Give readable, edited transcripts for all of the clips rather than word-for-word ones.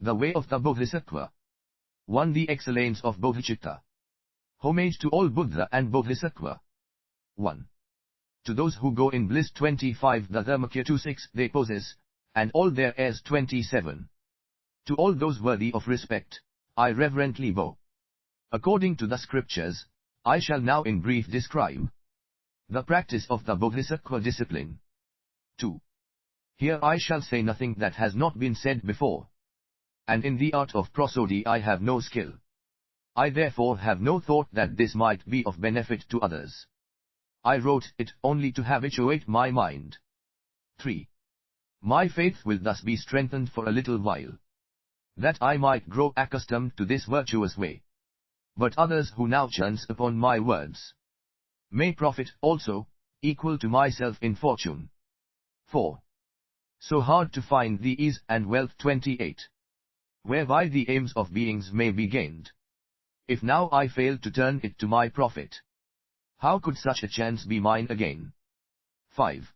The way of the Bodhisattva. 1. The excellence of bodhicitta. Homage to all Buddha and Bodhisattva. 1. To those who go in bliss 25 the Dharmakya 26 they possess, and all their heirs 27. To all those worthy of respect, I reverently bow. According to the scriptures, I shall now in brief describe the practice of the Bodhisattva discipline. 2. Here I shall say nothing that has not been said before. And in the art of prosody I have no skill. I therefore have no thought that this might be of benefit to others. I wrote it only to habituate my mind. 3. My faith will thus be strengthened for a little while, that I might grow accustomed to this virtuous way. But others who now chance upon my words may profit also, equal to myself in fortune. 4. So hard to find the ease and wealth 28. Whereby the aims of beings may be gained. If now I fail to turn it to my profit, how could such a chance be mine again? 5.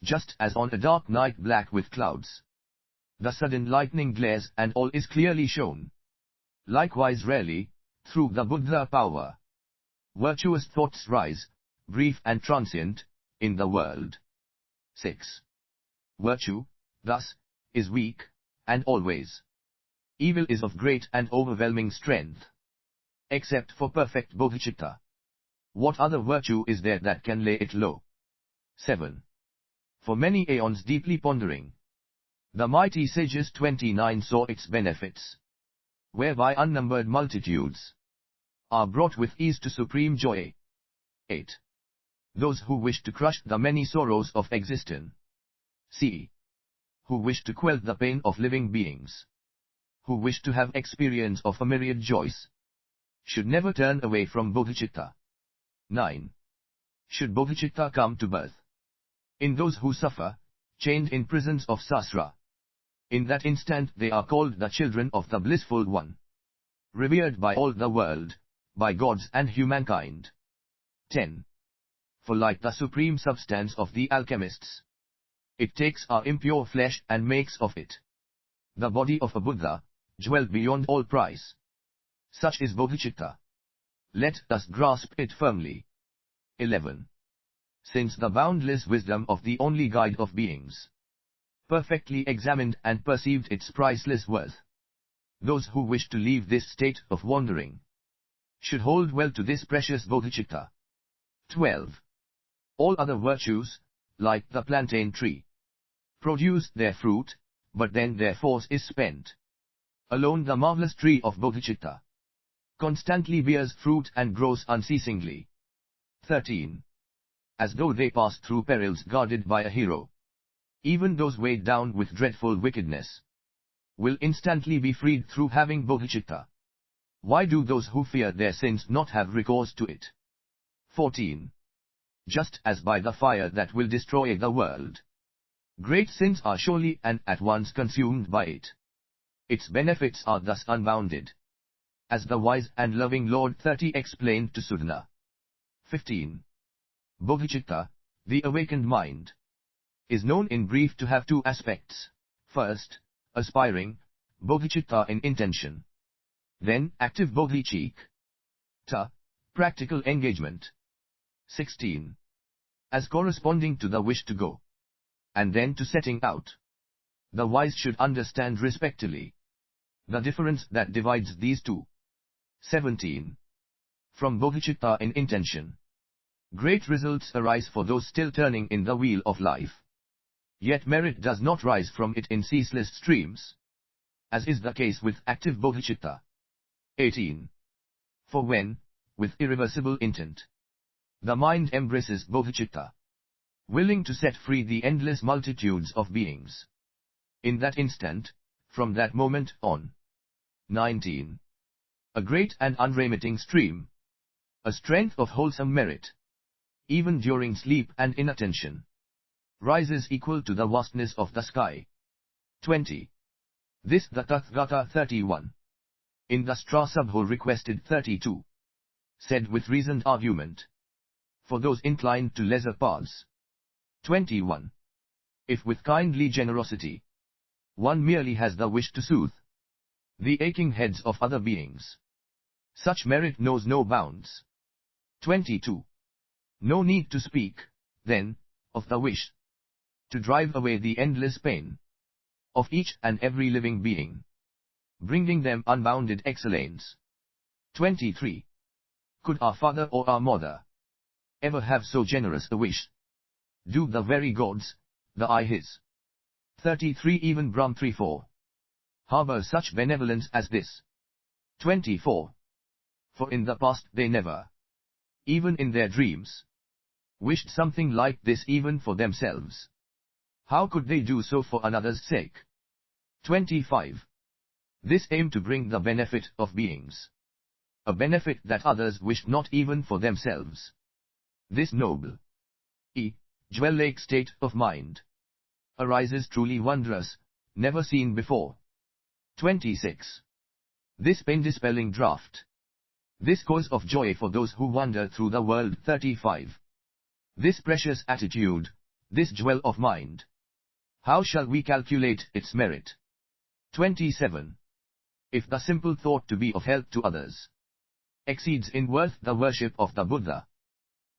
Just as on a dark night black with clouds, the sudden lightning glares and all is clearly shown. Likewise rarely, through the Buddha power, virtuous thoughts rise, brief and transient, in the world. 6. Virtue, thus, is weak, and always. Evil is of great and overwhelming strength. Except for perfect bodhicitta, what other virtue is there that can lay it low? 7. For many aeons deeply pondering, the mighty sages 29 saw its benefits, whereby unnumbered multitudes are brought with ease to supreme joy. 8. Those who wish to crush the many sorrows of existence, who wish to quell the pain of living beings, who wish to have experience of a myriad joys, should never turn away from bodhicitta. 9. Should bodhicitta come to birth in those who suffer, chained in prisons of sasra, in that instant they are called the children of the blissful one, revered by all the world, by gods and humankind. 10. For like the supreme substance of the alchemists, it takes our impure flesh and makes of it the body of a Buddha, jewel beyond all price. Such is bodhicitta. Let us grasp it firmly. 11. Since the boundless wisdom of the only guide of beings perfectly examined and perceived its priceless worth, those who wish to leave this state of wandering should hold well to this precious bodhicitta. 12. All other virtues, like the plantain tree, produce their fruit, but then their force is spent. Alone the marvelous tree of bodhicitta constantly bears fruit and grows unceasingly. 13. As though they pass through perils guarded by a hero, even those weighed down with dreadful wickedness will instantly be freed through having bodhicitta. Why do those who fear their sins not have recourse to it? 14. Just as by the fire that will destroy the world, great sins are surely and at once consumed by it, its benefits are thus unbounded, as the wise and loving Lord 30 explained to Sudana. 15. Bodhicitta, the awakened mind, is known in brief to have two aspects. First, aspiring bodhicitta in intention. Then active bodhicitta, practical engagement. 16. As corresponding to the wish to go, and then to setting out. The wise should understand respectively the difference that divides these two. 17. From bodhicitta in intention, great results arise for those still turning in the wheel of life. Yet merit does not rise from it in ceaseless streams, as is the case with active bodhicitta. 18. For when, with irreversible intent, the mind embraces bodhicitta, willing to set free the endless multitudes of beings, in that instant, from that moment on. 19. A great and unremitting stream, a strength of wholesome merit, even during sleep and inattention, rises equal to the vastness of the sky. 20. This the Tathagata 31. In the Strasabho requested 32. Said with reasoned argument, for those inclined to lesser paths. 21. If with kindly generosity, one merely has the wish to soothe the aching heads of other beings. Such merit knows no bounds. 22. No need to speak, then, of the wish to drive away the endless pain of each and every living being, bringing them unbounded excellence. 23. Could our father or our mother ever have so generous a wish? Do the very gods, the I his. 33. Even Brahm 3-4 harbor such benevolence as this. 24. For in the past they never, even in their dreams, wished something like this even for themselves. How could they do so for another's sake? 25. This aim to bring the benefit of beings, a benefit that others wished not even for themselves. This noble, jewel-like state of mind arises truly wondrous, never seen before. 26. This pain-dispelling draught, this cause of joy for those who wander through the world. 35. This precious attitude, this jewel of mind, how shall we calculate its merit? 27. If the simple thought to be of help to others exceeds in worth the worship of the Buddha,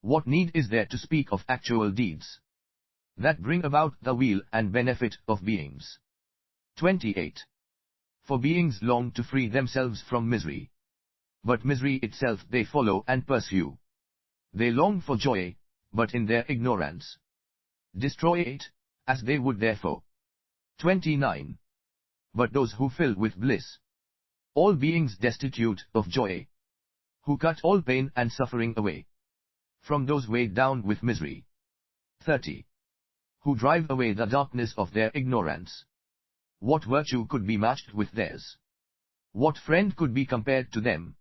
what need is there to speak of actual deeds that bring about the weal and benefit of beings? 28. For beings long to free themselves from misery, but misery itself they follow and pursue. They long for joy, but in their ignorance destroy it, as they would therefore. 29. But those who fill with bliss all beings destitute of joy, who cut all pain and suffering away from those weighed down with misery. 30. Who drive away the darkness of their ignorance. What virtue could be matched with theirs? What friend could be compared to them?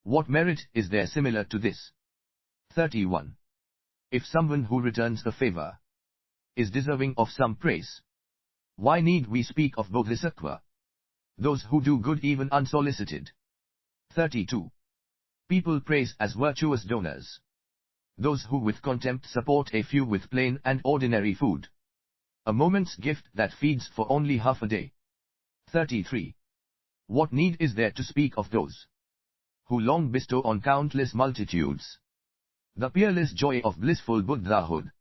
What merit is there similar to this? 31. If someone who returns a favor is deserving of some praise, why need we speak of Bodhisattva, those who do good even unsolicited? 32. People praise as virtuous donors those who with contempt support a few with plain and ordinary food, a moment's gift that feeds for only half a day. 33. What need is there to speak of those who long bestow on countless multitudes the peerless joy of blissful Buddhahood,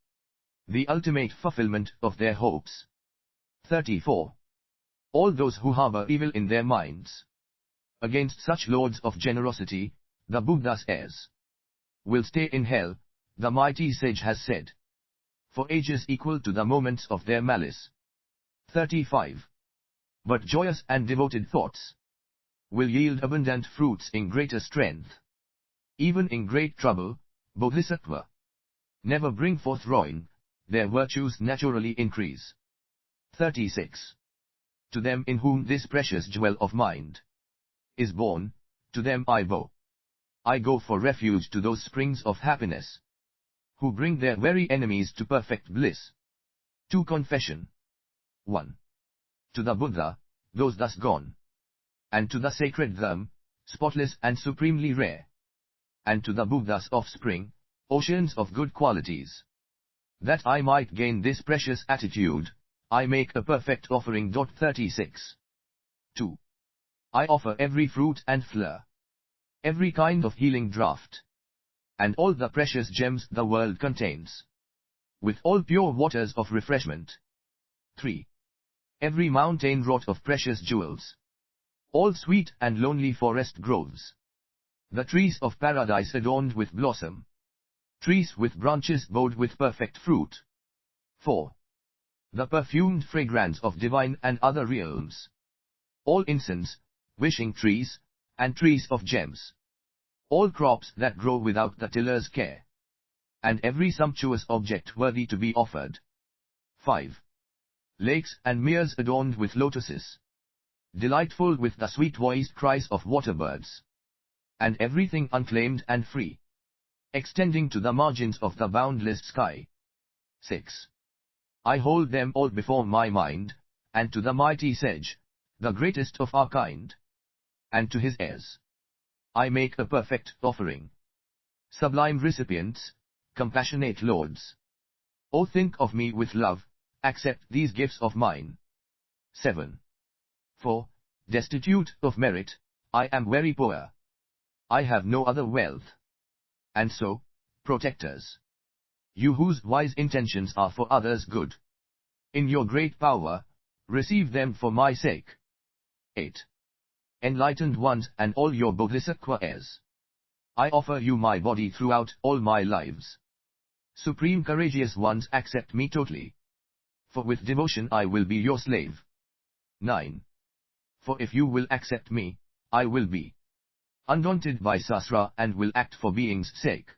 the ultimate fulfillment of their hopes? 34. All those who harbor evil in their minds against such lords of generosity, the Buddha's heirs, will stay in hell, the mighty sage has said, for ages equal to the moments of their malice. 35. But joyous and devoted thoughts will yield abundant fruits in greater strength. Even in great trouble, Bodhisattva never bring forth ruin, their virtues naturally increase. 36. To them in whom this precious jewel of mind is born, to them I bow. I go for refuge to those springs of happiness, who bring their very enemies to perfect bliss. 2. Confession. 1. To the Buddha, those thus gone, and to the sacred Dharma, spotless and supremely rare, and to the Buddha's offspring, oceans of good qualities. That I might gain this precious attitude, I make a perfect offering. 36. 2. I offer every fruit and flower, every kind of healing draught, and all the precious gems the world contains, with all pure waters of refreshment. 3. Every mountain wrought of precious jewels, all sweet and lonely forest groves, the trees of paradise adorned with blossom, trees with branches bowed with perfect fruit. 4. The perfumed fragrance of divine and other realms, all incense, wishing trees, and trees of gems, all crops that grow without the tiller's care, and every sumptuous object worthy to be offered. 5. Lakes and meres adorned with lotuses, delightful with the sweet-voiced cries of waterbirds, and everything unclaimed and free, extending to the margins of the boundless sky. 6. I hold them all before my mind, and to the mighty sage, the greatest of our kind, and to his heirs, I make a perfect offering. Sublime recipients, compassionate lords, O think of me with love, accept these gifts of mine. 7. For, destitute of merit, I am very poor. I have no other wealth. And so, protectors, you whose wise intentions are for others' good, in your great power, receive them for my sake. 8. Enlightened ones and all your Bodhisattva heirs, I offer you my body throughout all my lives. Supreme courageous ones, accept me totally, for with devotion I will be your slave. 9. For if you will accept me, I will be undaunted by sasra and will act for being's sake.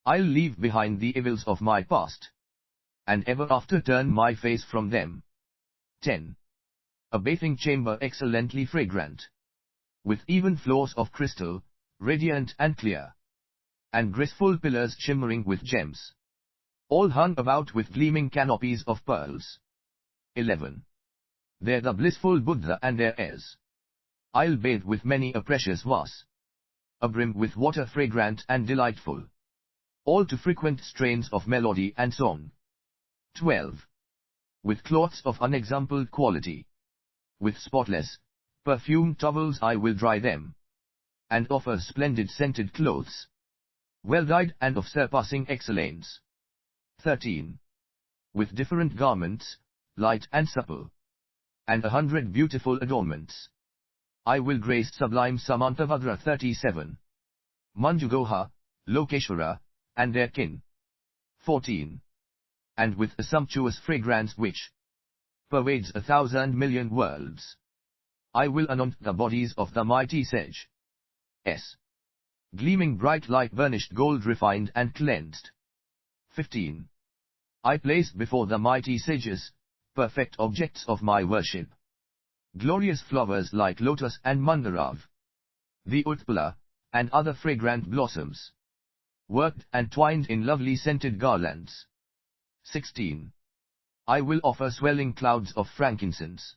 I'll leave behind the evils of my past, and ever after turn my face from them. 10. A bathing chamber excellently fragrant, with even floors of crystal, radiant and clear, and graceful pillars shimmering with gems, all hung about with gleaming canopies of pearls. 11. There the blissful Buddha and their heirs, I'll bathe with many a precious vase, abrim with water fragrant and delightful, all to frequent strains of melody and song. 12. With cloths of unexampled quality, with spotless, perfumed towels I will dry them, and offer splendid scented clothes, well dyed and of surpassing excellence. 13. With different garments, light and supple, and 100 beautiful adornments, I will grace sublime Samantabhadra. 37. Manjugoha, Lokeshwara, and their kin. 14. And with a sumptuous fragrance which pervades 1,000,000,000 worlds, I will anoint the bodies of the mighty sage. S. Gleaming bright like burnished gold, refined and cleansed. 15. I place before the mighty sages, perfect objects of my worship, glorious flowers like lotus and mandarav, the utpala, and other fragrant blossoms, worked and twined in lovely scented garlands. 16. I will offer swelling clouds of frankincense,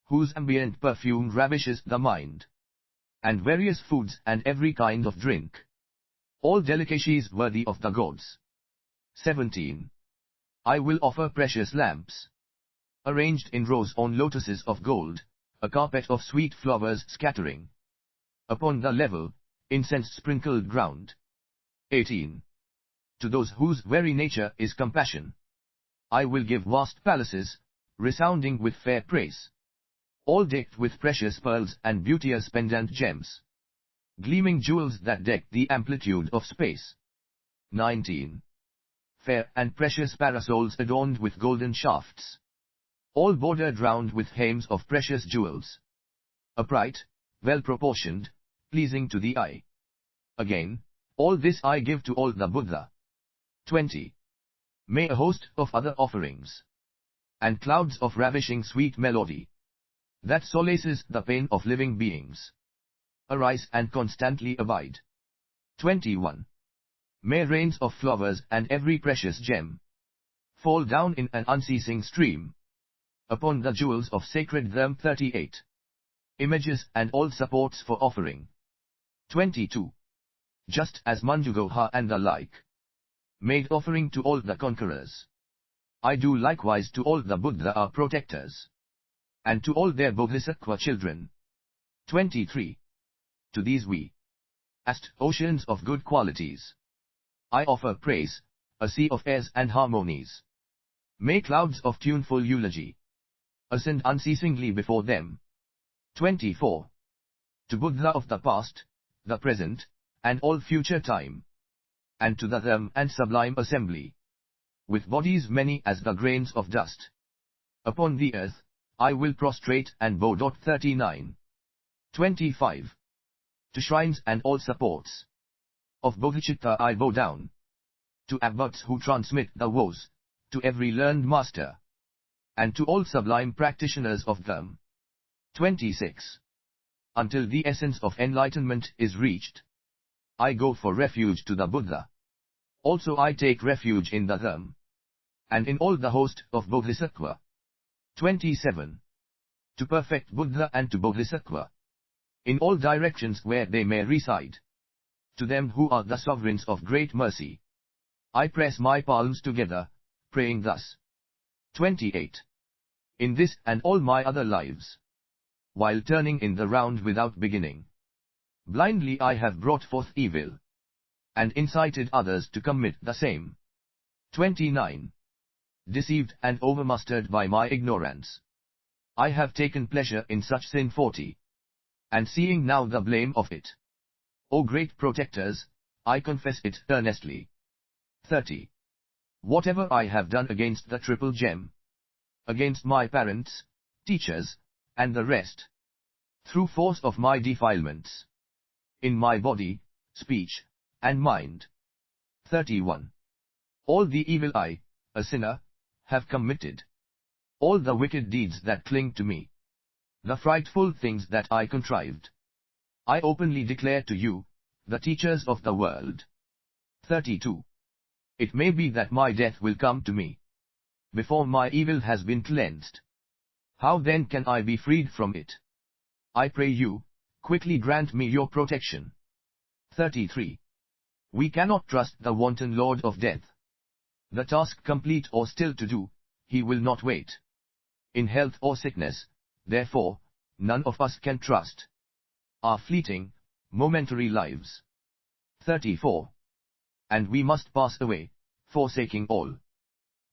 whose ambient perfume ravishes the mind, and various foods and every kind of drink, all delicacies worthy of the gods. 17. I will offer precious lamps, arranged in rows on lotuses of gold, a carpet of sweet flowers scattering upon the level, incense-sprinkled ground. 18. To those whose very nature is compassion, I will give vast palaces, resounding with fair praise, all decked with precious pearls and beauteous pendant gems, gleaming jewels that deck the amplitude of space. 19. Fair and precious parasols adorned with golden shafts, all bordered round with hames of precious jewels, upright, well-proportioned, pleasing to the eye. Again, all this I give to all the Buddha. 20. May a host of other offerings, and clouds of ravishing sweet melody, that solaces the pain of living beings, arise and constantly abide. 21. May rains of flowers and every precious gem fall down in an unceasing stream upon the jewels of sacred them. 38. Images and all supports for offering. 22. Just as Manjugoha and the like made offering to all the conquerors, I do likewise to all the Buddha our protectors, and to all their Bodhisattva children. 23. To these we, as oceans of good qualities, I offer praise, a sea of airs and harmonies. May clouds of tuneful eulogy ascend unceasingly before them. 24. To Buddha of the past, the present, and all future time, and to the them and sublime assembly, with bodies many as the grains of dust, upon the earth, I will prostrate and bow. 39. 25. To shrines and all supports of bodhicitta I bow down, to abbots who transmit the woes, to every learned master, and to all sublime practitioners of them. 26. Until the essence of enlightenment is reached, I go for refuge to the Buddha. Also I take refuge in the them, and in all the host of Bodhisattva. 27. To perfect Buddha and to Bodhisattva, in all directions where they may reside, to them who are the sovereigns of great mercy, I press my palms together, praying thus. 28. In this and all my other lives, while turning in the round without beginning. Blindly I have brought forth evil, and incited others to commit the same. 29. Deceived and overmastered by my ignorance, I have taken pleasure in such sin. 40. And seeing now the blame of it, O great protectors, I confess it earnestly. 30. Whatever I have done against the triple gem, against my parents, teachers, and the rest, through force of my defilements, in my body, speech, and mind. 31. All the evil I, a sinner, have committed, all the wicked deeds that cling to me, the frightful things that I contrived, I openly declare to you, the teachers of the world. 32. It may be that my death will come to me, before my evil has been cleansed. How then can I be freed from it? I pray you, quickly grant me your protection. 33. We cannot trust the wanton Lord of Death. The task complete or still to do, he will not wait. In health or sickness, therefore, none of us can trust our fleeting, momentary lives. 34. And we must pass away, forsaking all.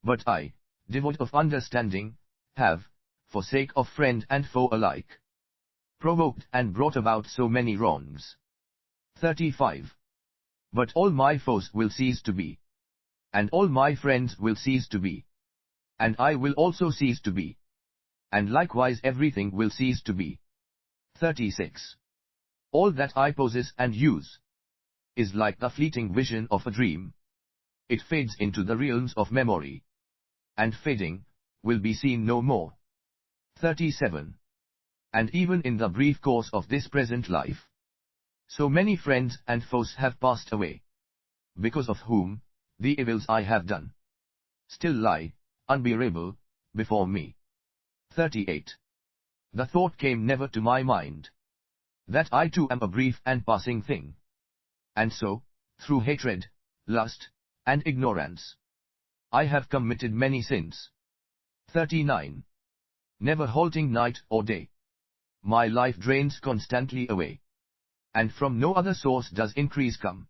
But I, devoid of understanding, have, for sake of friend and foe alike, provoked and brought about so many wrongs. 35. But all my foes will cease to be, and all my friends will cease to be, and I will also cease to be, and likewise everything will cease to be. 36. All that I possess and use is like the fleeting vision of a dream. It fades into the realms of memory, and fading, will be seen no more. 37. And even in the brief course of this present life, so many friends and foes have passed away, because of whom, the evils I have done still lie, unbearable, before me. 38. The thought came never to my mind, that I too am a brief and passing thing. And so, through hatred, lust, and ignorance, I have committed many sins. 39. Never halting night or day, my life drains constantly away, and from no other source does increase come.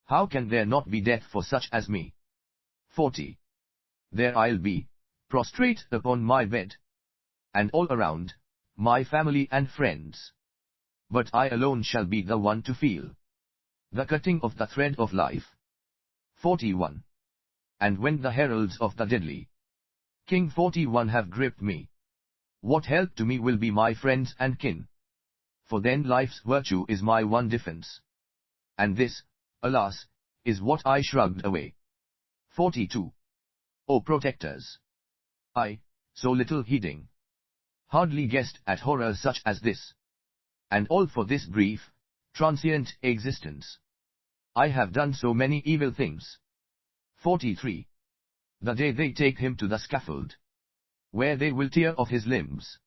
How can there not be death for such as me? 40. There I'll be, prostrate upon my bed, and all around, my family and friends. But I alone shall be the one to feel the cutting of the thread of life. 41. And when the heralds of the deadly King 41 have gripped me, what help to me will be my friends and kin? For then life's virtue is my one defense. And this, alas, is what I shrugged away. 42. O protectors! I, so little heeding, hardly guessed at horrors such as this. And all for this brief, transient existence. I have done so many evil things. 43. The day they take him to the scaffold, where they will tear off his limbs,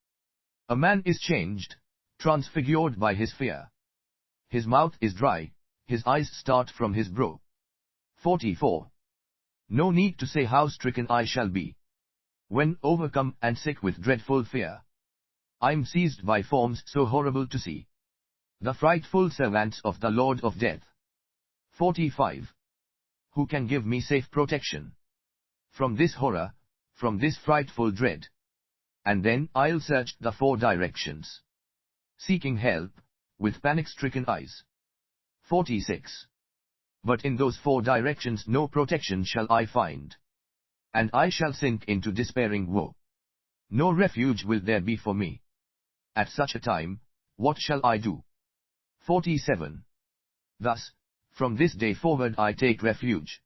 a man is changed, transfigured by his fear. His mouth is dry, his eyes start from his brow. 44. No need to say how stricken I shall be, when overcome and sick with dreadful fear, I'm seized by forms so horrible to see, the frightful servants of the Lord of Death. 45. Who can give me safe protection from this horror, from this frightful dread? And then I'll search the four directions, seeking help, with panic-stricken eyes. 46. But in those four directions no protection shall I find, and I shall sink into despairing woe. No refuge will there be for me. At such a time, what shall I do? 47. Thus, from this day forward I take refuge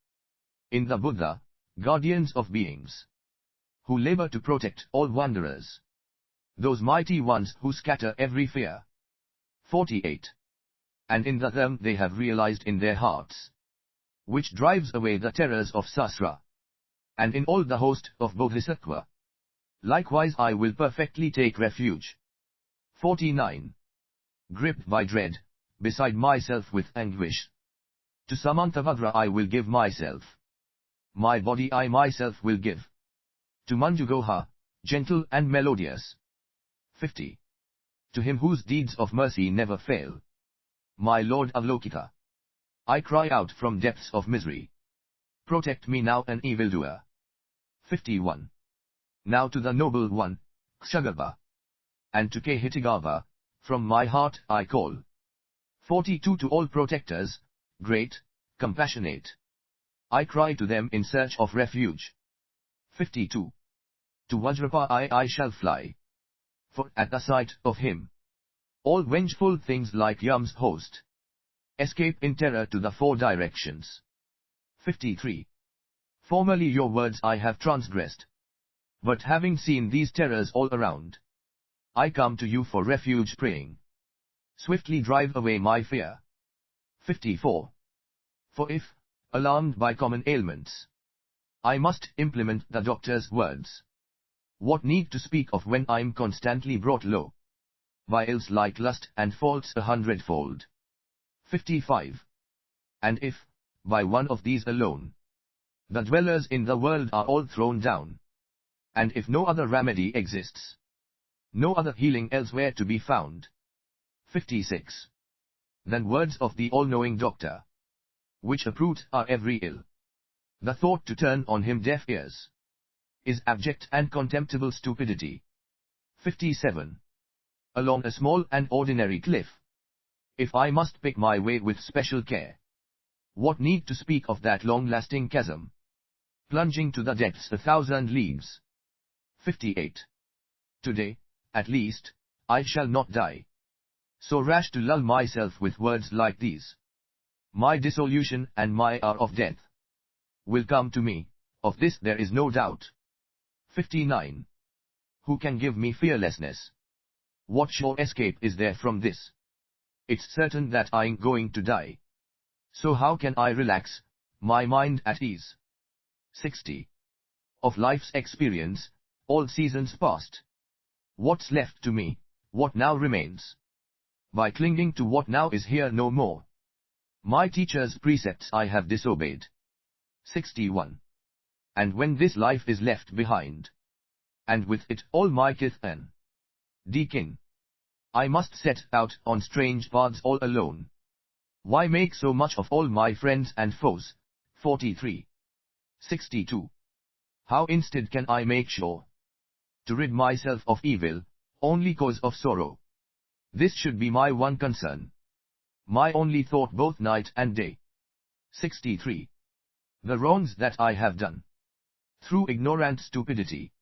in the Buddha, guardians of beings, who labor to protect all wanderers, those mighty ones who scatter every fear. 48. And in the Dharma they have realized in their hearts, which drives away the terrors of Sasra, and in all the host of Bodhisattva, likewise I will perfectly take refuge. 49. Gripped by dread, beside myself with anguish, to Samantavadra I will give myself. My body I myself will give to Manjugoha, gentle and melodious. 50. to him whose deeds of mercy never fail, my Lord Avalokita, I cry out from depths of misery. Protect me now, an evildoer. 51. Now to the Noble One, Kshagarbha, and to Kahitagava, from my heart I call. 42. To all protectors, great, compassionate, I cry to them in search of refuge. 52. To Vajrapa I shall fly, for at the sight of him, all vengeful things like Yam's host escape in terror to the four directions. 53. Formerly your words I have transgressed, but having seen these terrors all around, I come to you for refuge praying. Swiftly drive away my fear. 54. For if, alarmed by common ailments, I must implement the doctor's words, what need to speak of when I'm constantly brought low by ills like lust and faults 100-fold. 55. And if, by one of these alone, the dwellers in the world are all thrown down, and if no other remedy exists, no other healing elsewhere to be found. 56. Then words of the all-knowing doctor, which uproot our every ill. The thought to turn on him deaf ears is abject and contemptible stupidity. 57. Along a small and ordinary cliff, if I must pick my way with special care, what need to speak of that long-lasting chasm, plunging to the depths 1,000 leagues. 58. Today, at least, I shall not die so rash to lull myself with words like these. My dissolution and my hour of death will come to me, of this there is no doubt. 59. Who can give me fearlessness? What sure escape is there from this? It's certain that I'm going to die. So how can I relax my mind at ease? 60. Of life's experience, all seasons past, what's left to me, what now remains? By clinging to what now is here no more, my teacher's precepts I have disobeyed. 61. And when this life is left behind, and with it all my kith and kin, I must set out on strange paths all alone. Why make so much of all my friends and foes? 43. 62. How instead can I make sure to rid myself of evil, only cause of sorrow? This should be my one concern, my only thought both night and day. 63. The wrongs that I have done, through ignorant stupidity,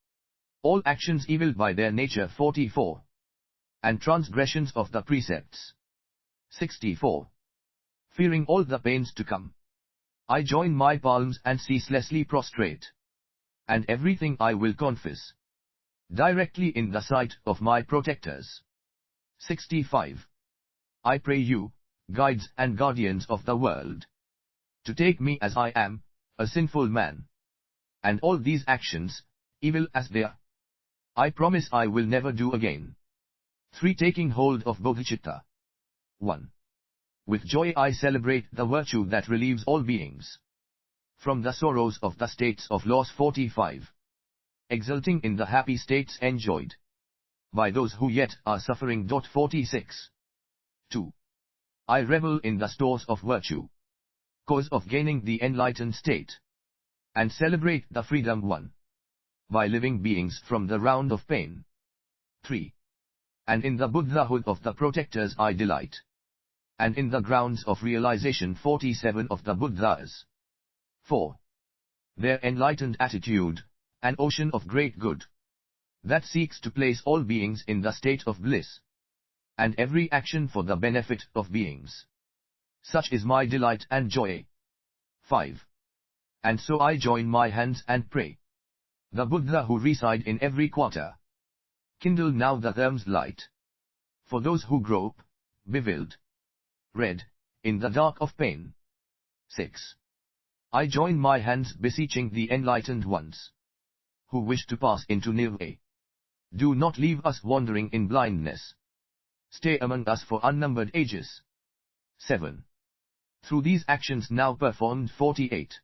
all actions evil by their nature. 44. And transgressions of the precepts. 64. Fearing all the pains to come, I join my palms and ceaselessly prostrate, and everything I will confess directly in the sight of my protectors. 65. I pray you, guides and guardians of the world, to take me as I am, a sinful man, and all these actions, evil as they are, I promise I will never do again. 3. Taking hold of bodhicitta. 1. With joy I celebrate the virtue that relieves all beings from the sorrows of the states of loss. 45. Exulting in the happy states enjoyed by those who yet are suffering. 46. 2. I revel in the stores of virtue, cause of gaining the enlightened state, and celebrate the freedom won by living beings from the round of pain. 3. And in the Buddhahood of the protectors I delight, and in the grounds of realization. 47. Of the Buddhas. 4. Their enlightened attitude, an ocean of great good, that seeks to place all beings in the state of bliss, and every action for the benefit of beings. Such is my delight and joy. 5. And so I join my hands and pray. The Buddha who reside in every quarter, kindle now the therm's light, for those who grope, bewild, red, in the dark of pain. 6. I join my hands beseeching the enlightened ones, who wish to pass into Nirvana. Do not leave us wandering in blindness. Stay among us for unnumbered ages. 7. Through these actions now performed. 48.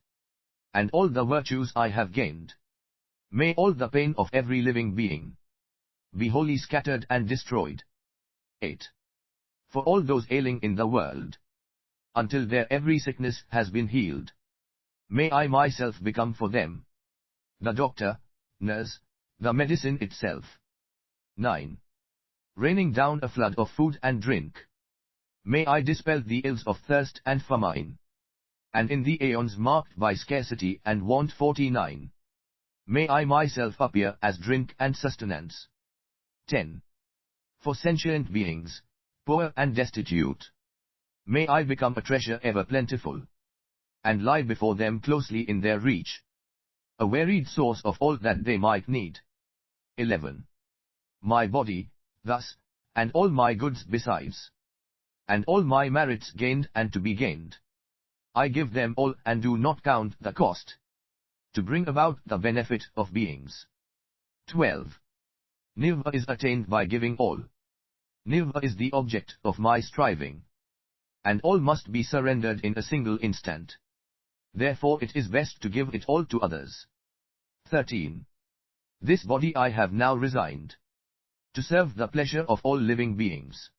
And all the virtues I have gained, may all the pain of every living being be wholly scattered and destroyed. 8. For all those ailing in the world, until their every sickness has been healed, may I myself become for them the doctor, nurse, the medicine itself. 9. Raining down a flood of food and drink, may I dispel the ills of thirst and famine, and in the aeons marked by scarcity and want. 49. May I myself appear as drink and sustenance. 10. For sentient beings, poor and destitute, may I become a treasure ever plentiful, and lie before them closely in their reach, a varied source of all that they might need. 11. My body, thus, and all my goods besides, and all my merits gained and to be gained, I give them all and do not count the cost, to bring about the benefit of beings. 12. Nirvana is attained by giving all. Nirvana is the object of my striving, and all must be surrendered in a single instant. Therefore it is best to give it all to others. 13. This body I have now resigned, to serve the pleasure of all living beings.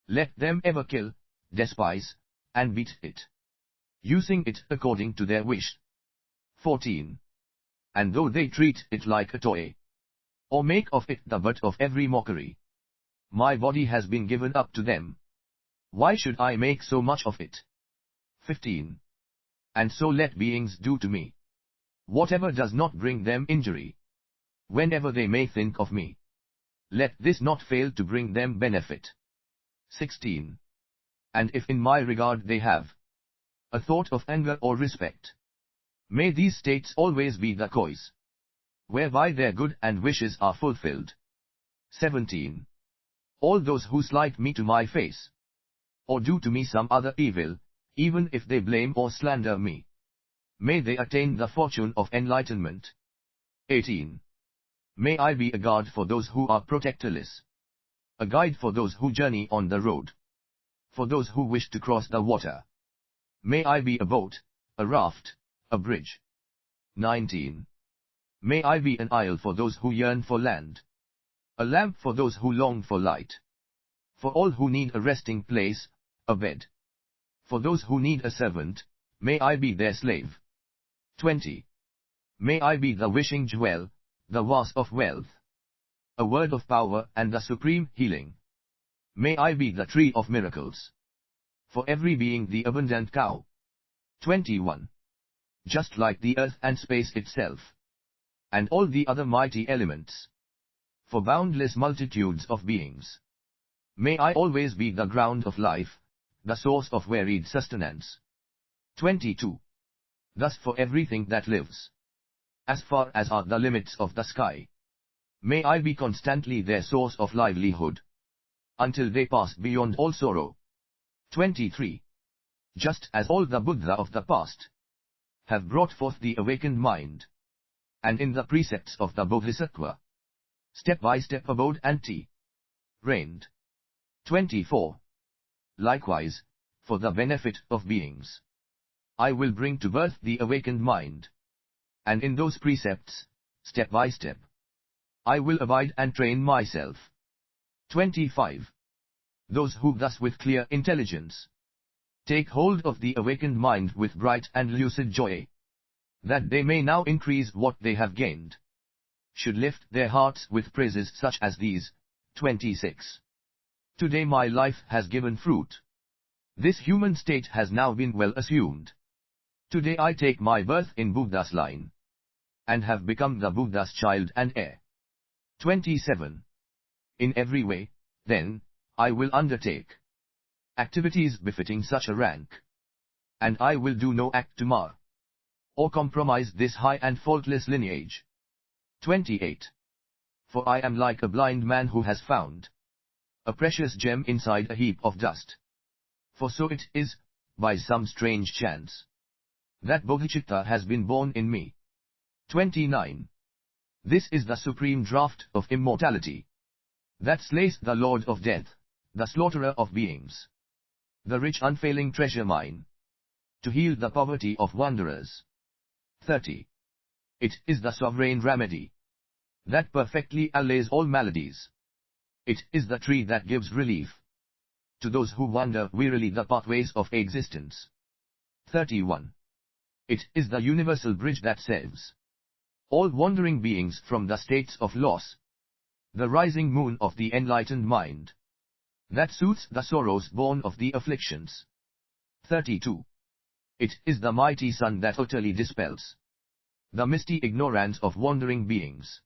Let them ever kill, despise, and beat it, using it according to their wish. 14. And though they treat it like a toy, or make of it the butt of every mockery, my body has been given up to them. Why should I make so much of it? 15. And so let beings do to me whatever does not bring them injury. Whenever they may think of me, let this not fail to bring them benefit. 16. And if in my regard they have a thought of anger or respect, may these states always be the cause whereby their good and wishes are fulfilled. 17. All those who slight me to my face, or do to me some other evil, even if they blame or slander me, may they attain the fortune of enlightenment. 18. May I be a guard for those who are protectorless, a guide for those who journey on the road, for those who wish to cross the water. May I be a boat, a raft, a bridge. 19. May I be an isle for those who yearn for land, a lamp for those who long for light, for all who need a resting place, a bed. For those who need a servant, may I be their slave. 20. May I be the wishing jewel, the vase of wealth, a word of power and the supreme healing. May I be the tree of miracles, for every being the abundant cow. 21. Just like the earth and space itself, and all the other mighty elements, for boundless multitudes of beings, may I always be the ground of life, the source of varied sustenance. 22. Thus for everything that lives, as far as are the limits of the sky, may I be constantly their source of livelihood, until they pass beyond all sorrow. 23. Just as all the Buddha of the past have brought forth the awakened mind, and in the precepts of the Bodhisattva, step by step abode and reigned. 24. Likewise, for the benefit of beings, I will bring to birth the awakened mind, and in those precepts, step by step, I will abide and train myself. 25. Those who thus with clear intelligence take hold of the awakened mind with bright and lucid joy, that they may now increase what they have gained, should lift their hearts with praises such as these. 26. Today my life has given fruit. This human state has now been well assumed. Today I take my birth in Buddha's line, and have become the Buddha's child and heir. 27. In every way, then, I will undertake activities befitting such a rank, and I will do no act to mar or compromise this high and faultless lineage. 28. For I am like a blind man who has found a precious gem inside a heap of dust. For so it is, by some strange chance, that Bodhicitta has been born in me. 29. This is the supreme draught of immortality, that slays the Lord of Death, the slaughterer of beings, the rich unfailing treasure mine, to heal the poverty of wanderers. 30. It is the sovereign remedy, that perfectly allays all maladies, It is the tree that gives relief to those who wander wearily the pathways of existence. 31. It is the universal bridge that saves all wandering beings from the states of loss, the rising moon of the enlightened mind that soothes the sorrows born of the afflictions. 32. It is the mighty sun that utterly dispels the misty ignorance of wandering beings,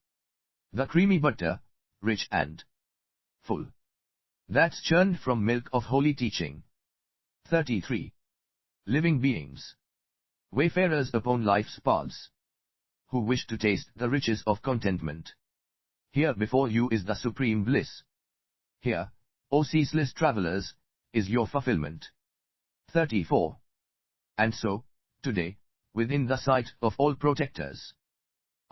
the creamy butter, rich and full, that's churned from milk of holy teaching. 33. Living beings, wayfarers upon life's paths, who wish to taste the riches of contentment. Here before you is the supreme bliss. Here, O ceaseless travelers, is your fulfillment. 34. And so, today, within the sight of all protectors,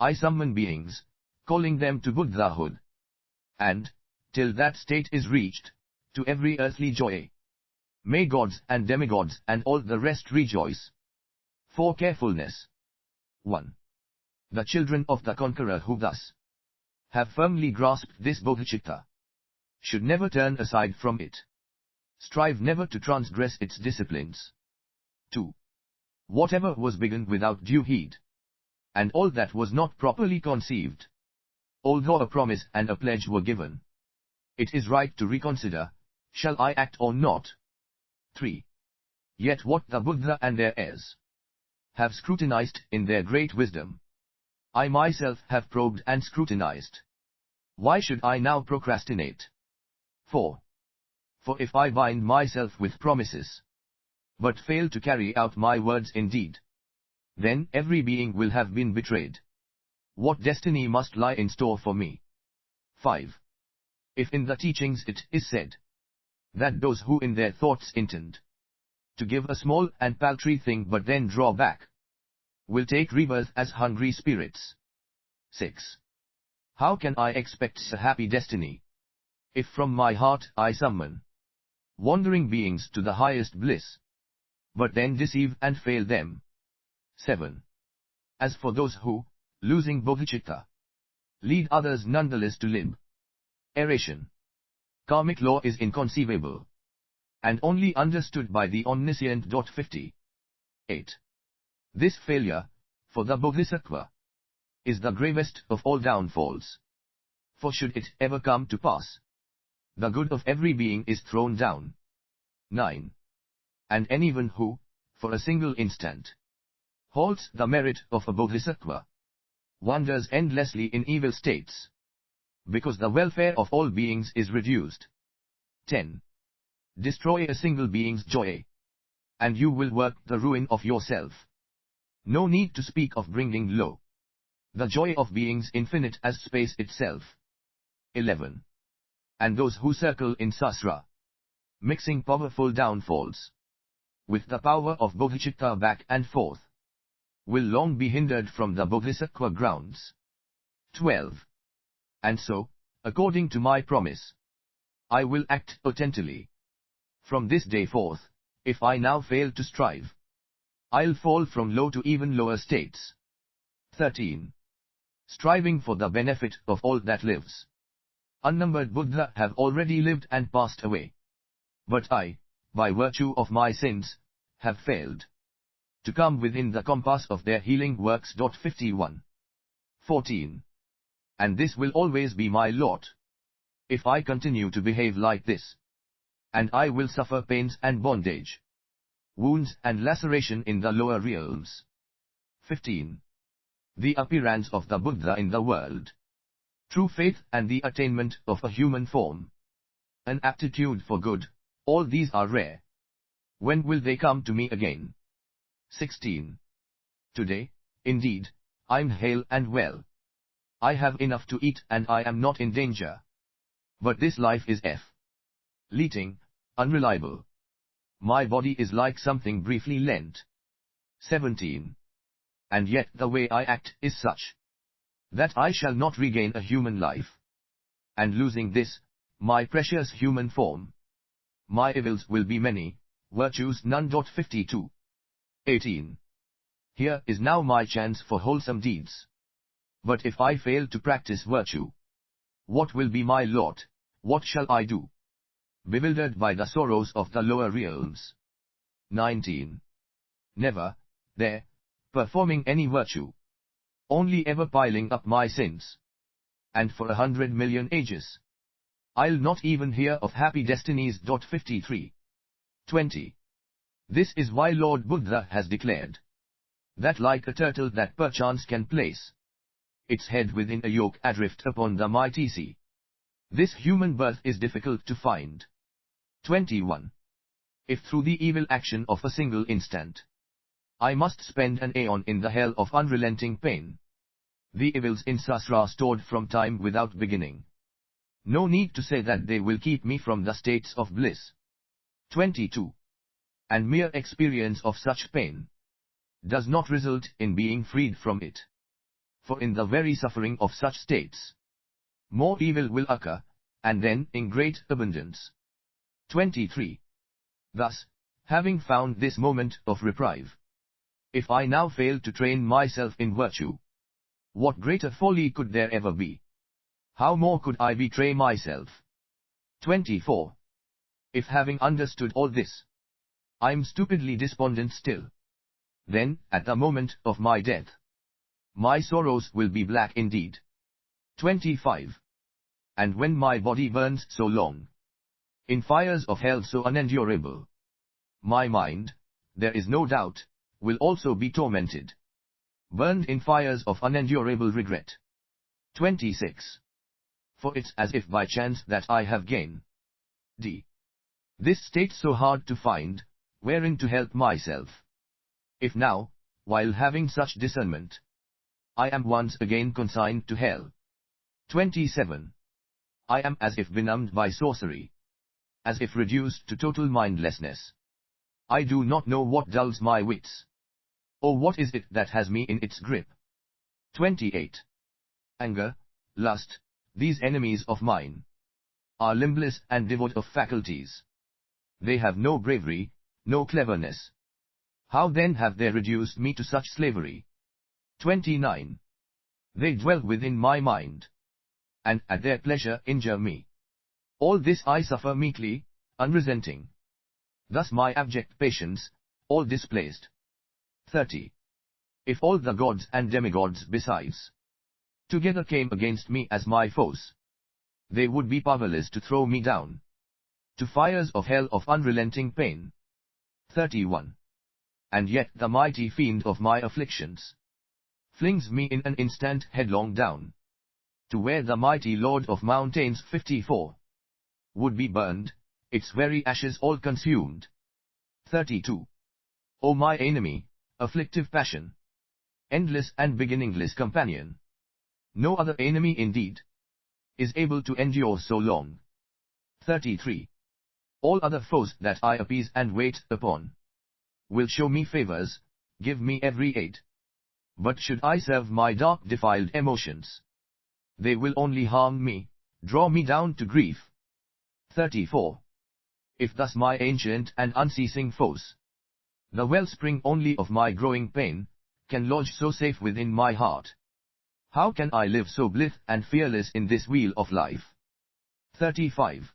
I summon beings, calling them to Buddhahood. And, till that state is reached, to every earthly joy, may gods and demigods and all the rest rejoice. For carefulness. 1. The children of the conqueror who thus have firmly grasped this bodhicitta should never turn aside from it. Strive never to transgress its disciplines. 2. Whatever was begun without due heed, and all that was not properly conceived, although a promise and a pledge were given, it is right to reconsider, shall I act or not? 3. Yet what the Buddha and their heirs have scrutinized in their great wisdom, I myself have probed and scrutinized. Why should I now procrastinate? 4. For if I bind myself with promises, but fail to carry out my words in deed, then every being will have been betrayed. What destiny must lie in store for me? 5. If in the teachings it is said that those who in their thoughts intend to give a small and paltry thing but then draw back, will take rebirth as hungry spirits. 6. How can I expect a happy destiny, if from my heart I summon wandering beings to the highest bliss, but then deceive and fail them? 7. As for those who, losing bodhicitta, lead others nonetheless to limb erration, karmic law is inconceivable, and only understood by the omniscient. 58. This failure, for the Bodhisattva, is the gravest of all downfalls. For should it ever come to pass, the good of every being is thrown down. 9. And anyone who, for a single instant, halts the merit of a Bodhisattva, wanders endlessly in evil states, because the welfare of all beings is reduced. 10. Destroy a single being's joy, and you will work the ruin of yourself. No need to speak of bringing low the joy of beings infinite as space itself. 11. And those who circle in sasra, mixing powerful downfalls with the power of bodhicitta back and forth, will long be hindered from the bodhisattva grounds. 12. And so, according to my promise, I will act attentively. From this day forth, if I now fail to strive, I'll fall from low to even lower states. 13. Striving for the benefit of all that lives. Unnumbered Buddha have already lived and passed away. But I, by virtue of my sins, have failed to come within the compass of their healing works. 51. 14. And this will always be my lot, if I continue to behave like this. And I will suffer pains and bondage, wounds and laceration in the lower realms. 15. The appearance of the Buddha in the world, true faith and the attainment of a human form, an aptitude for good, all these are rare. When will they come to me again? 16. Today, indeed, I'm hale and well. I have enough to eat and I am not in danger. But this life is fleeting, unreliable. My body is like something briefly lent. 17. And yet the way I act is such that I shall not regain a human life. And losing this, my precious human form, my evils will be many, virtues none. 52. 18. Here is now my chance for wholesome deeds. But if I fail to practice virtue, what will be my lot? What shall I do? Bewildered by the sorrows of the lower realms. 19. Never, there, performing any virtue. Only ever piling up my sins. And for 100 million ages, I'll not even hear of happy destinies. 53. 20. This is why Lord Buddha has declared that like a turtle that perchance can place its head within a yoke adrift upon the mighty sea, this human birth is difficult to find. 21. If through the evil action of a single instant, I must spend an aeon in the hell of unrelenting pain, the evils in Sasra stored from time without beginning, no need to say that they will keep me from the states of bliss. 22. And mere experience of such pain does not result in being freed from it. For in the very suffering of such states, more evil will occur, and then in great abundance. 23. Thus, having found this moment of reprieve, if I now fail to train myself in virtue, what greater folly could there ever be? How more could I betray myself? 24. If having understood all this, I am stupidly despondent still, then, at the moment of my death, my sorrows will be black indeed. 25. And when my body burns so long, in fires of hell so unendurable, my mind, there is no doubt, will also be tormented, burned in fires of unendurable regret. 26. For it's as if by chance that I have gained this state so hard to find, wherein to help myself. If now, while having such discernment, I am once again consigned to hell. 27. I am as if benumbed by sorcery, as if reduced to total mindlessness. I do not know what dulls my wits, or what is it that has me in its grip. 28. Anger, lust, these enemies of mine, are limbless and devoid of faculties. They have no bravery, no cleverness. How then have they reduced me to such slavery? 29. They dwell within my mind, and at their pleasure injure me. All this I suffer meekly, unresenting. Thus my abject patience, all displaced. 30. If all the gods and demigods besides together came against me as my foes, they would be powerless to throw me down to fires of hell of unrelenting pain. 31. And yet the mighty fiend of my afflictions flings me in an instant headlong down to where the mighty Lord of Mountains 54 would be burned, its very ashes all consumed. 32. O my enemy, afflictive passion, endless and beginningless companion, no other enemy indeed is able to endure so long. 33. All other foes that I appease and wait upon will show me favors, give me every aid. But should I serve my dark defiled emotions, they will only harm me, draw me down to grief. 34. If thus my ancient and unceasing foes, the wellspring only of my growing pain, can lodge so safe within my heart, how can I live so blithe and fearless in this wheel of life? 35.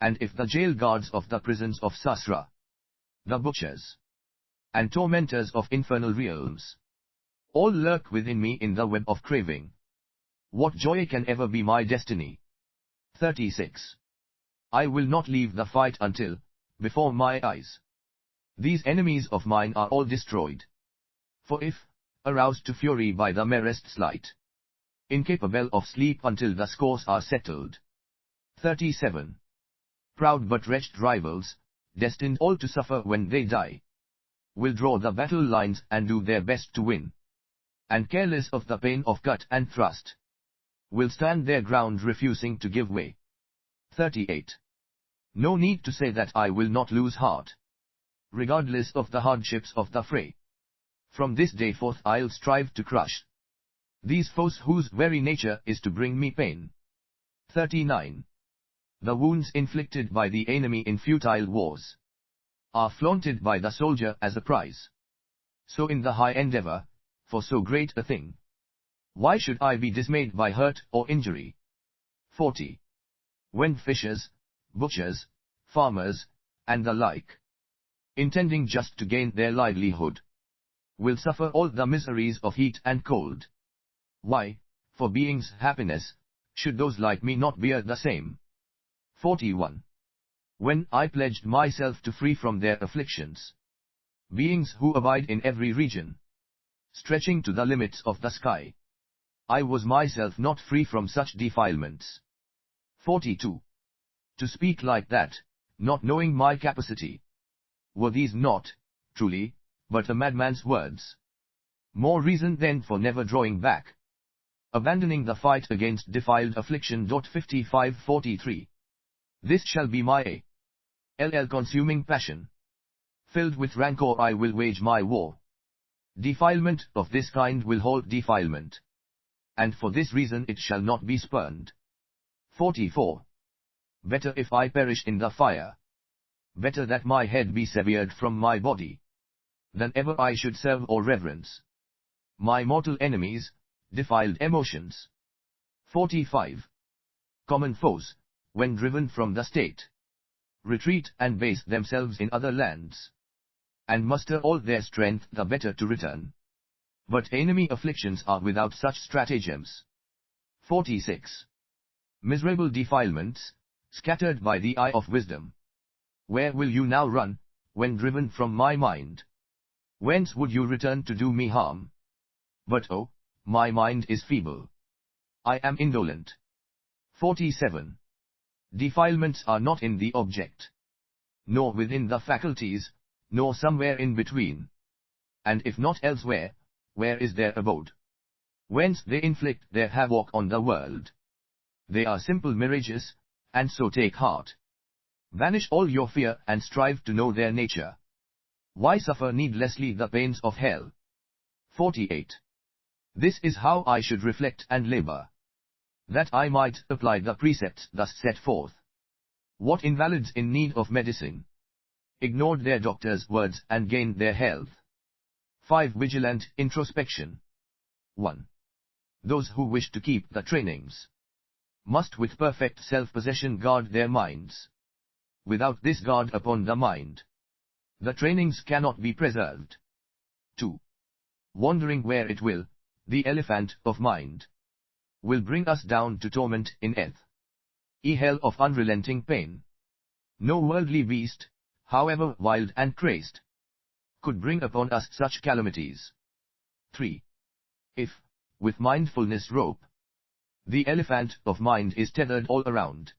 And if the jail guards of the prisons of Sasra, the butchers and tormentors of infernal realms, all lurk within me in the web of craving, what joy can ever be my destiny? 36. I will not leave the fight until, before my eyes, these enemies of mine are all destroyed. For if, aroused to fury by the merest slight, incapable of sleep until the scores are settled. 37. Proud but wretched rivals, destined all to suffer when they die, will draw the battle lines and do their best to win, and careless of the pain of cut and thrust, will stand their ground refusing to give way. 38. No need to say that I will not lose heart, regardless of the hardships of the fray. From this day forth I'll strive to crush these foes whose very nature is to bring me pain. 39. The wounds inflicted by the enemy in futile wars are flaunted by the soldier as a prize. So in the high endeavor, for so great a thing, why should I be dismayed by hurt or injury? 40. When fishers, butchers, farmers, and the like, intending just to gain their livelihood, will suffer all the miseries of heat and cold. Why, for beings' happiness, should those like me not bear the same? 41. When I pledged myself to free from their afflictions, beings who abide in every region, stretching to the limits of the sky, I was myself not free from such defilements. 42. To speak like that, not knowing my capacity, were these not, truly, but a madman's words? More reason then for never drawing back, abandoning the fight against defiled affliction. 55-43. This shall be my consuming passion. Filled with rancor I will wage my war. Defilement of this kind will hold defilement, and for this reason it shall not be spurned. 44. Better if I perish in the fire, better that my head be severed from my body, than ever I should serve or reverence my mortal enemies, defiled emotions. 45. Common foes, when driven from the state, retreat and base themselves in other lands, and muster all their strength the better to return. But enemy afflictions are without such stratagems. 46. Miserable defilements, scattered by the eye of wisdom, where will you now run, when driven from my mind? Whence would you return to do me harm? But oh, my mind is feeble. I am indolent. 47. Defilements are not in the object, nor within the faculties, nor somewhere in between. And if not elsewhere, where is their abode? Whence they inflict their havoc on the world. They are simple mirages, and so take heart. Banish all your fear and strive to know their nature. Why suffer needlessly the pains of hell? 48. This is how I should reflect and labor, that I might apply the precepts thus set forth. What invalids in need of medicine ignored their doctor's words and gained their health? 5. Vigilant introspection. 1. Those who wish to keep the trainings must with perfect self-possession guard their minds. Without this guard upon the mind, the trainings cannot be preserved. 2. Wandering where it will, the elephant of mind will bring us down to torment in hell of unrelenting pain. No worldly beast, however wild and crazed, could bring upon us such calamities. 3. If, with mindfulness rope, the elephant of mind is tethered all around,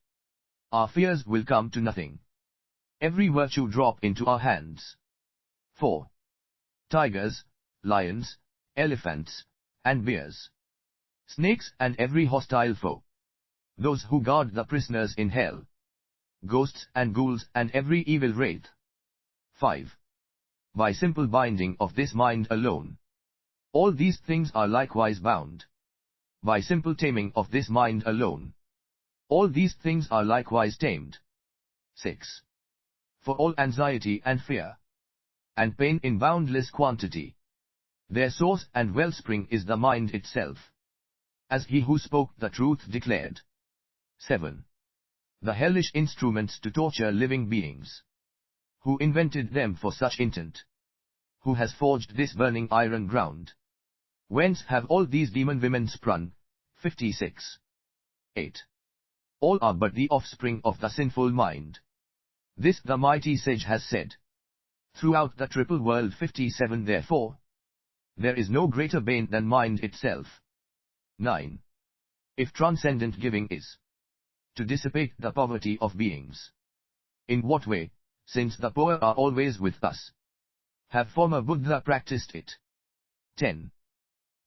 our fears will come to nothing. Every virtue drop into our hands. 4. Tigers, lions, elephants, and bears, snakes and every hostile foe, those who guard the prisoners in hell, ghosts and ghouls and every evil wraith. 5. By simple binding of this mind alone, all these things are likewise bound. By simple taming of this mind alone, all these things are likewise tamed. 6. For all anxiety and fear, and pain in boundless quantity, their source and wellspring is the mind itself, as he who spoke the truth declared. 7. The hellish instruments to torture living beings, who invented them for such intent? Who has forged this burning iron ground? Whence have all these demon women sprung? 56. 8. All are but the offspring of the sinful mind. This the mighty sage has said throughout the triple world. 57. Therefore, there is no greater bane than mind itself. 9. If transcendent giving is to dissipate the poverty of beings, in what way, since the poor are always with us, have former Buddha practiced it? 10.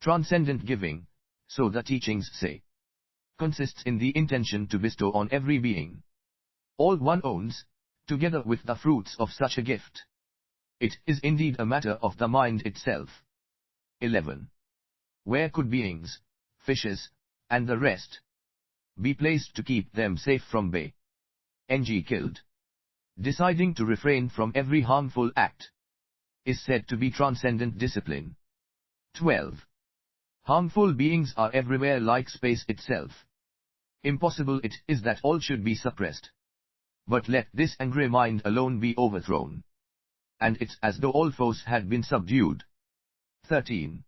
Transcendent giving, so the teachings say, consists in the intention to bestow on every being all one owns, together with the fruits of such a gift. It is indeed a matter of the mind itself. 11. Where could beings, fishes, and the rest be placed to keep them safe from killed? Deciding to refrain from every harmful act is said to be transcendent discipline. 12. Harmful beings are everywhere like space itself. Impossible it is that all should be suppressed. But let this angry mind alone be overthrown. And it's as though all foes had been subdued. 13.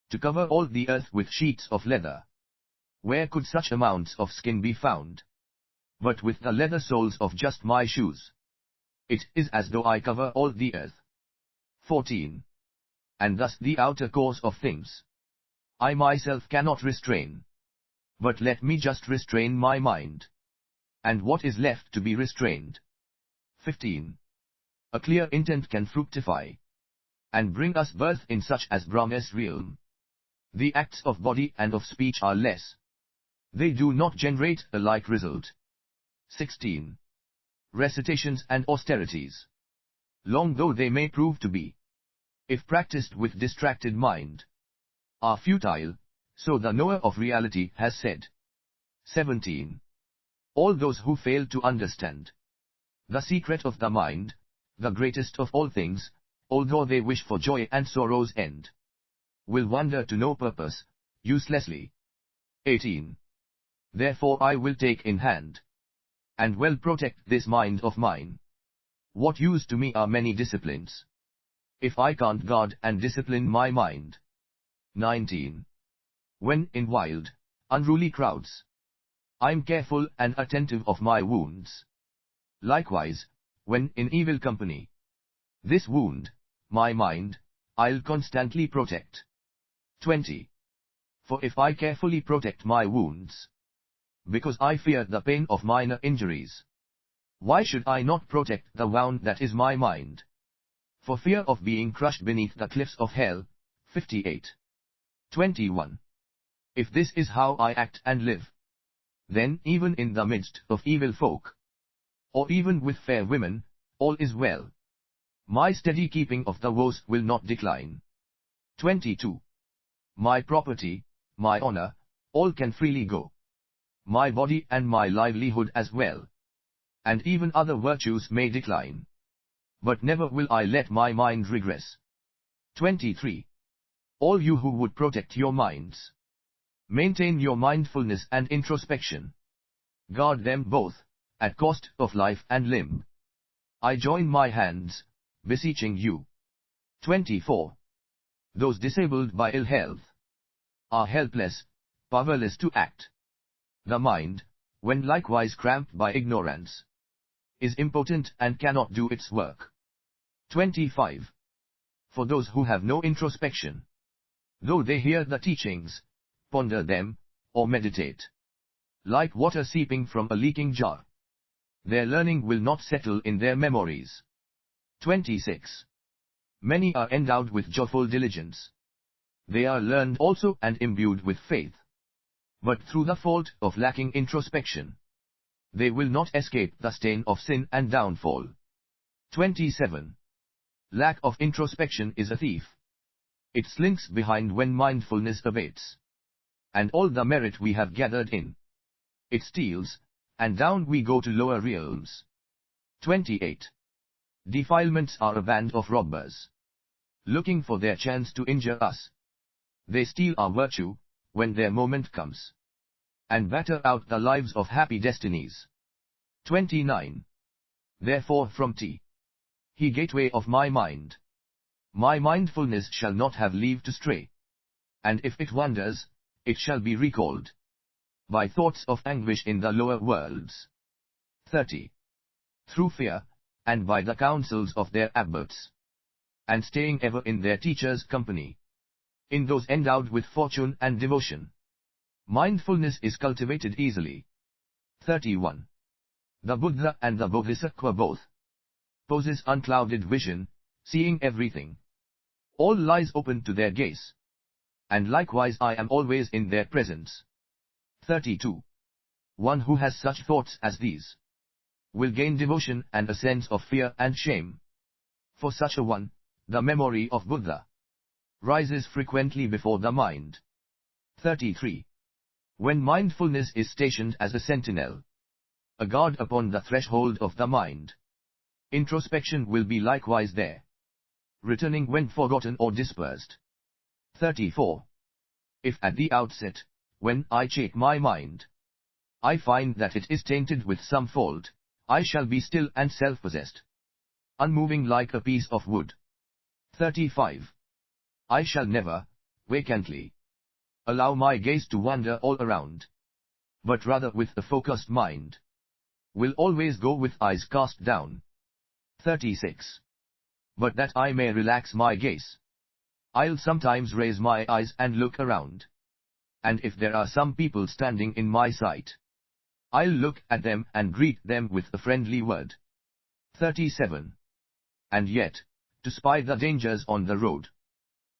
To cover all the earth with sheets of leather. Where could such amounts of skin be found? But with the leather soles of just my shoes. It is as though I cover all the earth. 14. And thus the outer course of things I myself cannot restrain. But let me just restrain my mind. And what is left to be restrained? 15. A clear intent can fructify and bring us birth in such as Brahma's realm. The acts of body and of speech are less. They do not generate a like result. 16. Recitations and austerities, long though they may prove to be, if practiced with distracted mind, are futile, so the knower of reality has said. 17. All those who fail to understand the secret of the mind, the greatest of all things, although they wish for joy and sorrow's end, will wander to no purpose, uselessly. 18. Therefore I will take in hand and well protect this mind of mine. What use to me are many disciplines, if I can't guard and discipline my mind? 19. When in wild, unruly crowds, I'm careful and attentive of my wounds. Likewise, when in evil company, this wound, my mind, I'll constantly protect. 20. For if I carefully protect my wounds, because I fear the pain of minor injuries, why should I not protect the wound that is my mind? For fear of being crushed beneath the cliffs of hell. 58. 21. If this is how I act and live, then even in the midst of evil folk, or even with fair women, all is well. My steady keeping of the woes will not decline. 22. My property, my honor, all can freely go. My body and my livelihood as well. And even other virtues may decline. But never will I let my mind regress. 23. All you who would protect your minds, maintain your mindfulness and introspection. Guard them both, at cost of life and limb. I join my hands, beseeching you. 24. Those disabled by ill health are helpless, powerless to act. The mind, when likewise cramped by ignorance, is impotent and cannot do its work. 25. For those who have no introspection, though they hear the teachings, ponder them, or meditate, like water seeping from a leaking jar, their learning will not settle in their memories. 26. Many are endowed with joyful diligence. They are learned also and imbued with faith. But through the fault of lacking introspection, they will not escape the stain of sin and downfall. 27. Lack of introspection is a thief. It slinks behind when mindfulness abates. And all the merit we have gathered in it steals, and down we go to lower realms. 28. Defilements are a band of robbers, looking for their chance to injure us. They steal our virtue, when their moment comes, and batter out the lives of happy destinies. 29. Therefore from he gateway of my mind, my mindfulness shall not have leave to stray. And if it wanders, it shall be recalled by thoughts of anguish in the lower worlds. 30. Through fear, and by the counsels of their abbots, and staying ever in their teachers' company, in those endowed with fortune and devotion, mindfulness is cultivated easily. 31. The Buddha and the Bodhisattva both possess unclouded vision, seeing everything. All lies open to their gaze. And likewise I am always in their presence. 32. One who has such thoughts as these will gain devotion and a sense of fear and shame. For such a one, the memory of Buddha rises frequently before the mind. 33. When mindfulness is stationed as a sentinel, a guard upon the threshold of the mind, introspection will be likewise there, returning when forgotten or dispersed. 34. If at the outset, when I check my mind, I find that it is tainted with some fault, I shall be still and self-possessed, unmoving like a piece of wood. 35. I shall never, vacantly, allow my gaze to wander all around, but rather with a focused mind, will always go with eyes cast down. 36. But that I may relax my gaze, I'll sometimes raise my eyes and look around. And if there are some people standing in my sight, I'll look at them and greet them with a friendly word. 37. And yet, to spy the dangers on the road,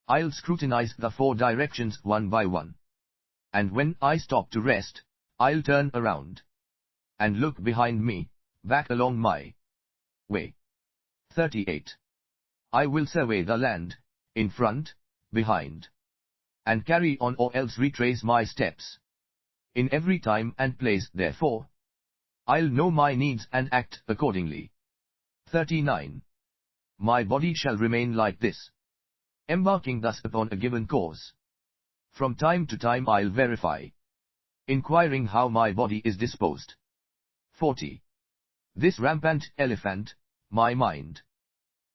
I'll scrutinize the four directions one by one. And when I stop to rest, I'll turn around and look behind me, back along my way. 38. I will survey the land, in front, behind, and carry on or else retrace my steps. In every time and place therefore, I'll know my needs and act accordingly. 39. My body shall remain like this, embarking thus upon a given course. From time to time I'll verify, inquiring how my body is disposed. 40. This rampant elephant, my mind,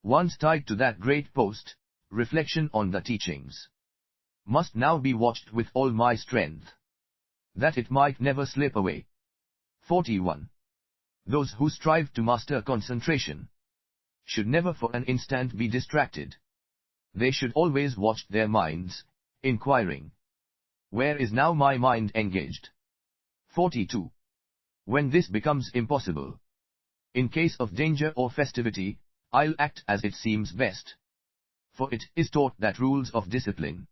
once tied to that great post, reflection on the teachings, must now be watched with all my strength, that it might never slip away. 41. Those who strive to master concentration should never for an instant be distracted. They should always watch their minds, inquiring, where is now my mind engaged? 42. When this becomes impossible, in case of danger or festivity, I'll act as it seems best. For it is taught that rules of discipline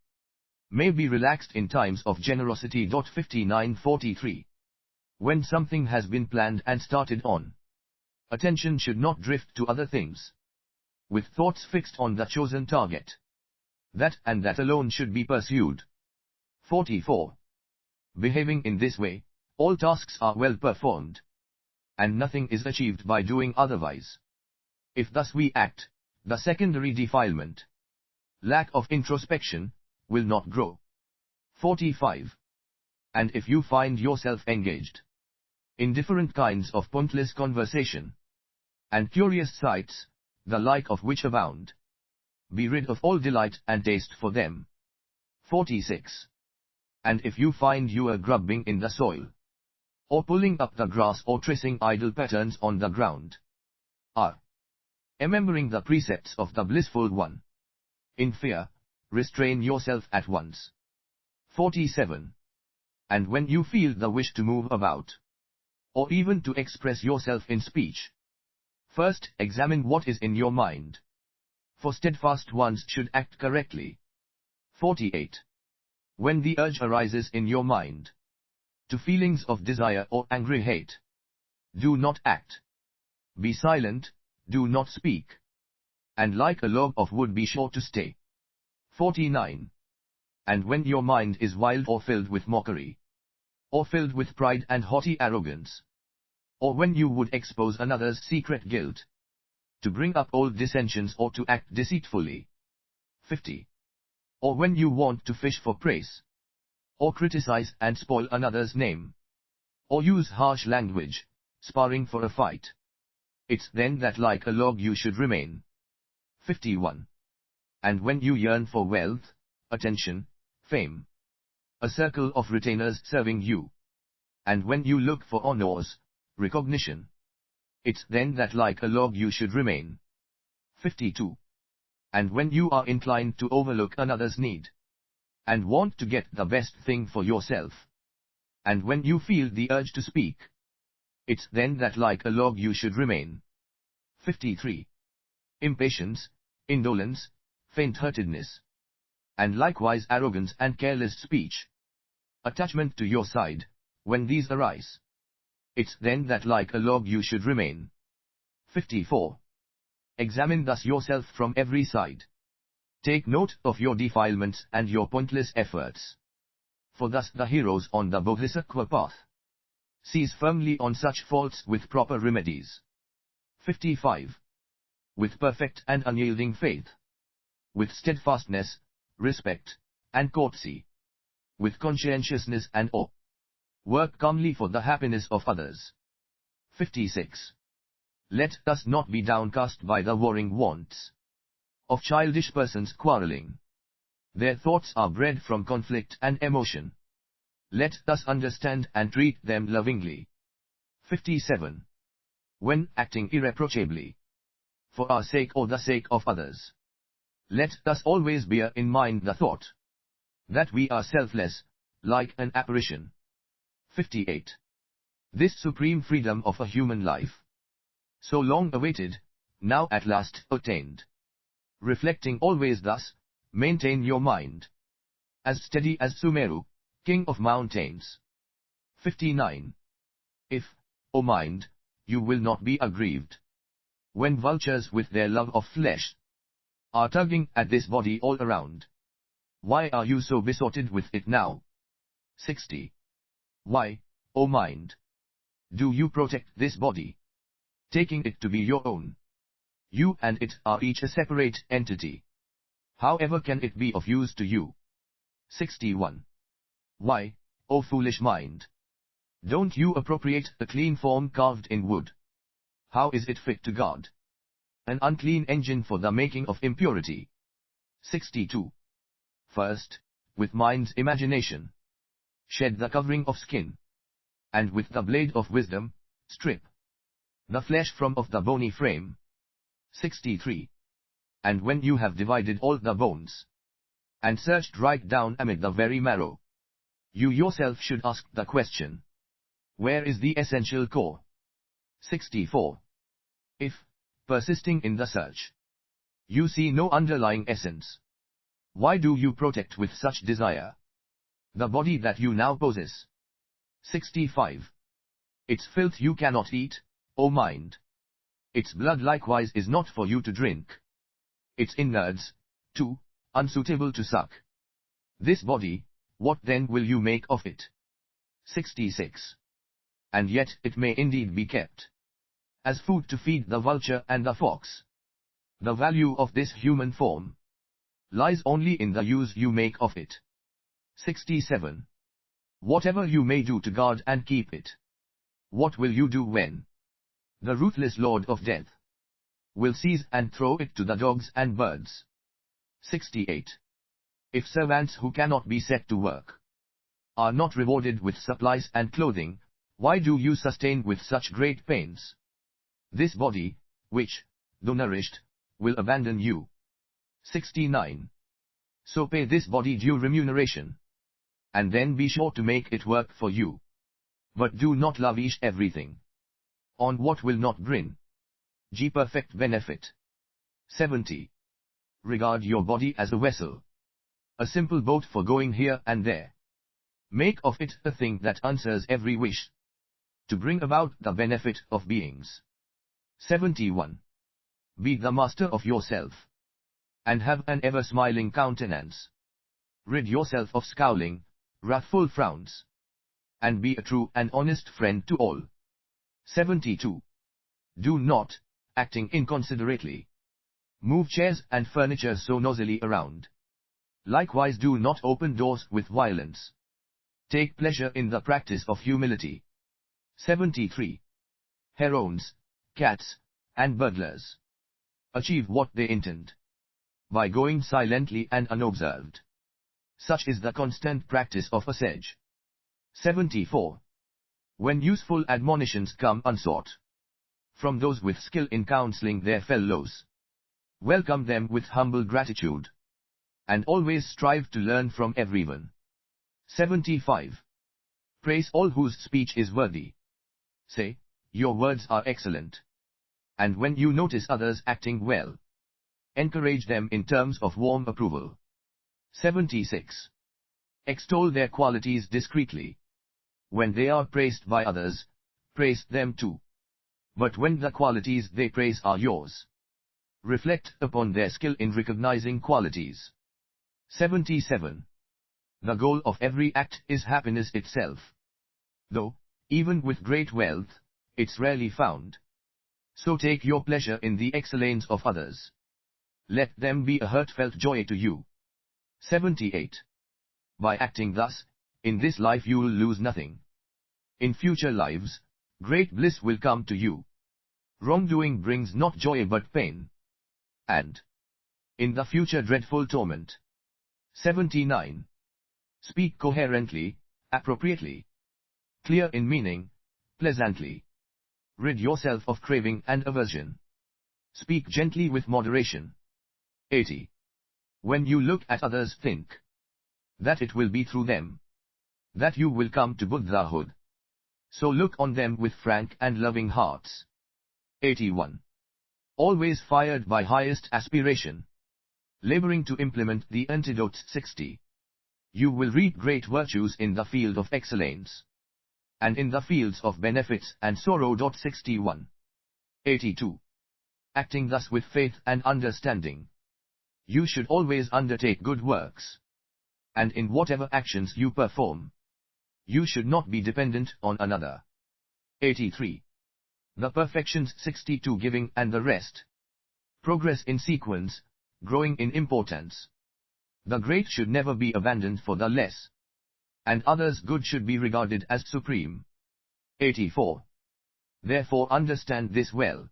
may be relaxed in times of generosity. 59-43. When something has been planned and started on, attention should not drift to other things, with thoughts fixed on the chosen target. That and that alone should be pursued. 44. Behaving in this way, all tasks are well performed, and nothing is achieved by doing otherwise. If thus we act, the secondary defilement, lack of introspection, will not grow. 45. And if you find yourself engaged in different kinds of pointless conversation, and curious sights, the like of which abound, be rid of all delight and taste for them. 46. And if you find you are grubbing in the soil, or pulling up the grass or tracing idle patterns on the ground, are remembering the precepts of the blissful one, in fear, restrain yourself at once. 47. And when you feel the wish to move about, or even to express yourself in speech, first examine what is in your mind, for steadfast ones should act correctly. 48. When the urge arises in your mind to feelings of desire or angry hate, do not act. Be silent, do not speak, and like a log of wood be sure to stay. 49. And when your mind is wild or filled with mockery, or filled with pride and haughty arrogance, or when you would expose another's secret guilt, to bring up old dissensions or to act deceitfully. 50. Or when you want to fish for praise, or criticize and spoil another's name, or use harsh language, sparring for a fight, it's then that like a log you should remain. 51. And when you yearn for wealth, attention, fame, a circle of retainers serving you, and when you look for honors, recognition, it's then that like a log you should remain. 52. And when you are inclined to overlook another's need, and want to get the best thing for yourself, and when you feel the urge to speak, it's then that like a log you should remain. 53. Impatience, indolence, faint-heartedness, and likewise arrogance and careless speech, attachment to your side, when these arise, it's then that like a log you should remain. 54. Examine thus yourself from every side. Take note of your defilements and your pointless efforts. For thus the heroes on the Bodhisattva path seize firmly on such faults with proper remedies. 55. With perfect and unyielding faith, with steadfastness, respect, and courtesy, with conscientiousness and awe, Work calmly for the happiness of others. 56. Let us not be downcast by the warring wants of childish persons quarreling. Their thoughts are bred from conflict and emotion. Let us understand and treat them lovingly. 57. When acting irreproachably, for our sake or the sake of others, let us always bear in mind the thought that we are selfless, like an apparition. 58. This supreme freedom of a human life, so long awaited, now at last attained. Reflecting always thus, maintain your mind as steady as Sumeru, king of mountains. 59. If, O mind, you will not be aggrieved when vultures with their love of flesh are tugging at this body all around, why are you so besotted with it now? 60. Why, O mind, do you protect this body, taking it to be your own? You and it are each a separate entity. However can it be of use to you? 61. Why, O foolish mind, don't you appropriate the clean form carved in wood? How is it fit to God? An unclean engine for the making of impurity. 62. First, with mind's imagination, shed the covering of skin, and with the blade of wisdom, strip the flesh from off the bony frame. 63. And when you have divided all the bones, and searched right down amid the very marrow, you yourself should ask the question, where is the essential core? 64. If, persisting in the search, you see no underlying essence, why do you protect with such desire the body that you now possess? 65. Its filth you cannot eat, O mind. Its blood likewise is not for you to drink. Its innards, too, unsuitable to suck. This body, what then will you make of it? 66. And yet it may indeed be kept as food to feed the vulture and the fox. The value of this human form lies only in the use you make of it. 67. Whatever you may do to guard and keep it, what will you do when the ruthless Lord of Death will seize and throw it to the dogs and birds? 68. If servants who cannot be set to work are not rewarded with supplies and clothing, why do you sustain with such great pains this body, which, though nourished, will abandon you? 69. So pay this body due remuneration, and then be sure to make it work for you. But do not lavish everything on what will not bring perfect benefit. 70. Regard your body as a vessel, a simple boat for going here and there. Make of it a thing that answers every wish, to bring about the benefit of beings. 71. Be the master of yourself, and have an ever-smiling countenance. Rid yourself of scowling, wrathful frowns, and be a true and honest friend to all. 72. Do not, acting inconsiderately, move chairs and furniture so noisily around. Likewise do not open doors with violence. Take pleasure in the practice of humility. 73. Heroines, cats, and burglars achieve what they intend by going silently and unobserved. Such is the constant practice of a sage. 74. When useful admonitions come unsought from those with skill in counseling their fellows, welcome them with humble gratitude, and always strive to learn from everyone. 75. Praise all whose speech is worthy. Say, your words are excellent. And when you notice others acting well, encourage them in terms of warm approval. 76. Extol their qualities discreetly. When they are praised by others, praise them too. But when the qualities they praise are yours, reflect upon their skill in recognizing qualities. 77. The goal of every act is happiness itself. Though, even with great wealth, it's rarely found. So take your pleasure in the excellence of others. Let them be a heartfelt joy to you. 78. By acting thus, in this life you'll lose nothing. In future lives, great bliss will come to you. Wrongdoing brings not joy but pain. And in the future dreadful torment. 79. Speak coherently, appropriately. Clear in meaning, pleasantly. Rid yourself of craving and aversion. Speak gently with moderation. 80. When you look at others, think that it will be through them that you will come to Buddhahood. So look on them with frank and loving hearts. 81. Always fired by highest aspiration, laboring to implement the antidotes. 60. You will reap great virtues in the field of excellence, and in the fields of benefits and sorrow. 61. 82. Acting thus with faith and understanding, you should always undertake good works, and in whatever actions you perform, you should not be dependent on another. 83. The perfections. 62. Giving and the rest. Progress in sequence, growing in importance. The great should never be abandoned for the less, and others' good should be regarded as supreme. 84. Therefore understand this well,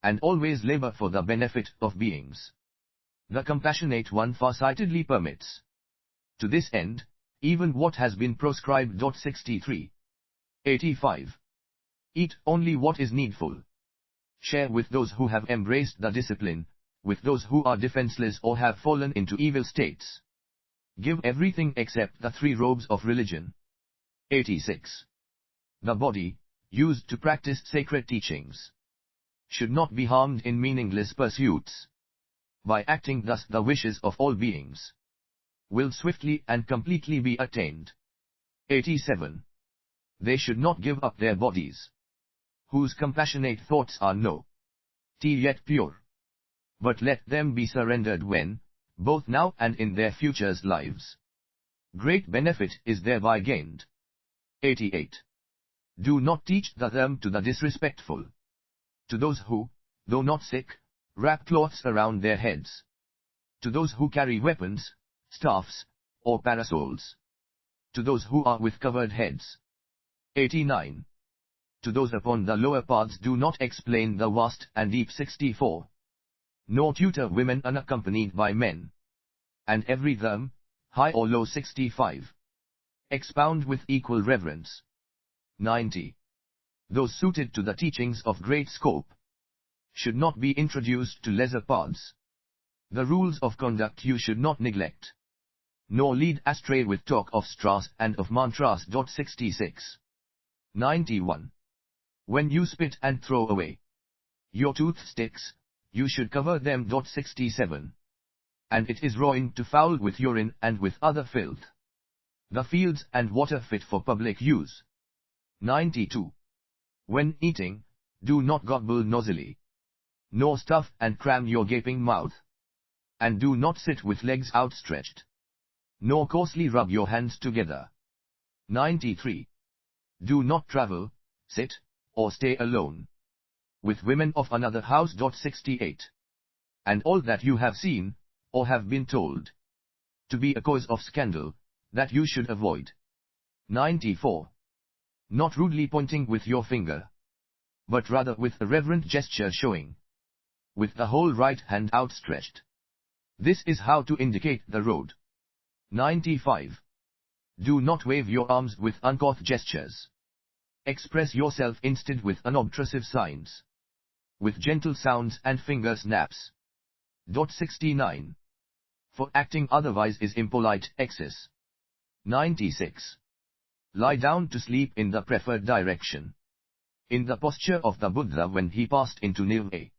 and always labor for the benefit of beings. The compassionate one farsightedly permits, to this end, even what has been proscribed. 63. 85. Eat only what is needful. Share with those who have embraced the discipline, with those who are defenseless or have fallen into evil states. Give everything except the 3 robes of religion. 86. The body, used to practice sacred teachings, should not be harmed in meaningless pursuits. By acting thus, the wishes of all beings will swiftly and completely be attained. 87. They should not give up their bodies, whose compassionate thoughts are no yet pure, but let them be surrendered when, both now and in their futures lives, great benefit is thereby gained. 88. Do not teach the dharma to the disrespectful, to those who, though not sick, wrap cloths around their heads, to those who carry weapons, staffs, or parasols, to those who are with covered heads. 89. To those upon the lower paths do not explain the vast and deep. 64. Nor tutor women unaccompanied by men, and every dharma, high or low. 65. Expound with equal reverence. 90. Those suited to the teachings of great scope should not be introduced to lesser paths. The rules of conduct you should not neglect, nor lead astray with talk of straws and of mantras. 66. 91. When you spit and throw away your toothsticks, you should cover them. 67. And it is ruin to foul with urine and with other filth the fields and water fit for public use. 92. When eating, do not gobble noisily, nor stuff and cram your gaping mouth, and do not sit with legs outstretched, nor coarsely rub your hands together. 93. Do not travel, sit, or stay alone with women of another house. 68. And all that you have seen, or have been told to be a cause of scandal, that you should avoid. 94. Not rudely pointing with your finger, but rather with a reverent gesture showing, with the whole right hand outstretched. This is how to indicate the road. 95. Do not wave your arms with uncouth gestures. Express yourself instead with unobtrusive signs, with gentle sounds and finger snaps. 69. For acting otherwise is impolite excess. 96. Lie down to sleep in the preferred direction, in the posture of the Buddha when he passed into Nirvana,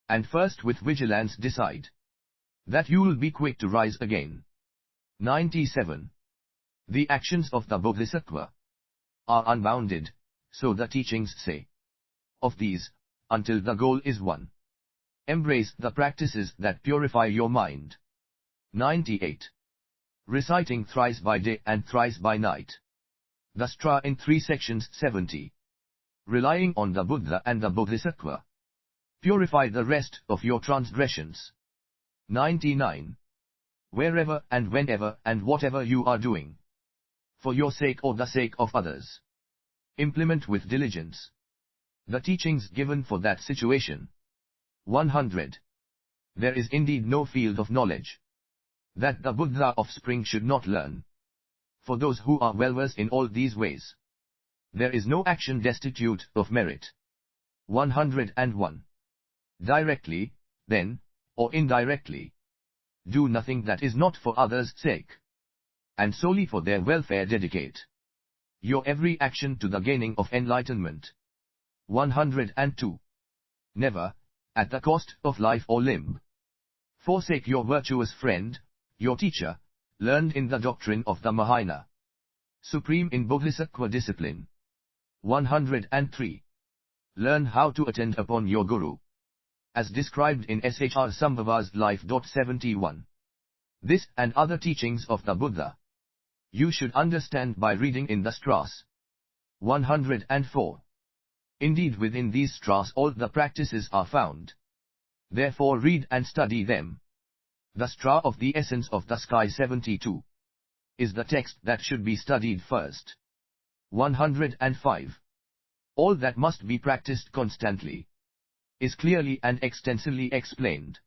and first with vigilance decide that you will be quick to rise again. 97. The actions of the Bodhisattva are unbounded, so the teachings say. Of these, until the goal is won, embrace the practices that purify your mind. 98. Reciting thrice by day and thrice by night the Sutra in 3 sections. 70. Relying on the Buddha and the Bodhisattva, purify the rest of your transgressions. 99. Wherever and whenever and whatever you are doing, for your sake or the sake of others, Implement with diligence the teachings given for that situation. 100. There is indeed no field of knowledge that the Buddha offspring should not learn. For those who are well versed in all these ways, there is no action destitute of merit. 101. Directly, then, or indirectly, do nothing that is not for others' sake, and solely for their welfare dedicate your every action to the gaining of enlightenment. 102. Never, at the cost of life or limb, forsake your virtuous friend, your teacher, learned in the doctrine of the Mahayana, supreme in Bodhisattva discipline. 103. Learn how to attend upon your Guru, as described in Shr Sambhava's Life. 71. This and other teachings of the Buddha you should understand by reading in the Stras. 104. Indeed, within these Stras all the practices are found. Therefore read and study them. The Stra of the Essence of the Sky 72 is the text that should be studied first. 105. All that must be practiced constantly is clearly and extensively explained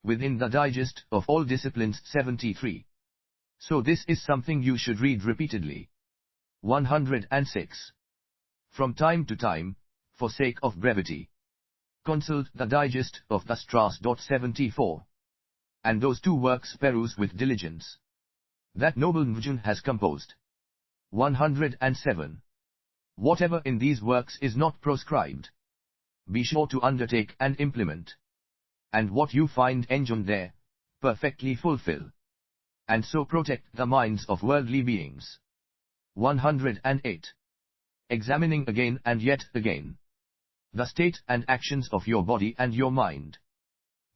within the Digest of All Disciplines 73. So this is something you should read repeatedly. 106. From time to time, for sake of brevity, consult the Digest of the Stras. 74. And those two works peruse with diligence that noble Nujun has composed. 107. Whatever in these works is not proscribed, be sure to undertake and implement. And what you find enjoined there, perfectly fulfill. And so protect the minds of worldly beings. 108. Examining again and yet again the state and actions of your body and your mind.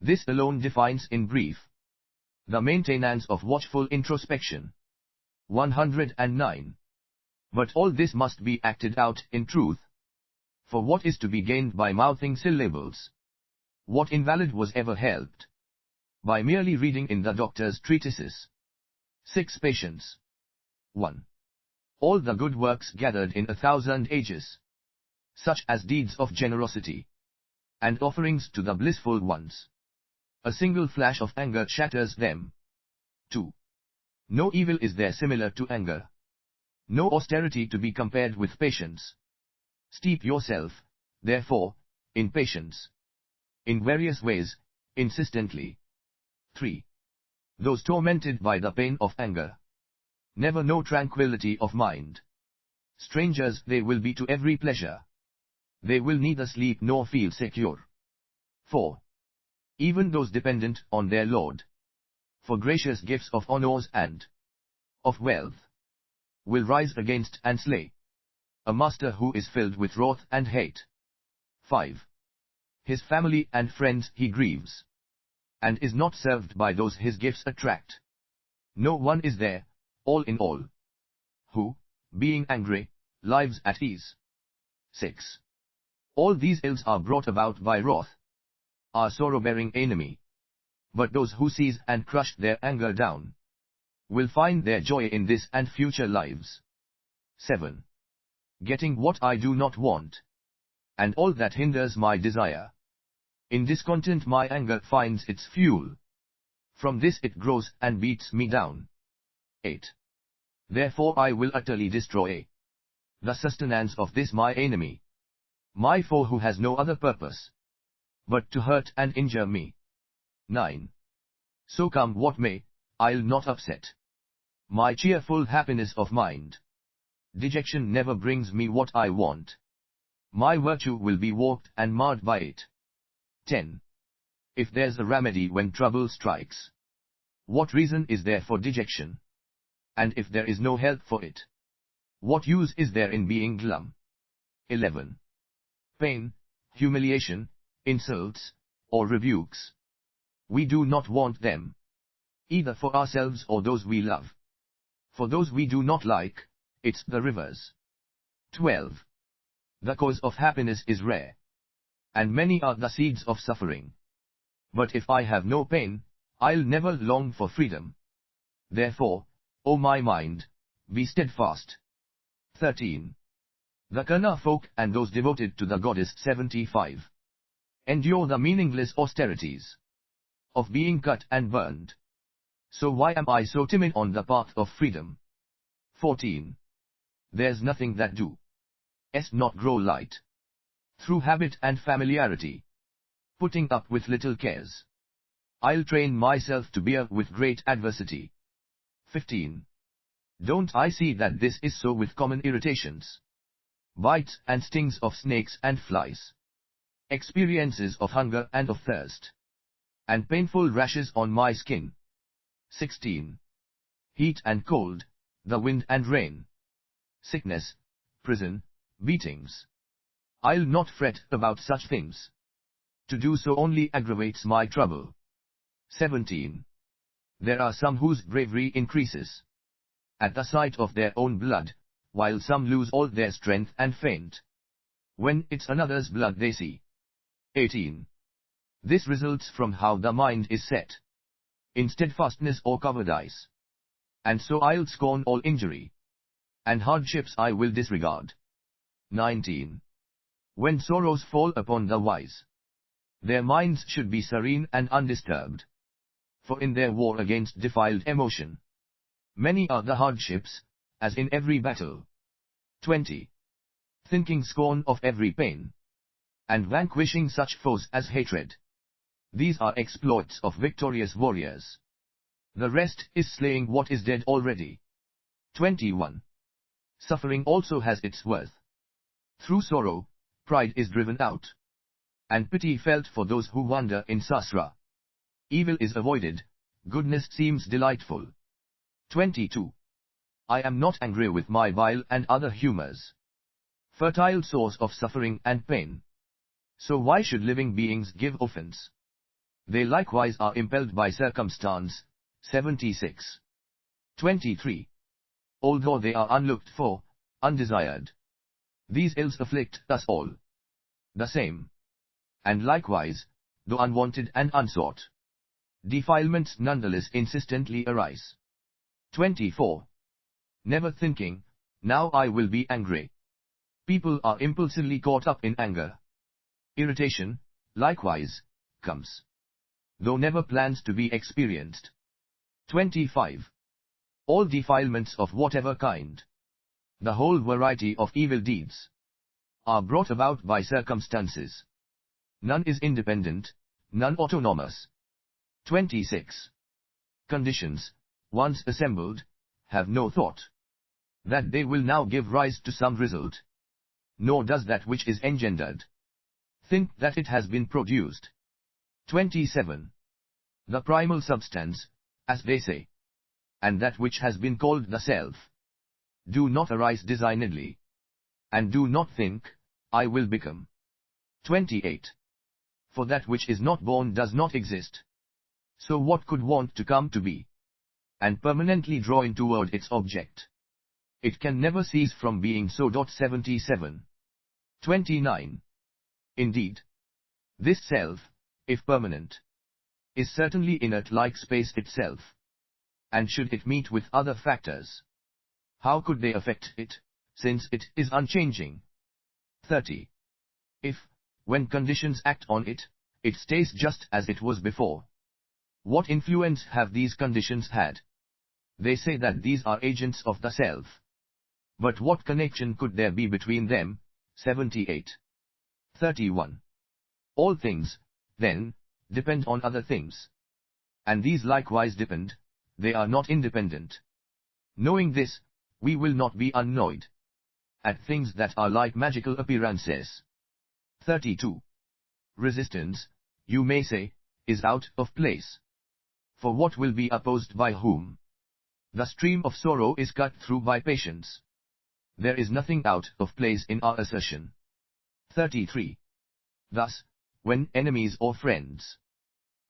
This alone defines in brief the maintenance of watchful introspection. 109. But all this must be acted out in truth. For what is to be gained by mouthing syllables? What invalid was ever helped by merely reading in the doctor's treatises? 6. Patience. 1. All the good works gathered in 1,000 ages, such as deeds of generosity and offerings to the blissful ones, a single flash of anger shatters them. 2. No evil is there similar to anger, no austerity to be compared with patience. Steep yourself, therefore, in patience, in various ways, insistently. 3. Those tormented by the pain of anger never know tranquility of mind. Strangers they will be to every pleasure. They will neither sleep nor feel secure. 4. Even those dependent on their Lord for gracious gifts of honors and of wealth will rise against and slay a master who is filled with wrath and hate. 5. His family and friends he grieves, and is not served by those his gifts attract. No one is there, all in all, who, being angry, lives at ease. 6. All these ills are brought about by wrath, our sorrow-bearing enemy. But those who seize and crush their anger down will find their joy in this and future lives. 7. Getting what I do not want, and all that hinders my desire. In discontent my anger finds its fuel. From this it grows and beats me down. 8. Therefore I will utterly destroy the sustenance of this my enemy, my foe who has no other purpose but to hurt and injure me. 9. So come what may, I'll not upset my cheerful happiness of mind. Dejection never brings me what I want. My virtue will be warped and marred by it. 10. If there's a remedy when trouble strikes, what reason is there for dejection? And if there is no help for it, what use is there in being glum? 11. Pain, humiliation, insults, or rebukes, we do not want them, either for ourselves or those we love. For those we do not like, it's the rivers. 12. The cause of happiness is rare, and many are the seeds of suffering. But if I have no pain, I'll never long for freedom. Therefore, O my mind, be steadfast. 13. The Kanna folk and those devoted to the goddess 75 endure the meaningless austerities of being cut and burned. So why am I so timid on the path of freedom? 14. There's nothing that do not grow light. Through habit and familiarity, putting up with little cares, I'll train myself to bear with great adversity. 15. Don't I see that this is so with common irritations? Bites and stings of snakes and flies, experiences of hunger and of thirst, and painful rashes on my skin. 16. Heat and cold, the wind and rain, sickness, prison, beatings. I'll not fret about such things. To do so only aggravates my trouble. 17. There are some whose bravery increases at the sight of their own blood, while some lose all their strength and faint when it's another's blood they see. 18. This results from how the mind is set in steadfastness or cowardice. And so I'll scorn all injury, and hardships I will disregard. 19. When sorrows fall upon the wise, their minds should be serene and undisturbed. For in their war against defiled emotion, many are the hardships, as in every battle. 20. Thinking scorn of every pain, and vanquishing such foes as hatred. These are exploits of victorious warriors. The rest is slaying what is dead already. 21. Suffering also has its worth. Through sorrow, pride is driven out, and pity felt for those who wander in sasra. Evil is avoided, goodness seems delightful. 22. I am not angry with my bile and other humors, fertile source of suffering and pain. So why should living beings give offense? They likewise are impelled by circumstance. 76. 23. Although they are unlooked for, undesired, these ills afflict us all the same. And likewise, though unwanted and unsought, defilements nonetheless insistently arise. 24. Never thinking, now I will be angry. People are impulsively caught up in anger. Irritation, likewise, comes, though never plans to be experienced. 25. All defilements of whatever kind, the whole variety of evil deeds, are brought about by circumstances. None is independent, none autonomous. 26. Conditions, once assembled, have no thought that they will now give rise to some result, nor does that which is engendered think that it has been produced. 27. The primal substance, as they say, and that which has been called the self, do not arise designedly, and do not think, I will become. 28. For that which is not born does not exist. So what could want to come to be, and permanently draw in toward its object? It can never cease from being so. 77. 29. Indeed, this self, if permanent, is certainly inert like space itself. And should it meet with other factors, how could they affect it, since it is unchanging? 30. If, when conditions act on it, it stays just as it was before, what influence have these conditions had? They say that these are agents of the self. But what connection could there be between them? 78. 31. All things, then, depend on other things. And these likewise depend, they are not independent. Knowing this, we will not be annoyed at things that are like magical appearances. 32. Resistance, you may say, is out of place. For what will be opposed by whom? The stream of sorrow is cut through by patience. There is nothing out of place in our assertion. 33. Thus, when enemies or friends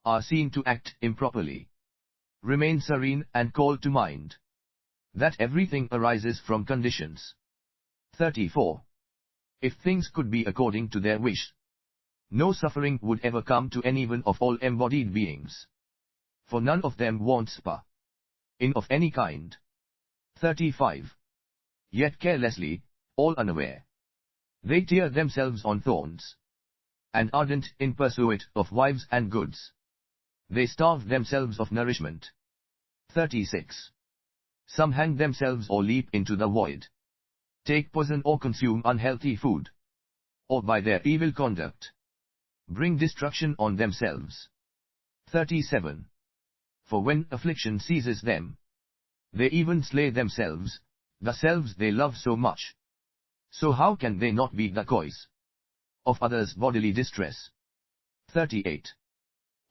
are seen to act improperly, remain serene and call to mind that everything arises from conditions. 34. If things could be according to their wish, no suffering would ever come to anyone of all embodied beings. For none of them wants pain of any kind. 35. Yet carelessly, all unaware, They tear themselves on thorns, and ardent in pursuit of wives and goods, they starve themselves of nourishment. 36. Some hang themselves or leap into the void, take poison or consume unhealthy food, or by their evil conduct bring destruction on themselves. 37. For when affliction seizes them, they even slay themselves, the selves they love so much. So how can they not be the cause of others' bodily distress? 38.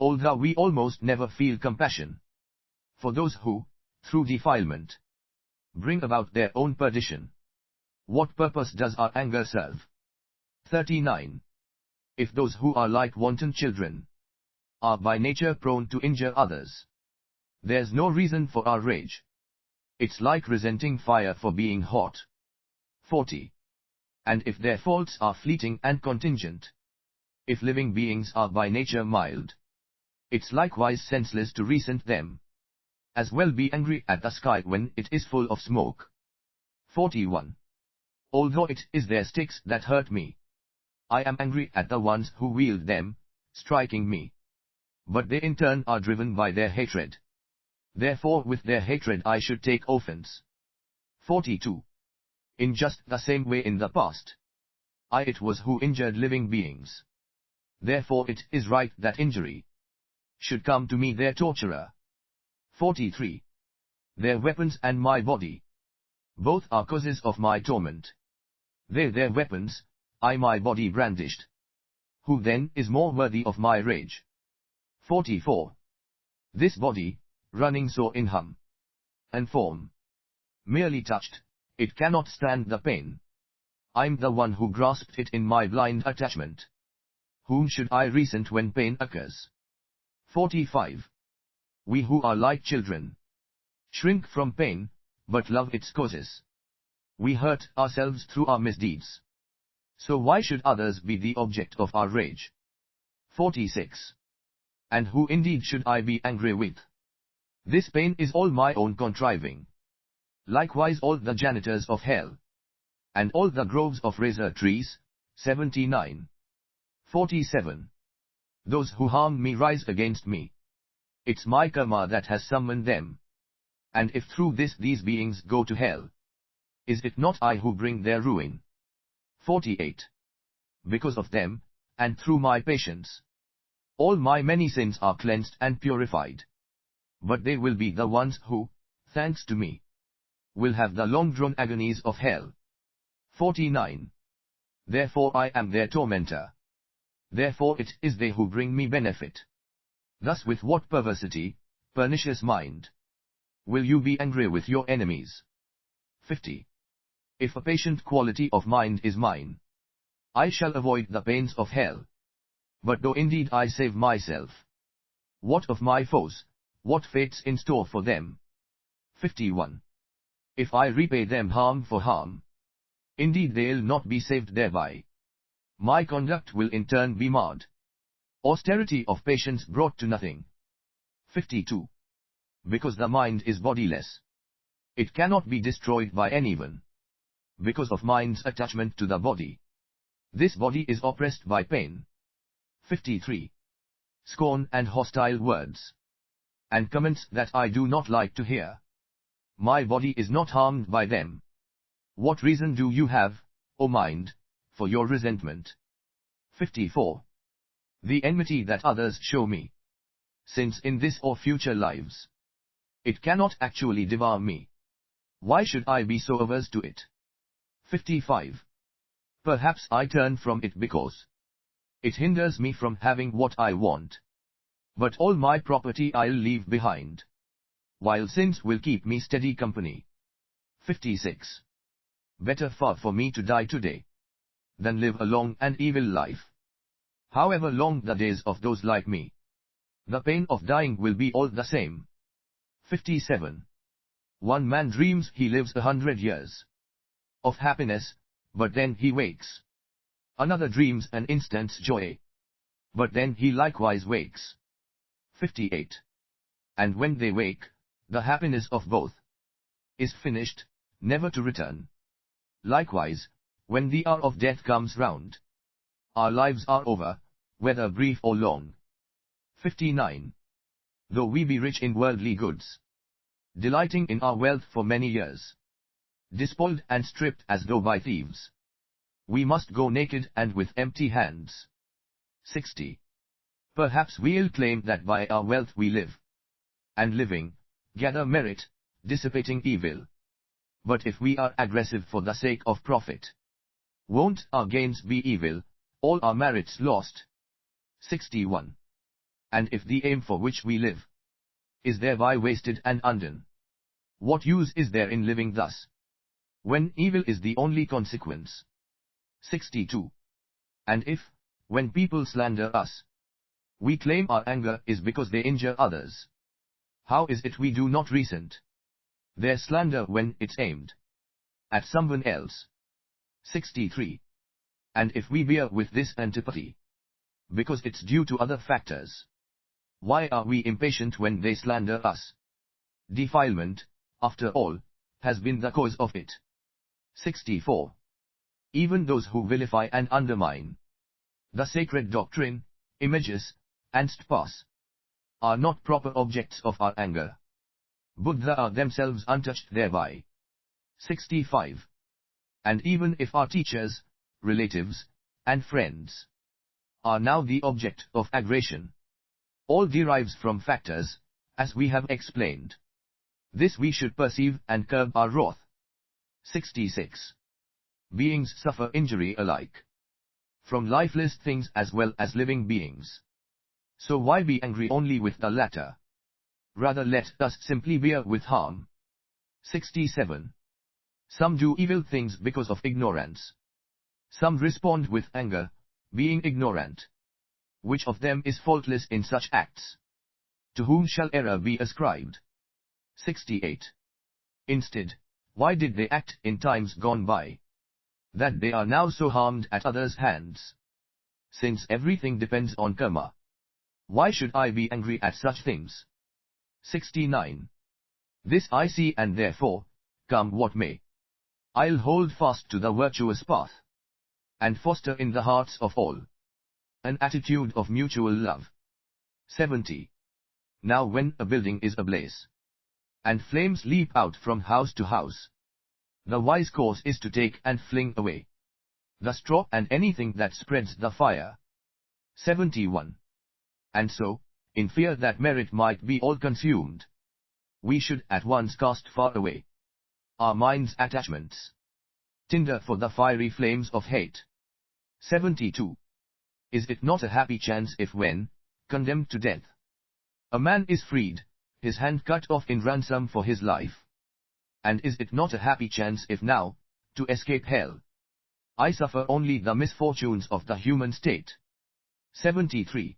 Although we almost never feel compassion for those who, through defilement, bring about their own perdition, what purpose does our anger serve? 39. If those who are like wanton children are by nature prone to injure others, there's no reason for our rage. It's like resenting fire for being hot. 40. And if their faults are fleeting and contingent, if living beings are by nature mild, it's likewise senseless to resent them. As well be angry at the sky when it is full of smoke. 41. Although it is their sticks that hurt me, I am angry at the ones who wield them, striking me. But they in turn are driven by their hatred. Therefore with their hatred I should take offense. 42. In just the same way in the past, I it was who injured living beings. Therefore it is right that injury should come to me their torturer. 43. Their weapons and my body, both are causes of my torment. They their weapons, I my body brandished. Who then is more worthy of my rage? 44. This body, running so in hum and form, merely touched, it cannot stand the pain. I'm the one who grasped it in my blind attachment. Whom should I resent when pain occurs? 45. We who are like children shrink from pain, but love its causes. We hurt ourselves through our misdeeds. So why should others be the object of our rage? 46. And who indeed should I be angry with? This pain is all my own contriving. Likewise all the janitors of hell, and all the groves of razor trees. 79. 47. Those who harm me rise against me. It's my karma that has summoned them. And if through this these beings go to hell, is it not I who bring their ruin? 48. Because of them, and through my patience, all my many sins are cleansed and purified. But they will be the ones who, thanks to me, will have the long-drawn agonies of hell. 49. Therefore I am their tormentor. Therefore it is they who bring me benefit. Thus with what perversity, pernicious mind, will you be angry with your enemies? 50. If a patient quality of mind is mine, I shall avoid the pains of hell. But though indeed I save myself, what of my foes, what fate's in store for them? 51. If I repay them harm for harm, indeed they'll not be saved thereby. My conduct will in turn be marred. Austerity of patience brought to nothing. 52. Because the mind is bodiless, it cannot be destroyed by anyone. Because of mind's attachment to the body, this body is oppressed by pain. 53. Scorn and hostile words, and comments that I do not like to hear, my body is not harmed by them. What reason do you have, O mind, for your resentment? 54. The enmity that others show me, since in this or future lives, it cannot actually devour me, why should I be so averse to it? 55. Perhaps I turn from it because it hinders me from having what I want. But all my property I'll leave behind, while sins will keep me steady company. 56. Better far for me to die today than live a long and evil life. However long the days of those like me, the pain of dying will be all the same. 57. One man dreams he lives 100 years of happiness, but then he wakes. Another dreams an instant's joy, but then he likewise wakes. 58. And when they wake, the happiness of both is finished, never to return. Likewise, When the hour of death comes round, our lives are over, whether brief or long. 59. Though we be rich in worldly goods, delighting in our wealth for many years, despoiled and stripped as though by thieves, we must go naked and with empty hands. 60. Perhaps we'll claim that by our wealth we live, and living, gather merit, dissipating evil. But if we are aggressive for the sake of profit, won't our gains be evil, all our merits lost? 61. And if the aim for which we live is thereby wasted and undone, what use is there in living thus, when evil is the only consequence? 62. And if, when people slander us, we claim our anger is because they injure others, how is it we do not resent their slander when it's aimed at someone else? 63. And if we bear with this antipathy because it's due to other factors, why are we impatient when they slander us? Defilement, after all, has been the cause of it. 64. Even those who vilify and undermine the sacred doctrine, images, and stupas, are not proper objects of our anger. Buddha are themselves untouched thereby. 65. And even if our teachers, relatives, and friends are now the object of aggression, all derives from factors, as we have explained. This we should perceive and curb our wrath. 66. Beings suffer injury alike from lifeless things as well as living beings. So why be angry only with the latter? Rather let us simply bear with harm. 67. Some do evil things because of ignorance. Some respond with anger, being ignorant. Which of them is faultless in such acts? To whom shall error be ascribed? 68. Instead, why did they act in times gone by, that they are now so harmed at others' hands? Since everything depends on karma, why should I be angry at such things? 69. This I see, and therefore, come what may, I'll hold fast to the virtuous path, and foster in the hearts of all an attitude of mutual love. 70. Now when a building is ablaze, and flames leap out from house to house, the wise course is to take and fling away the straw and anything that spreads the fire. 71. And so, in fear that merit might be all consumed, we should at once cast far away our mind's attachments, tinder for the fiery flames of hate. 72. Is it not a happy chance if when, condemned to death, a man is freed, his hand cut off in ransom for his life? And is it not a happy chance if now, to escape hell, I suffer only the misfortunes of the human state? 73.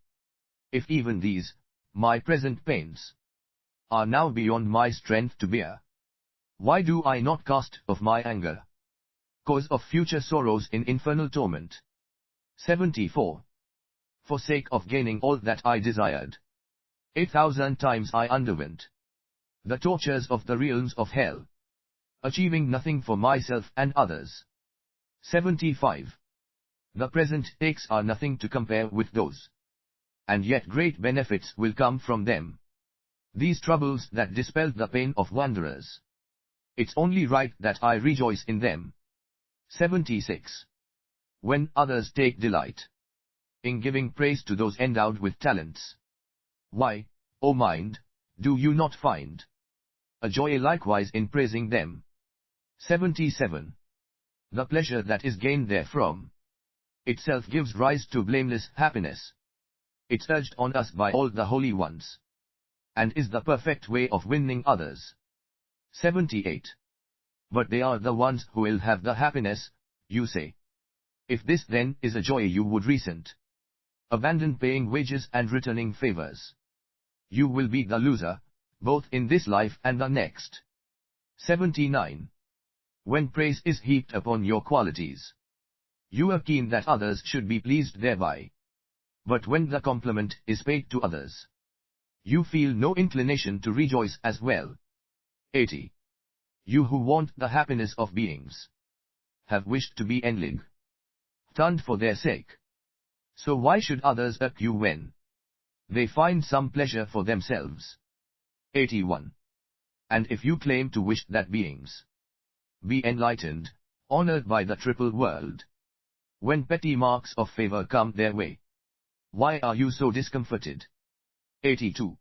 If even these, my present pains, are now beyond my strength to bear, why do I not cast off my anger, cause of future sorrows in infernal torment? 74. For sake of gaining all that I desired, 8,000 times I underwent the tortures of the realms of hell, achieving nothing for myself and others. 75. The present aches are nothing to compare with those, and yet great benefits will come from them. These troubles that dispel the pain of wanderers, it's only right that I rejoice in them. 76. When others take delight in giving praise to those endowed with talents, why, O mind, do you not find a joy likewise in praising them? 77. The pleasure that is gained therefrom itself gives rise to blameless happiness. It's urged on us by all the holy ones, and is the perfect way of winning others. 78. But they are the ones who will have the happiness, you say. If this then is a joy you would resent, abandon paying wages and returning favors. You will be the loser, both in this life and the next. 79. When praise is heaped upon your qualities, you are keen that others should be pleased thereby. But when the compliment is paid to others, you feel no inclination to rejoice as well. 80. You who want the happiness of beings, have wished to be enlig, turned for their sake. So why should others irk you when they find some pleasure for themselves? 81. And if you claim to wish that beings be enlightened, honored by the triple world, when petty marks of favor come their way, why are you so discomforted? 82.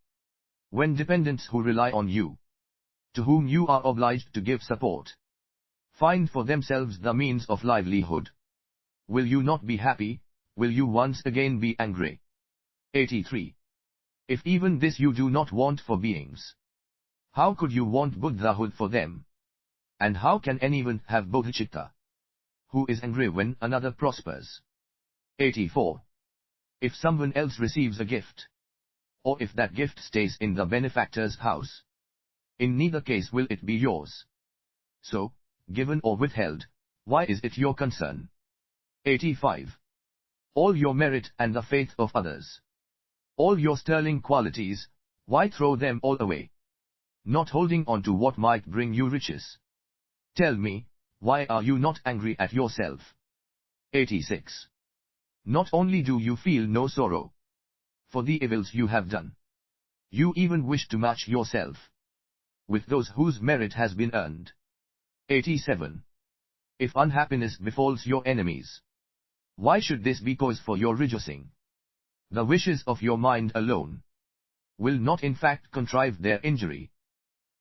When dependents who rely on you, to whom you are obliged to give support, find for themselves the means of livelihood, will you not be happy? Will you once again be angry? 83. If even this you do not want for beings, how could you want Buddhahood for them? And how can anyone have bodhicitta, who is angry when another prospers? 84. If someone else receives a gift, or if that gift stays in the benefactor's house, in neither case will it be yours. So, given or withheld, why is it your concern? 85. All your merit and the faith of others, all your sterling qualities, why throw them all away, not holding on to what might bring you riches? Tell me, why are you not angry at yourself? 86. Not only do you feel no sorrow for the evils you have done, you even wish to match yourself with those whose merit has been earned. 87. If unhappiness befalls your enemies, why should this be cause for your rejoicing? The wishes of your mind alone will not in fact contrive their injury.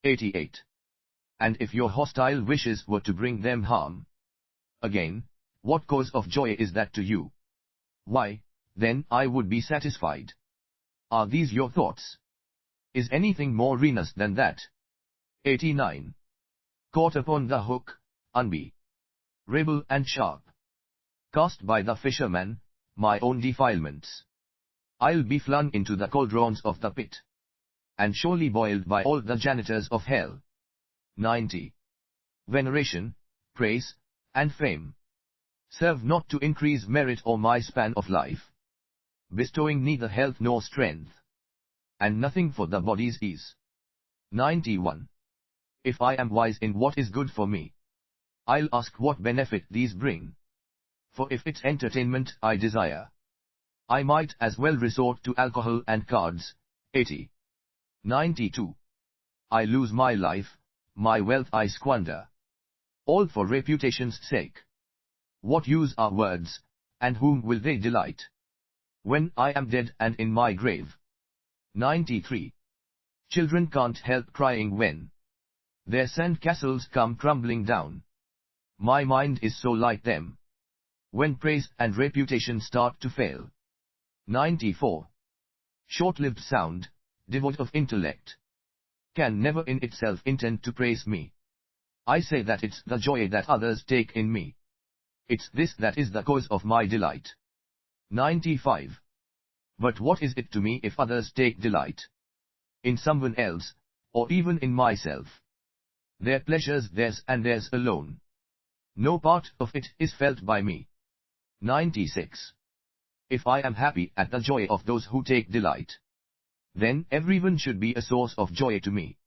88. And if your hostile wishes were to bring them harm, again, what cause of joy is that to you? Why, then I would be satisfied. Are these your thoughts? Is anything more ruinous than that? 89. Caught upon the hook, unbearable and sharp, cast by the fisherman, my own defilements, I'll be flung into the cauldrons of the pit, and surely boiled by all the janitors of hell. 90. Veneration, praise, and fame serve not to increase merit or my span of life, bestowing neither health nor strength, and nothing for the body's ease. 91. If I am wise in what is good for me, I'll ask what benefit these bring. For if it's entertainment I desire, I might as well resort to alcohol and cards. 80. 92. I lose my life, my wealth I squander, all for reputation's sake. What use are words, and whom will they delight, when I am dead and in my grave? 93. Children can't help crying when their sand castles come crumbling down. My mind is so like them, when praise and reputation start to fail. 94. Short-lived sound, devoid of intellect, can never in itself intend to praise me. I say that it's the joy that others take in me, it's this that is the cause of my delight. 95. But what is it to me if others take delight in someone else, or even in myself? Their pleasure's theirs and theirs alone. No part of it is felt by me. 96. If I am happy at the joy of those who take delight, then everyone should be a source of joy to me.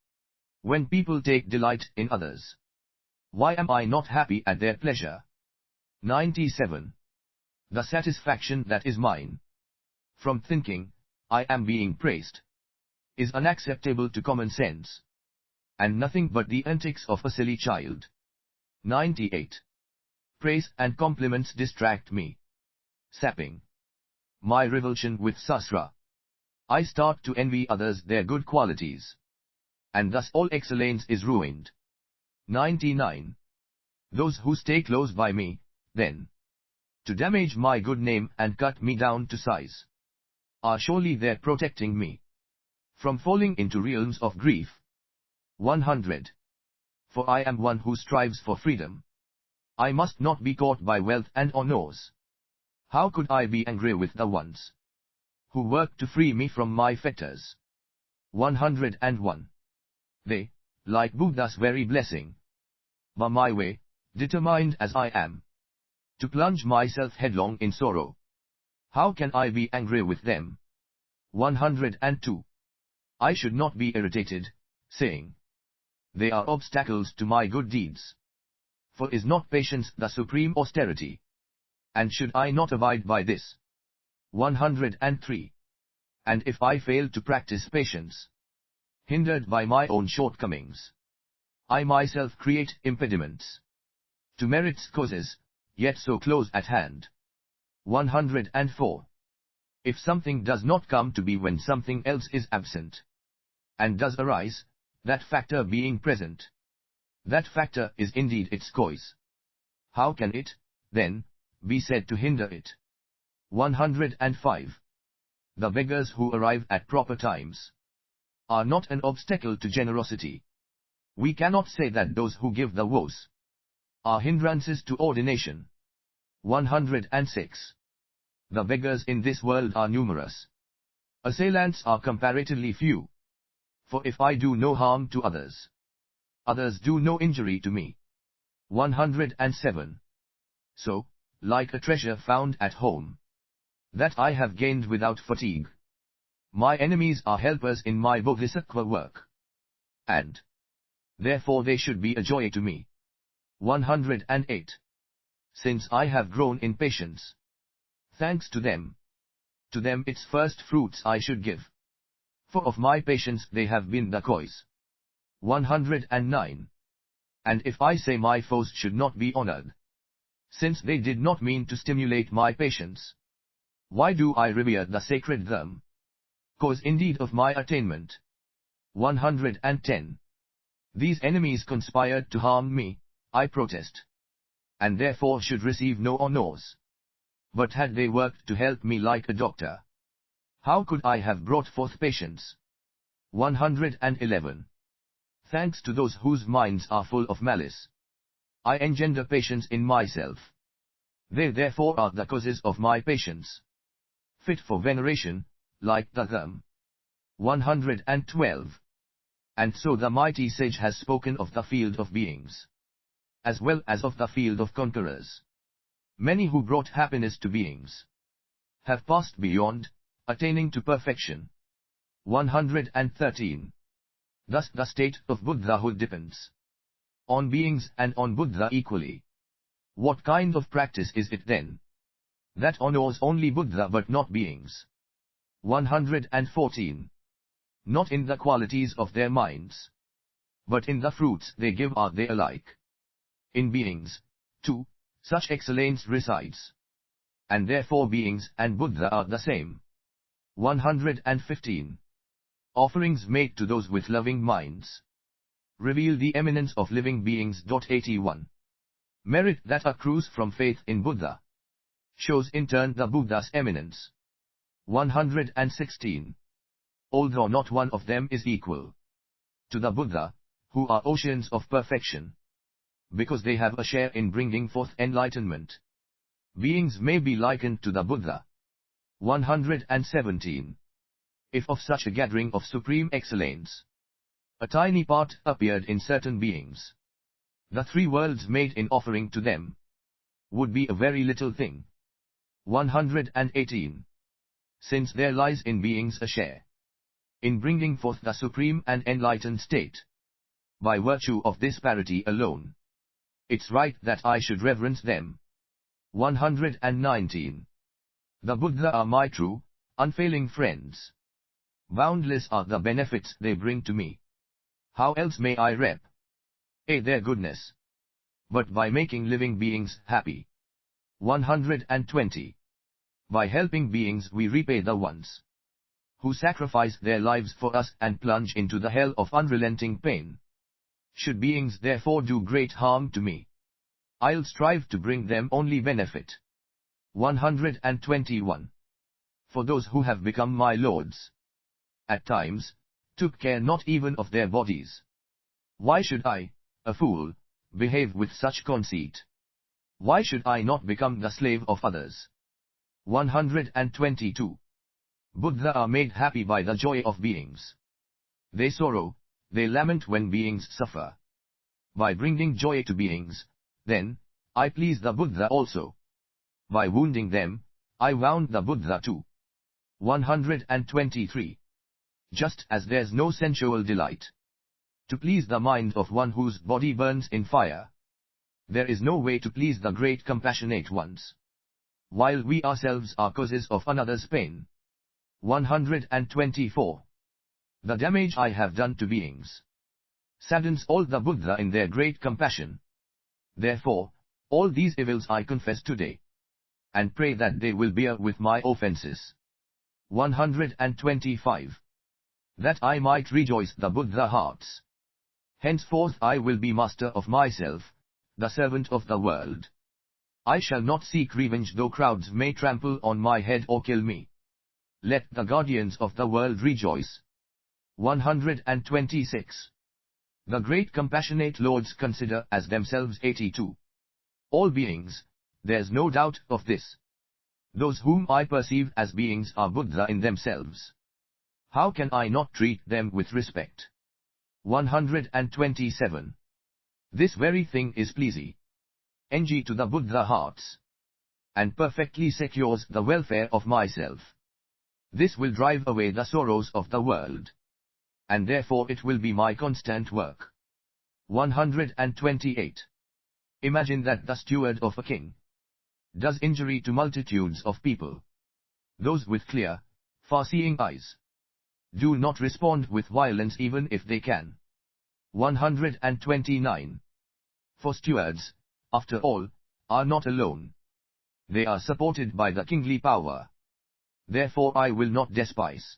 When people take delight in others, why am I not happy at their pleasure? 97. The satisfaction that is mine from thinking I am being praised is unacceptable to common sense, and nothing but the antics of a silly child. 98. Praise and compliments distract me, sapping my revulsion with sasra. I start to envy others their good qualities, and thus all excellence is ruined. 99. Those who stay close by me, then, to damage my good name and cut me down to size, are surely there protecting me from falling into realms of grief. 100. For I am one who strives for freedom. I must not be caught by wealth and honors. How could I be angry with the ones who work to free me from my fetters? 101. They, like Buddha's very blessing, bar my way, determined as I am to plunge myself headlong in sorrow. How can I be angry with them? 102. I should not be irritated, saying, they are obstacles to my good deeds. For is not patience the supreme austerity? And should I not abide by this? 103. And if I fail to practice patience, hindered by my own shortcomings, I myself create impediments to merit's causes, yet so close at hand. 104. If something does not come to be when something else is absent, and does arise, that factor being present, that factor is indeed its cause. How can it, then, be said to hinder it? 105. The beggars who arrive at proper times are not an obstacle to generosity. We cannot say that those who give the woes are hindrances to ordination. 106. The beggars in this world are numerous. Assailants are comparatively few. For if I do no harm to others, others do no injury to me. 107. So, like a treasure found at home, that I have gained without fatigue, my enemies are helpers in my Bodhisattva work, and therefore they should be a joy to me. 108. Since I have grown in patience, thanks to them its first fruits I should give. For of my patience they have been the cause. 109. And if I say my foes should not be honored, since they did not mean to stimulate my patience, why do I revere the sacred them? Cause indeed of my attainment. 110. These enemies conspired to harm me, I protest, and therefore should receive no honors. But had they worked to help me like a doctor, how could I have brought forth patience? 111. Thanks to those whose minds are full of malice, I engender patience in myself. They therefore are the causes of my patience, fit for veneration, like the them. 112. And so the mighty sage has spoken of the field of beings, as well as of the field of conquerors. Many who brought happiness to beings have passed beyond, attaining to perfection. 113. Thus the state of Buddhahood depends on beings and on Buddha equally. What kind of practice is it then that honors only Buddha but not beings? 114. Not in the qualities of their minds, but in the fruits they give are they alike. In beings, too, such excellence resides, and therefore beings and Buddha are the same. 115. Offerings made to those with loving minds reveal the eminence of living beings. 81. Merit that accrues from faith in Buddha shows in turn the Buddha's eminence. 116. Although not one of them is equal to the Buddha, who are oceans of perfection, because they have a share in bringing forth enlightenment, beings may be likened to the Buddha. 117. If of such a gathering of supreme excellence, a tiny part appeared in certain beings, the three worlds made in offering to them would be a very little thing. 118. Since there lies in beings a share in bringing forth the supreme and enlightened state, by virtue of this parity alone, it's right that I should reverence them. 119. The Buddha are my true, unfailing friends. Boundless are the benefits they bring to me. How else may I rep their goodness but by making living beings happy? 120. By helping beings we repay the ones who sacrifice their lives for us and plunge into the hell of unrelenting pain. Should beings therefore do great harm to me, I'll strive to bring them only benefit. 121. For those who have become my lords, at times, took care not even of their bodies. Why should I, a fool, behave with such conceit? Why should I not become the slave of others? 122. Buddha are made happy by the joy of beings. They sorrow, they lament when beings suffer. By bringing joy to beings, then, I please the Buddha also. By wounding them, I wound the Buddha too. 123. Just as there's no sensual delight to please the mind of one whose body burns in fire, There is no way to please the great compassionate ones, while we ourselves are causes of another's pain. 124. The damage I have done to beings saddens all the Buddha in their great compassion. Therefore, all these evils I confess today, and pray that they will bear with my offenses. 125. That I might rejoice the Buddha hearts. Henceforth I will be master of myself, the servant of the world. I shall not seek revenge though crowds may trample on my head or kill me. Let the guardians of the world rejoice. 126. The great compassionate lords consider as themselves 82. All beings, there's no doubt of this. Those whom I perceive as beings are Buddha in themselves. How can I not treat them with respect? 127. This very thing is pleasing ng to the Buddha hearts, and perfectly secures the welfare of myself. This will drive away the sorrows of the world, and therefore it will be my constant work. 128. Imagine that the steward of a king does injury to multitudes of people. Those with clear, far-seeing eyes do not respond with violence even if they can. 129. For stewards, after all, are not alone. They are supported by the kingly power. Therefore I will not despise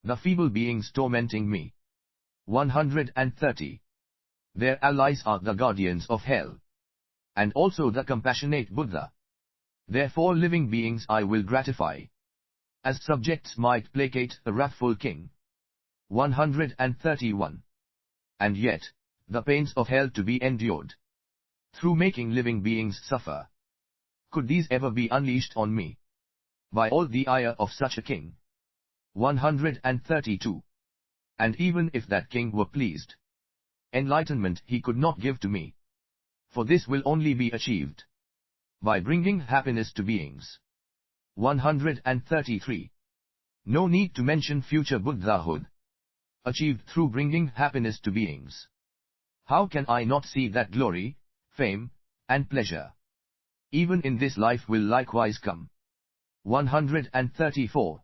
the feeble beings tormenting me. 130. Their allies are the guardians of hell, and also the compassionate Buddha. Therefore living beings I will gratify, as subjects might placate a wrathful king. 131. And yet, the pains of hell to be endured, through making living beings suffer, could these ever be unleashed on me, by all the ire of such a king? 132. And even if that king were pleased, enlightenment he could not give to me, for this will only be achieved by bringing happiness to beings. 133. No need to mention future Buddhahood, achieved through bringing happiness to beings. How can I not see that glory, fame, and pleasure, even in this life will likewise come? 134.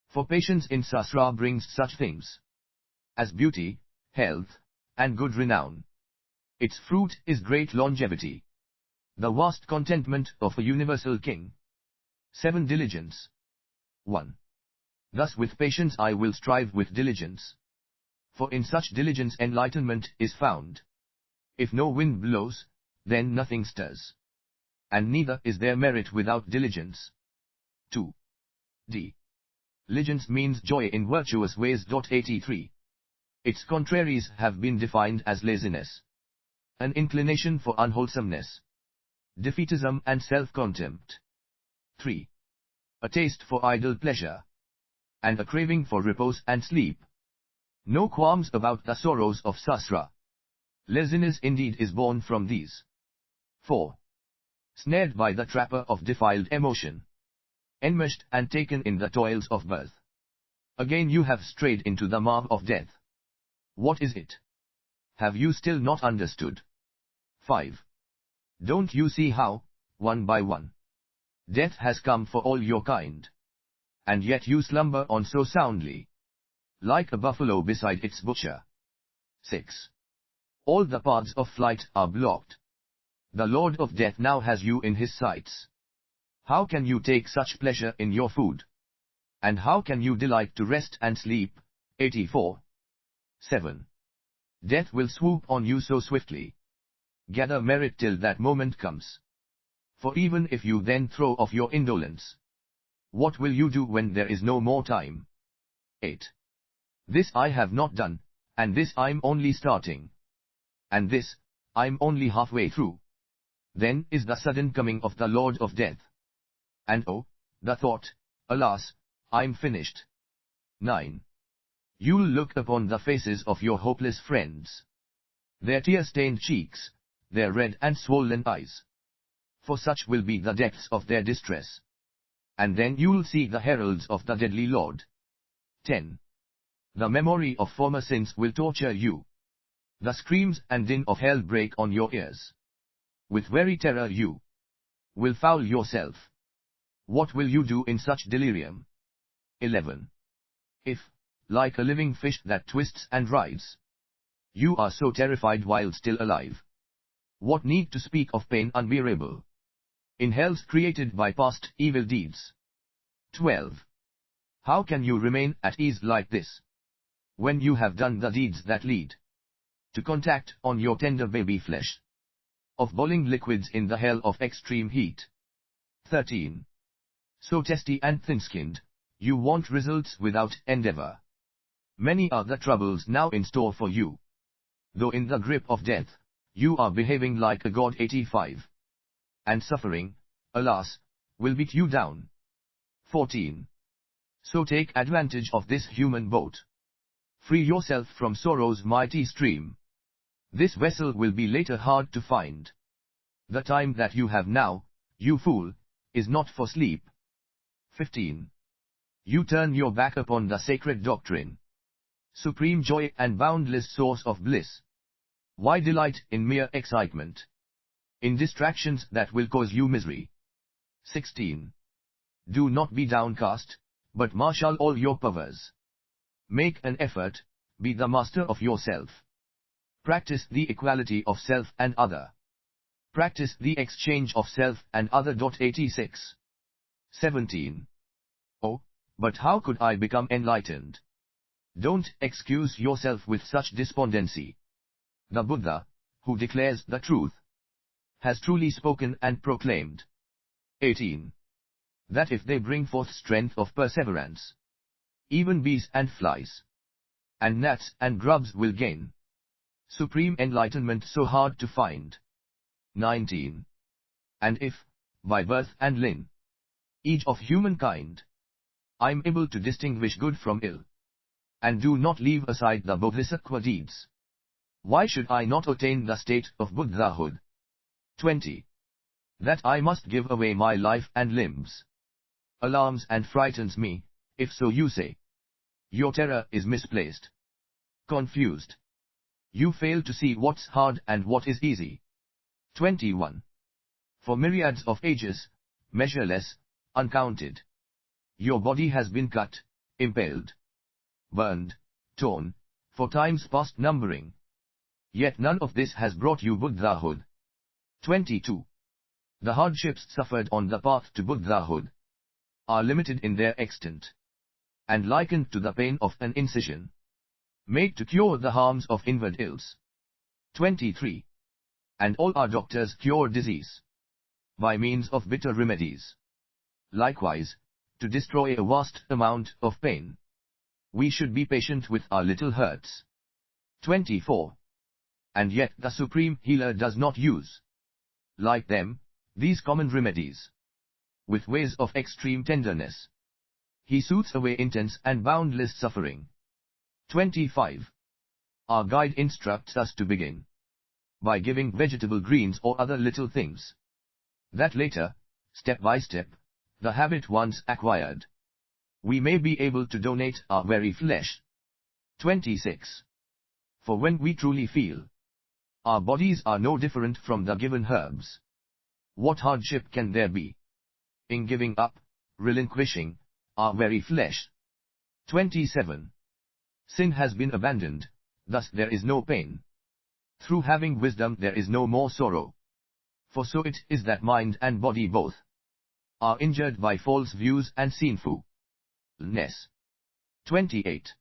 For patience in sasra brings such things as beauty, health, and good renown. Its fruit is great longevity, the vast contentment of a universal king. 7. Diligence. 1. Thus with patience I will strive with diligence, for in such diligence enlightenment is found. If no wind blows, then nothing stirs, and neither is there merit without diligence. 2. Diligence means joy in virtuous ways. 83. Its contraries have been defined as laziness, an inclination for unwholesomeness, defeatism and self-contempt. 3. A taste for idle pleasure, and a craving for repose and sleep. No qualms about the sorrows of sasra. Laziness indeed is born from these. 4. Snared by the trapper of defiled emotion, enmeshed and taken in the toils of birth. Again you have strayed into the maw of death. What is it? Have you still not understood? 5. Don't you see how, one by one, death has come for all your kind, and yet you slumber on so soundly, like a buffalo beside its butcher? 6. All the paths of flight are blocked. The Lord of Death now has you in his sights. How can you take such pleasure in your food? And how can you delight to rest and sleep? 84. 7. Death will swoop on you so swiftly. Gather merit till that moment comes. For even if you then throw off your indolence, what will you do when there is no more time? 8. This I have not done, and this I'm only starting, and this, I'm only halfway through. Then is the sudden coming of the Lord of Death. And oh, the thought, alas, I'm finished. 9. You'll look upon the faces of your hopeless friends, their tear-stained cheeks, their red and swollen eyes, for such will be the depths of their distress. And then you'll see the heralds of the deadly Lord. 10. The memory of former sins will torture you. The screams and din of hell break on your ears. With very terror you will foul yourself. What will you do in such delirium? 11. If, like a living fish that twists and writhes, you are so terrified while still alive, what need to speak of pain unbearable in hells created by past evil deeds? 12. How can you remain at ease like this, when you have done the deeds that lead to contact on your tender baby flesh of boiling liquids in the hell of extreme heat? 13. So testy and thin-skinned, you want results without endeavor. Many are the troubles now in store for you, though in the grip of death, you are behaving like a god. 85. And suffering, alas, will beat you down. 14. So take advantage of this human boat. Free yourself from sorrow's mighty stream. This vessel will be later hard to find. The time that you have now, you fool, is not for sleep. 15. You turn your back upon the sacred doctrine, supreme joy and boundless source of bliss. Why delight in mere excitement, in distractions that will cause you misery? 16. Do not be downcast, but marshal all your powers. Make an effort, be the master of yourself. Practice the equality of self and other. Practice the exchange of self and other. 86. 17. Oh, but how could I become enlightened? Don't excuse yourself with such despondency. The Buddha, who declares the truth, has truly spoken and proclaimed. 18. That if they bring forth strength of perseverance, even bees and flies, and gnats and grubs will gain supreme enlightenment so hard to find. 19. And if, by birth and line, each of humankind, I'm able to distinguish good from ill, and do not leave aside the Bodhisattva deeds, why should I not attain the state of Buddhahood? 20. That I must give away my life and limbs alarms and frightens me, if so you say. Your terror is misplaced. Confused. You fail to see what's hard and what is easy. 21. For myriads of ages, measureless, uncounted, your body has been cut, impaled, burned, torn, for times past numbering. Yet none of this has brought you Buddhahood. 22. The hardships suffered on the path to Buddhahood are limited in their extent, and likened to the pain of an incision, made to cure the harms of inward ills. 23. And all our doctors cure disease by means of bitter remedies. Likewise, to destroy a vast amount of pain, we should be patient with our little hurts. 24. And yet the Supreme Healer does not use, like them, these common remedies. With ways of extreme tenderness, he soothes away intense and boundless suffering. 25. Our guide instructs us to begin by giving vegetable greens or other little things, that later, step by step, the habit once acquired, we may be able to donate our very flesh. 26. For when we truly feel our bodies are no different from the given herbs, what hardship can there be in giving up, relinquishing, our very flesh? 27. Sin has been abandoned, thus there is no pain. Through having wisdom there is no more sorrow. For so it is that mind and body both are injured by false views and sinfulness. 28.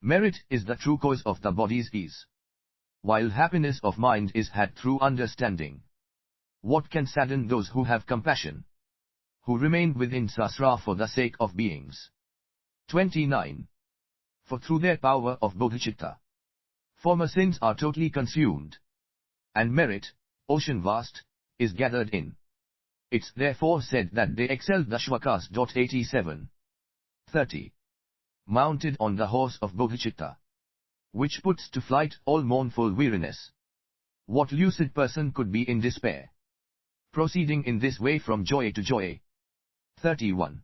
Merit is the true cause of the body's ease, while happiness of mind is had through understanding. What can sadden those who have compassion, who remain within sasra for the sake of beings? 29. For through their power of bodhicitta, former sins are totally consumed, and merit, ocean vast, is gathered in. It's therefore said that they excelled the Shvakas. 87. 30. Mounted on the horse of bodhicitta, which puts to flight all mournful weariness. What lucid person could be in despair, proceeding in this way from joy to joy? 31.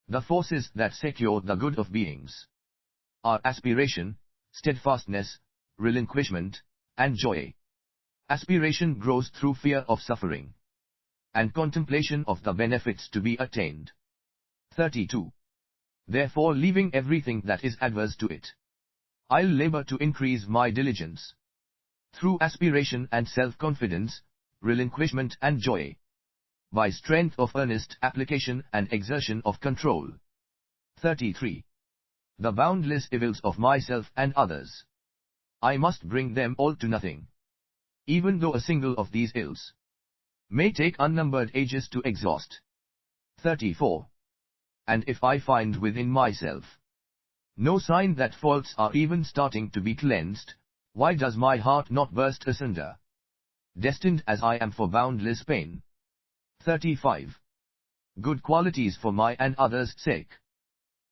The forces that secure the good of beings are aspiration, steadfastness, relinquishment, and joy. Aspiration grows through fear of suffering and contemplation of the benefits to be attained. 32. Therefore, leaving everything that is adverse to it, I'll labor to increase my diligence. Through aspiration and self-confidence, relinquishment and joy, by strength of earnest application and exertion of control. 33. The boundless evils of myself and others, I must bring them all to nothing, even though a single of these ills may take unnumbered ages to exhaust. 34. And if I find within myself no sign that faults are even starting to be cleansed, why does my heart not burst asunder, destined as I am for boundless pain? 35. Good qualities for my and others' sake,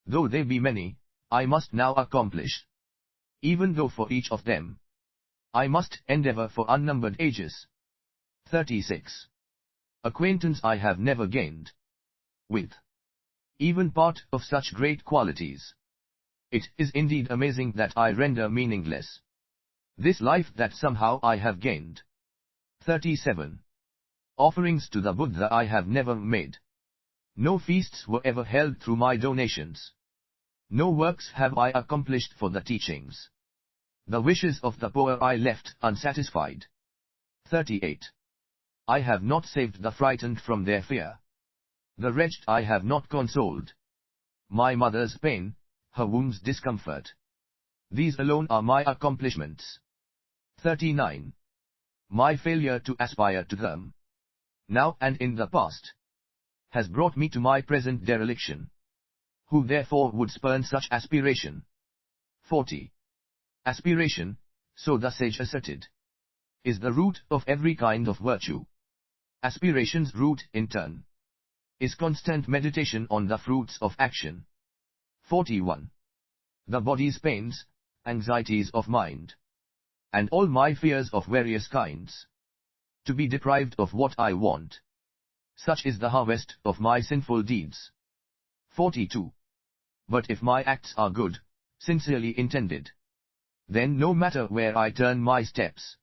though they be many, I must now accomplish, even though for each of them I must endeavor for unnumbered ages. 36. Acquaintance I have never gained with even part of such great qualities. It is indeed amazing that I render meaningless this life that somehow I have gained. 37. Offerings to the Buddha I have never made. No feasts were ever held through my donations. No works have I accomplished for the teachings. The wishes of the poor I left unsatisfied. 38. I have not saved the frightened from their fear. The wretched I have not consoled. My mother's pain, her womb's discomfort, these alone are my accomplishments. 39. My failure to aspire to them, now and in the past, has brought me to my present dereliction. Who therefore would spurn such aspiration? 40. Aspiration, so the sage asserted, is the root of every kind of virtue. Aspiration's root, in turn, is constant meditation on the fruits of action. 41. The body's pains, anxieties of mind, and all my fears of various kinds, to be deprived of what I want, such is the harvest of my sinful deeds. 42. But if my acts are good, sincerely intended, then no matter where I turn my steps,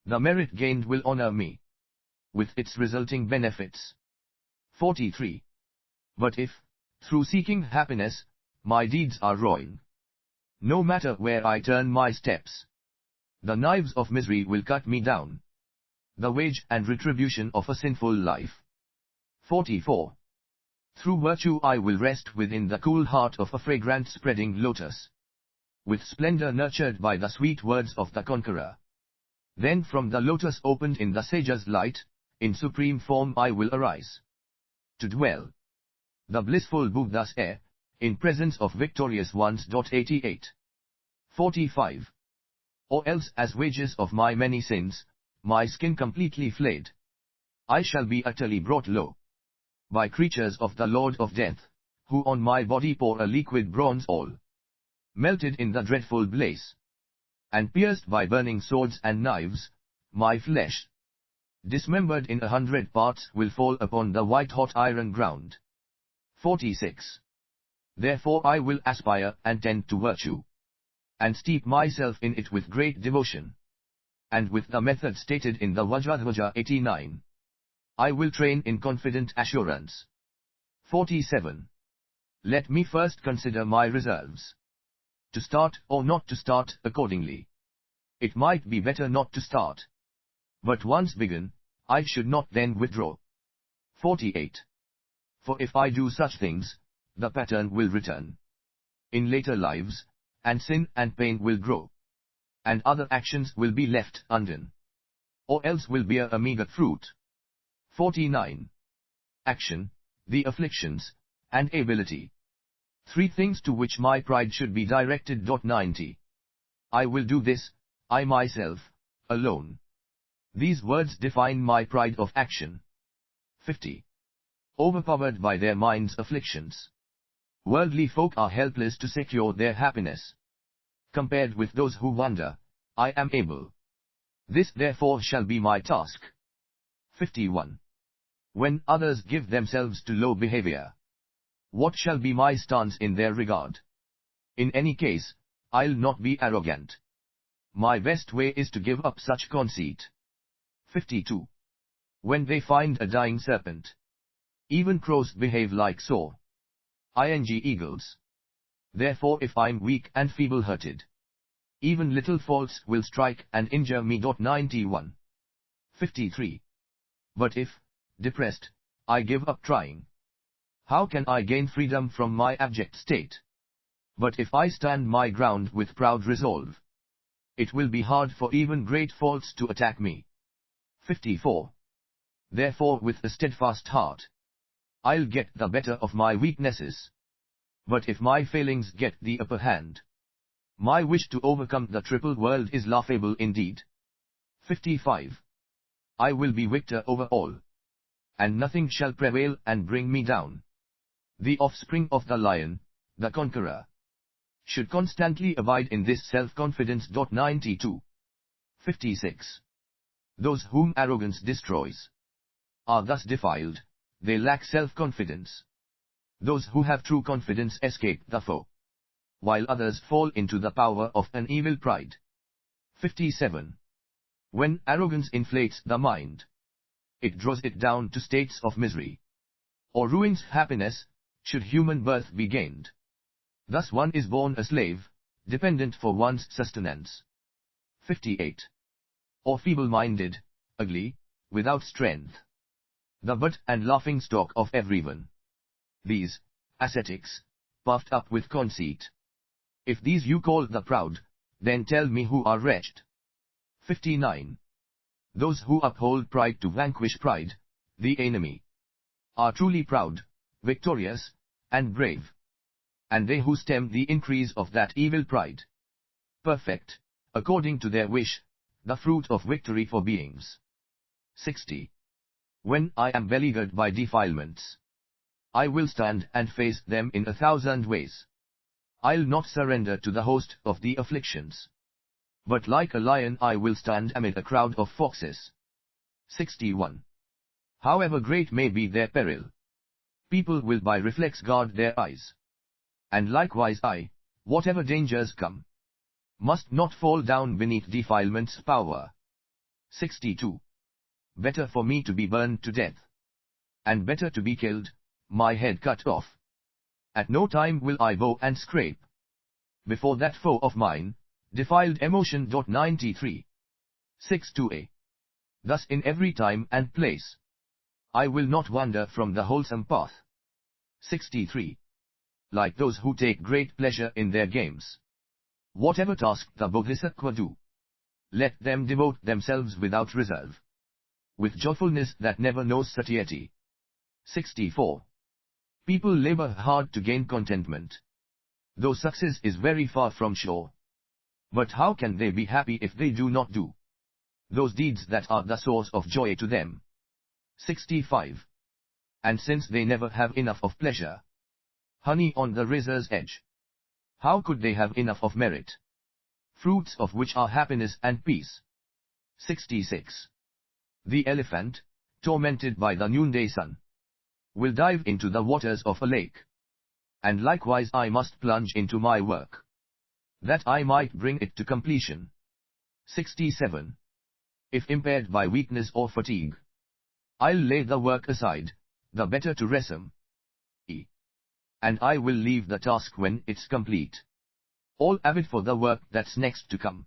the merit gained will honor me, with its resulting benefits. 43. But if, through seeking happiness, my deeds are ruin, no matter where I turn my steps, the knives of misery will cut me down, the wage and retribution of a sinful life. 44. Through virtue I will rest within the cool heart of a fragrant spreading lotus, with splendor nurtured by the sweet words of the conqueror. Then from the lotus opened in the sage's light, in supreme form I will arise, to dwell, the blissful Buddha's air, in presence of victorious ones. 88. 45. Or else as wages of my many sins, my skin completely flayed, I shall be utterly brought low, by creatures of the Lord of Death, who on my body pour a liquid bronze all, melted in the dreadful blaze, and pierced by burning swords and knives, my flesh, dismembered in 100 parts, will fall upon the white-hot iron ground. 46. Therefore I will aspire and tend to virtue, and steep myself in it with great devotion, and with the method stated in the Vajradhvaja 89. I will train in confident assurance. 47. Let me first consider my reserves. To start or not to start accordingly. It might be better not to start. But once begun, I should not then withdraw. 48. For if I do such things, the pattern will return in later lives, and sin and pain will grow, and other actions will be left undone, or else will bear a meager fruit. 49. Action, the afflictions, and ability. 3 things to which my pride should be directed. 90. I will do this, I myself, alone. These words define my pride of action. 50. Overpowered by their mind's afflictions, worldly folk are helpless to secure their happiness. Compared with those who wonder, I am able. This therefore shall be my task. 51. When others give themselves to low behavior, what shall be my stance in their regard? In any case, I'll not be arrogant. My best way is to give up such conceit. 52. When they find a dying serpent. Even crows behave like so. Eagles. Therefore if I'm weak and feeble-hearted, even little faults will strike and injure me. 91. 53. But if, depressed, I give up trying, how can I gain freedom from my abject state? But if I stand my ground with proud resolve, it will be hard for even great faults to attack me. 54. Therefore with a steadfast heart, I'll get the better of my weaknesses. But if my failings get the upper hand, my wish to overcome the triple world is laughable indeed. 55. I will be victor over all, and nothing shall prevail and bring me down. The offspring of the lion, the conqueror, should constantly abide in this self-confidence. 92. 56. Those whom arrogance destroys are thus defiled, they lack self-confidence. Those who have true confidence escape the foe, while others fall into the power of an evil pride. 57. When arrogance inflates the mind, it draws it down to states of misery, or ruins happiness, should human birth be gained. Thus one is born a slave, dependent for one's sustenance. 58. Or feeble-minded, ugly, without strength, the butt and laughing stock of everyone. These, ascetics, puffed up with conceit. If these you call the proud, then tell me who are wretched. 59. Those who uphold pride to vanquish pride, the enemy, are truly proud, victorious, and brave. And they who stem the increase of that evil pride, perfect, according to their wish, the fruit of victory for beings. 60. When I am beleaguered by defilements, I will stand and face them in 1,000 ways. I'll not surrender to the host of the afflictions, but like a lion I will stand amid a crowd of foxes. 61. However great may be their peril, people will by reflex guard their eyes. And likewise I, whatever dangers come, must not fall down beneath defilement's power. 62. Better for me to be burned to death, and better to be killed, my head cut off. At no time will I bow and scrape before that foe of mine, defiled emotion. 93. 62a. Thus in every time and place, I will not wander from the wholesome path. 63. Like those who take great pleasure in their games, whatever task the Bodhisattva do, let them devote themselves without reserve, with joyfulness that never knows satiety. 64. People labor hard to gain contentment, though success is very far from sure. But how can they be happy if they do not do those deeds that are the source of joy to them? 65. And since they never have enough of pleasure, honey on the razor's edge, how could they have enough of merit, fruits of which are happiness and peace? 66. The elephant, tormented by the noonday sun, will dive into the waters of a lake, and likewise I must plunge into my work, that I might bring it to completion. 67. If impaired by weakness or fatigue, I'll lay the work aside, the better to resume, and I will leave the task when it's complete, all avid for the work that's next to come.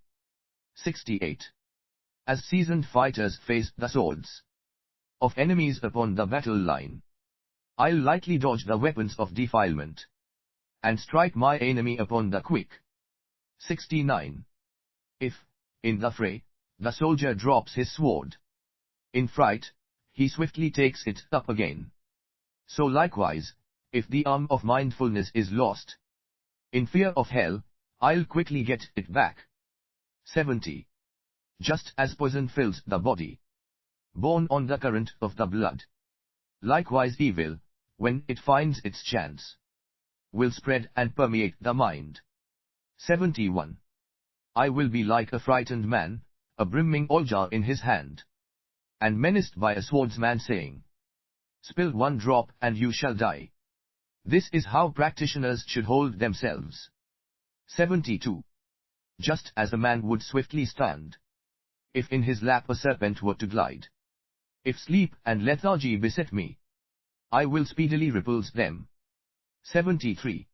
68. As seasoned fighters face the swords of enemies upon the battle line, I'll lightly dodge the weapons of defilement, and strike my enemy upon the quick. 69. If, in the fray, the soldier drops his sword, in fright, he swiftly takes it up again. So likewise, if the arm of mindfulness is lost, in fear of hell, I'll quickly get it back. 70. Just as poison fills the body, borne on the current of the blood, likewise evil, when it finds its chance, will spread and permeate the mind. 71. I will be like a frightened man, a brimming oil jar in his hand, and menaced by a swordsman saying, "Spill one drop and you shall die." This is how practitioners should hold themselves. 72. Just as a man would swiftly stand If in his lap a serpent were to glide, if sleep and lethargy beset me, I will speedily repulse them. 73.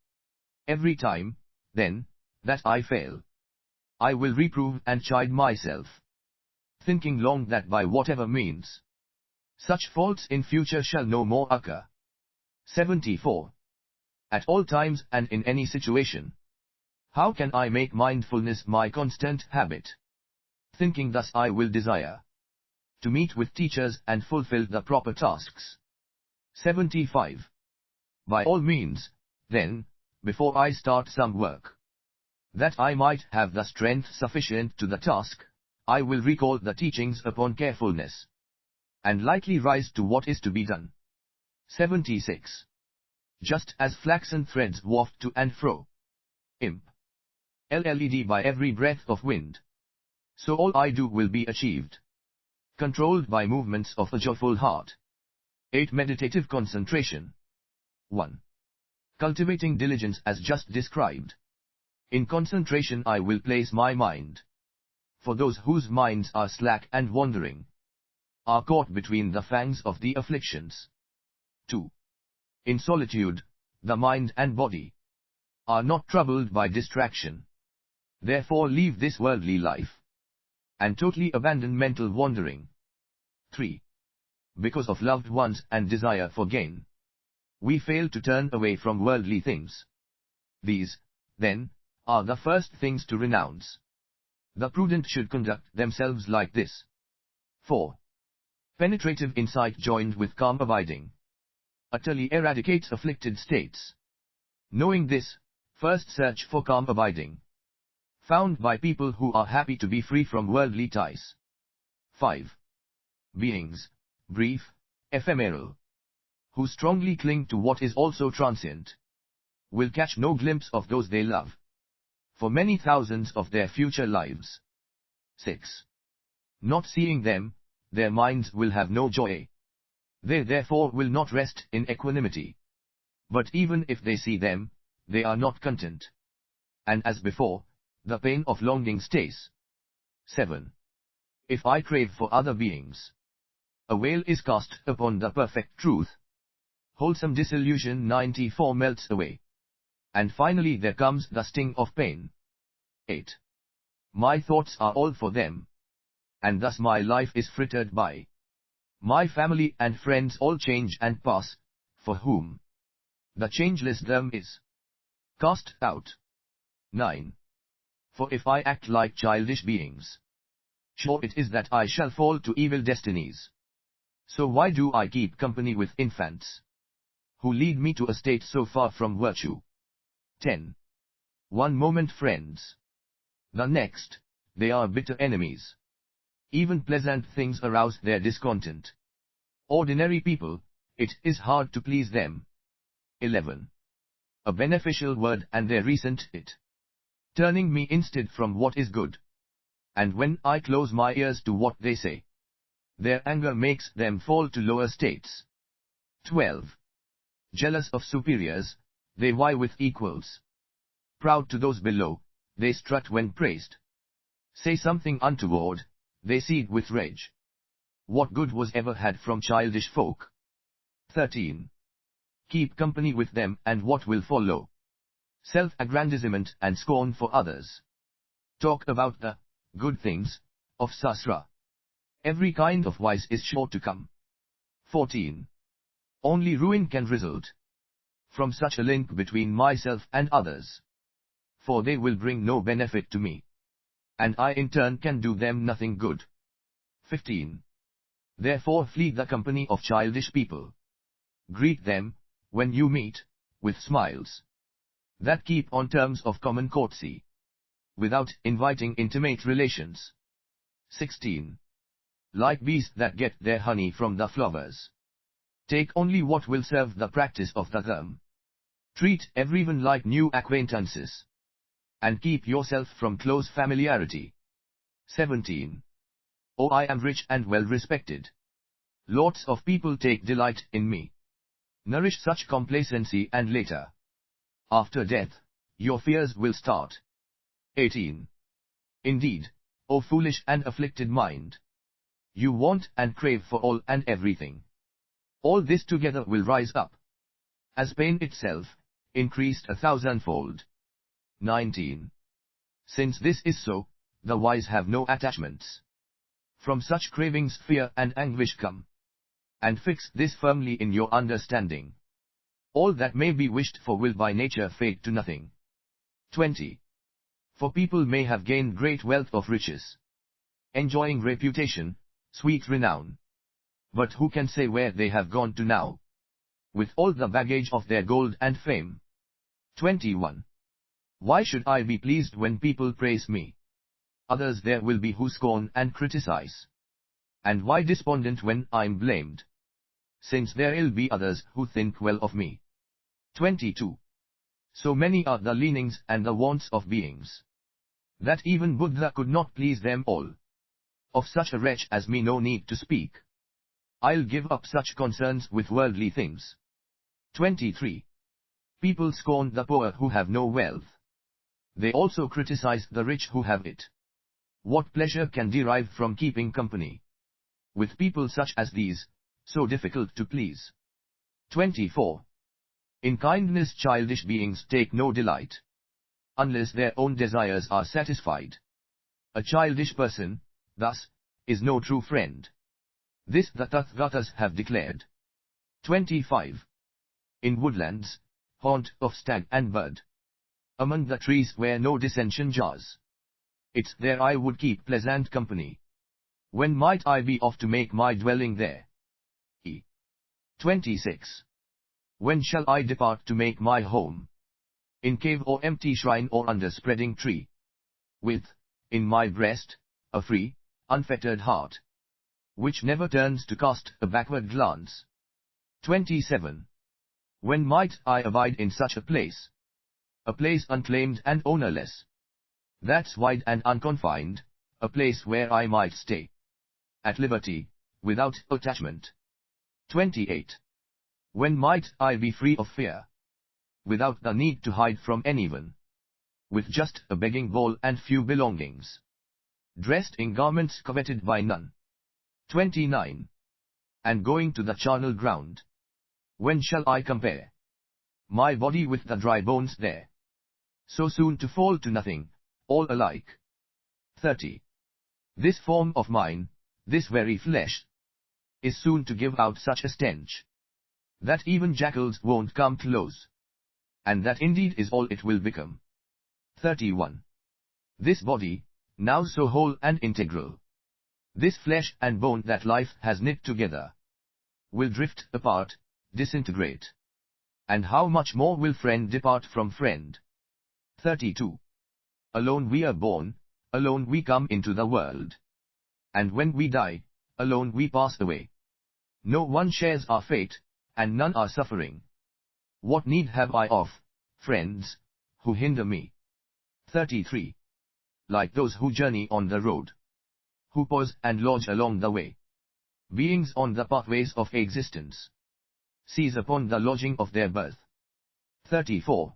Every time, then, that I fail, I will reprove and chide myself, thinking long that by whatever means, such faults in future shall no more occur. 74. At all times and in any situation, how can I make mindfulness my constant habit? Thinking thus I will desire to meet with teachers and fulfill the proper tasks. 75. By all means, then, before I start some work, that I might have the strength sufficient to the task, I will recall the teachings upon carefulness, and lightly rise to what is to be done. 76. Just as flaxen threads waft to and fro, imp. LLED by every breath of wind, so all I do will be achieved, controlled by movements of a joyful heart. 8. Meditative concentration. 1. Cultivating diligence as just described. In concentration I will place my mind. For those whose minds are slack and wandering, are caught between the fangs of the afflictions. 2. In solitude, the mind and body are not troubled by distraction. Therefore leave this worldly life, and totally abandon mental wandering. 3. Because of loved ones and desire for gain, we fail to turn away from worldly things. These, then, are the first things to renounce. The prudent should conduct themselves like this. 4. Penetrative insight joined with calm abiding utterly eradicates afflicted states. Knowing this, first search for calm abiding, found by people who are happy to be free from worldly ties. 5. Beings, brief, ephemeral, who strongly cling to what is also transient, will catch no glimpse of those they love, for many thousands of their future lives. 6. Not seeing them, their minds will have no joy. They therefore will not rest in equanimity. But even if they see them, they are not content. And as before, the pain of longing stays. 7. If I crave for other beings, a veil is cast upon the perfect truth. Wholesome disillusion 94 melts away. And finally there comes the sting of pain. 8. My thoughts are all for them, and thus my life is frittered by. My family and friends all change and pass, for whom the changeless them is cast out. 9. For if I act like childish beings, sure it is that I shall fall to evil destinies. So why do I keep company with infants, who lead me to a state so far from virtue? 10. One moment friends, the next, they are bitter enemies. Even pleasant things arouse their discontent. Ordinary people, it is hard to please them. 11. A beneficial word and they resent it, turning me instead from what is good. And when I close my ears to what they say, their anger makes them fall to lower states. 12. Jealous of superiors, they vie with equals. Proud to those below, they strut when praised. Say something untoward, they seethe with rage. What good was ever had from childish folk? 13. Keep company with them and what will follow? Self-aggrandizement and scorn for others. Talk about the good things of Sasra. Every kind of vice is sure to come. 14. Only ruin can result from such a link between myself and others, for they will bring no benefit to me, and I in turn can do them nothing good. 15. Therefore flee the company of childish people. Greet them, when you meet, with smiles that keep on terms of common courtesy, without inviting intimate relations. 16. Like bees that get their honey from the flowers, take only what will serve the practice of the dharma. Treat everyone like new acquaintances, and keep yourself from close familiarity. 17. Oh, I am rich and well respected. Lots of people take delight in me. Nourish such complacency and later, after death, your fears will start. 18. Indeed, O foolish and afflicted mind! You want and crave for all and everything. All this together will rise up, as pain itself, increased 1,000-fold. 19. Since this is so, the wise have no attachments. From such cravings fear and anguish come. And fix this firmly in your understanding. All that may be wished for will by nature fade to nothing. 20. For people may have gained great wealth of riches, enjoying reputation, sweet renown. But who can say where they have gone to now, with all the baggage of their gold and fame? 21. Why should I be pleased when people praise me? Others there will be who scorn and criticize. And why despondent when I'm blamed? Since there'll be others who think well of me. 22. So many are the leanings and the wants of beings, that even Buddha could not please them all. Of such a wretch as me no need to speak. I'll give up such concerns with worldly things. 23. People scorn the poor who have no wealth. They also criticize the rich who have it. What pleasure can derive from keeping company with people such as these, so difficult to please? 24. In kindness childish beings take no delight, unless their own desires are satisfied. A childish person, thus, is no true friend. This the Tathagatas have declared. 25. In woodlands, haunt of stag and bird, among the trees where no dissension jars, it's there I would keep pleasant company. When might I be off to make my dwelling there? 26. When shall I depart to make my home? In cave or empty shrine or under spreading tree? With, in my breast, a free, unfettered heart, which never turns to cast a backward glance. 27. When might I abide in such a place? A place unclaimed and ownerless, that's wide and unconfined, a place where I might stay at liberty, without attachment. 28. When might I be free of fear, without the need to hide from anyone, with just a begging bowl and few belongings, dressed in garments coveted by none? 29. And going to the charnel ground, when shall I compare my body with the dry bones there, so soon to fall to nothing, all alike? 30. This form of mine, this very flesh, is soon to give out such a stench, that even jackals won't come close. And that indeed is all it will become. 31. This body, now so whole and integral, this flesh and bone that life has knit together, will drift apart, disintegrate. And how much more will friend depart from friend? 32. Alone we are born, alone we come into the world. And when we die, alone we pass away. No one shares our fate, and none are suffering. What need have I of friends who hinder me? 33. Like those who journey on the road, who pause and lodge along the way, beings on the pathways of existence, seize upon the lodging of their birth. 34.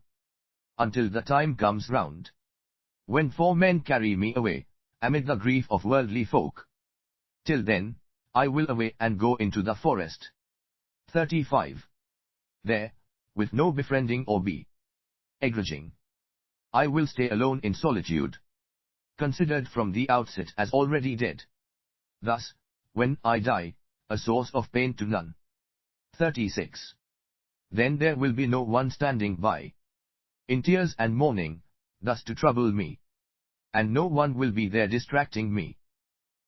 Until the time comes round, when 4 men carry me away, amid the grief of worldly folk. Till then, I will away and go into the forest. 35. There, with no befriending or begrudging, I will stay alone in solitude, considered from the outset as already dead. Thus, when I die, a source of pain to none. 36. Then there will be no one standing by, in tears and mourning, thus to trouble me. And no one will be there distracting me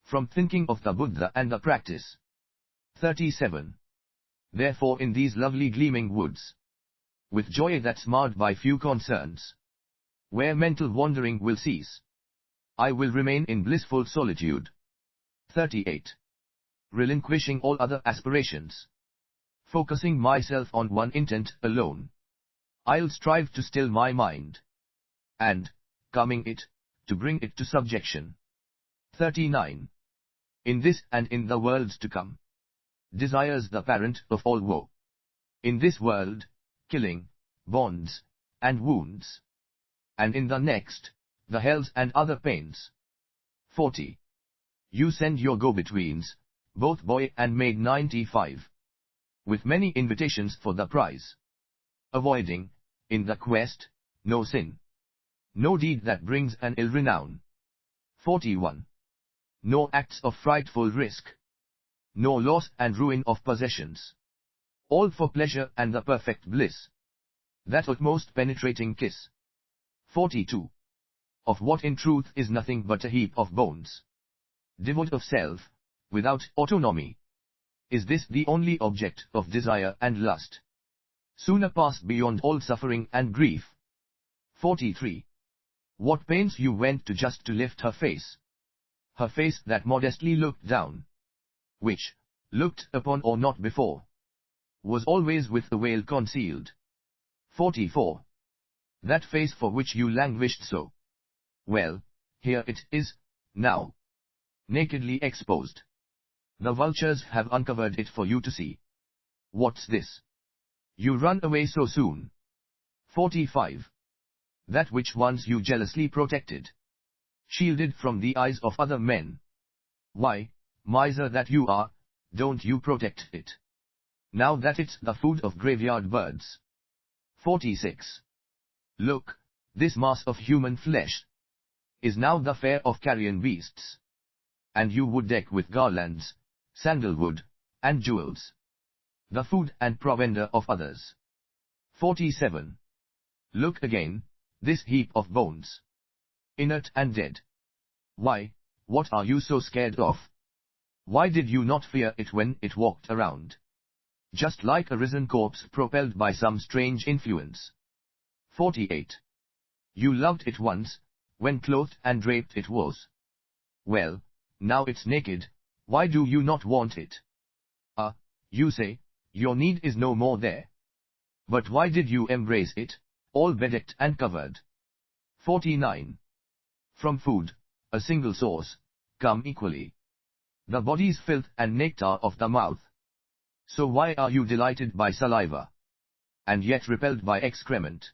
from thinking of the Buddha and the practice. 37. Therefore in these lovely gleaming woods, with joy that's marred by few concerns, where mental wandering will cease, I will remain in blissful solitude. 38. Relinquishing all other aspirations, focusing myself on one intent alone, I'll strive to still my mind, and, calming it, to bring it to subjection. 39. In this and in the worlds to come, desires the parent of all woe. In this world, killing, bonds, and wounds. And in the next, the hells and other pains. 40. You send your go-betweens, both boy and maid 95. With many invitations for the prize. Avoiding, in the quest, no sin. No deed that brings an ill renown. 41. No acts of frightful risk. No loss and ruin of possessions. All for pleasure and the perfect bliss. That utmost penetrating kiss. 42. Of what in truth is nothing but a heap of bones. Devoid of self, without autonomy. Is this the only object of desire and lust? Sooner passed beyond all suffering and grief. 43. What pains you went to just to lift her face. Her face that modestly looked down. Which, looked upon or not before, was always with the veil concealed. 44. That face for which you languished so. Well, here it is, now. Nakedly exposed. The vultures have uncovered it for you to see. What's this? You run away so soon. 45. That which once you jealously protected. Shielded from the eyes of other men. Why, miser that you are, don't you protect it? Now that it's the food of graveyard birds. 46. Look, this mass of human flesh is now the fare of carrion beasts. And you would deck with garlands, sandalwood, and jewels, the food and provender of others. 47. Look again, this heap of bones. Inert and dead. Why, what are you so scared of? Why did you not fear it when it walked around? Just like a risen corpse propelled by some strange influence. 48. You loved it once, when clothed and draped it was. Well, now it's naked, why do you not want it? You say, your need is no more there. But why did you embrace it, all bedecked and covered? 49. From food, a single source, come equally the body's filth and nectar of the mouth. So why are you delighted by saliva, and yet repelled by excrement?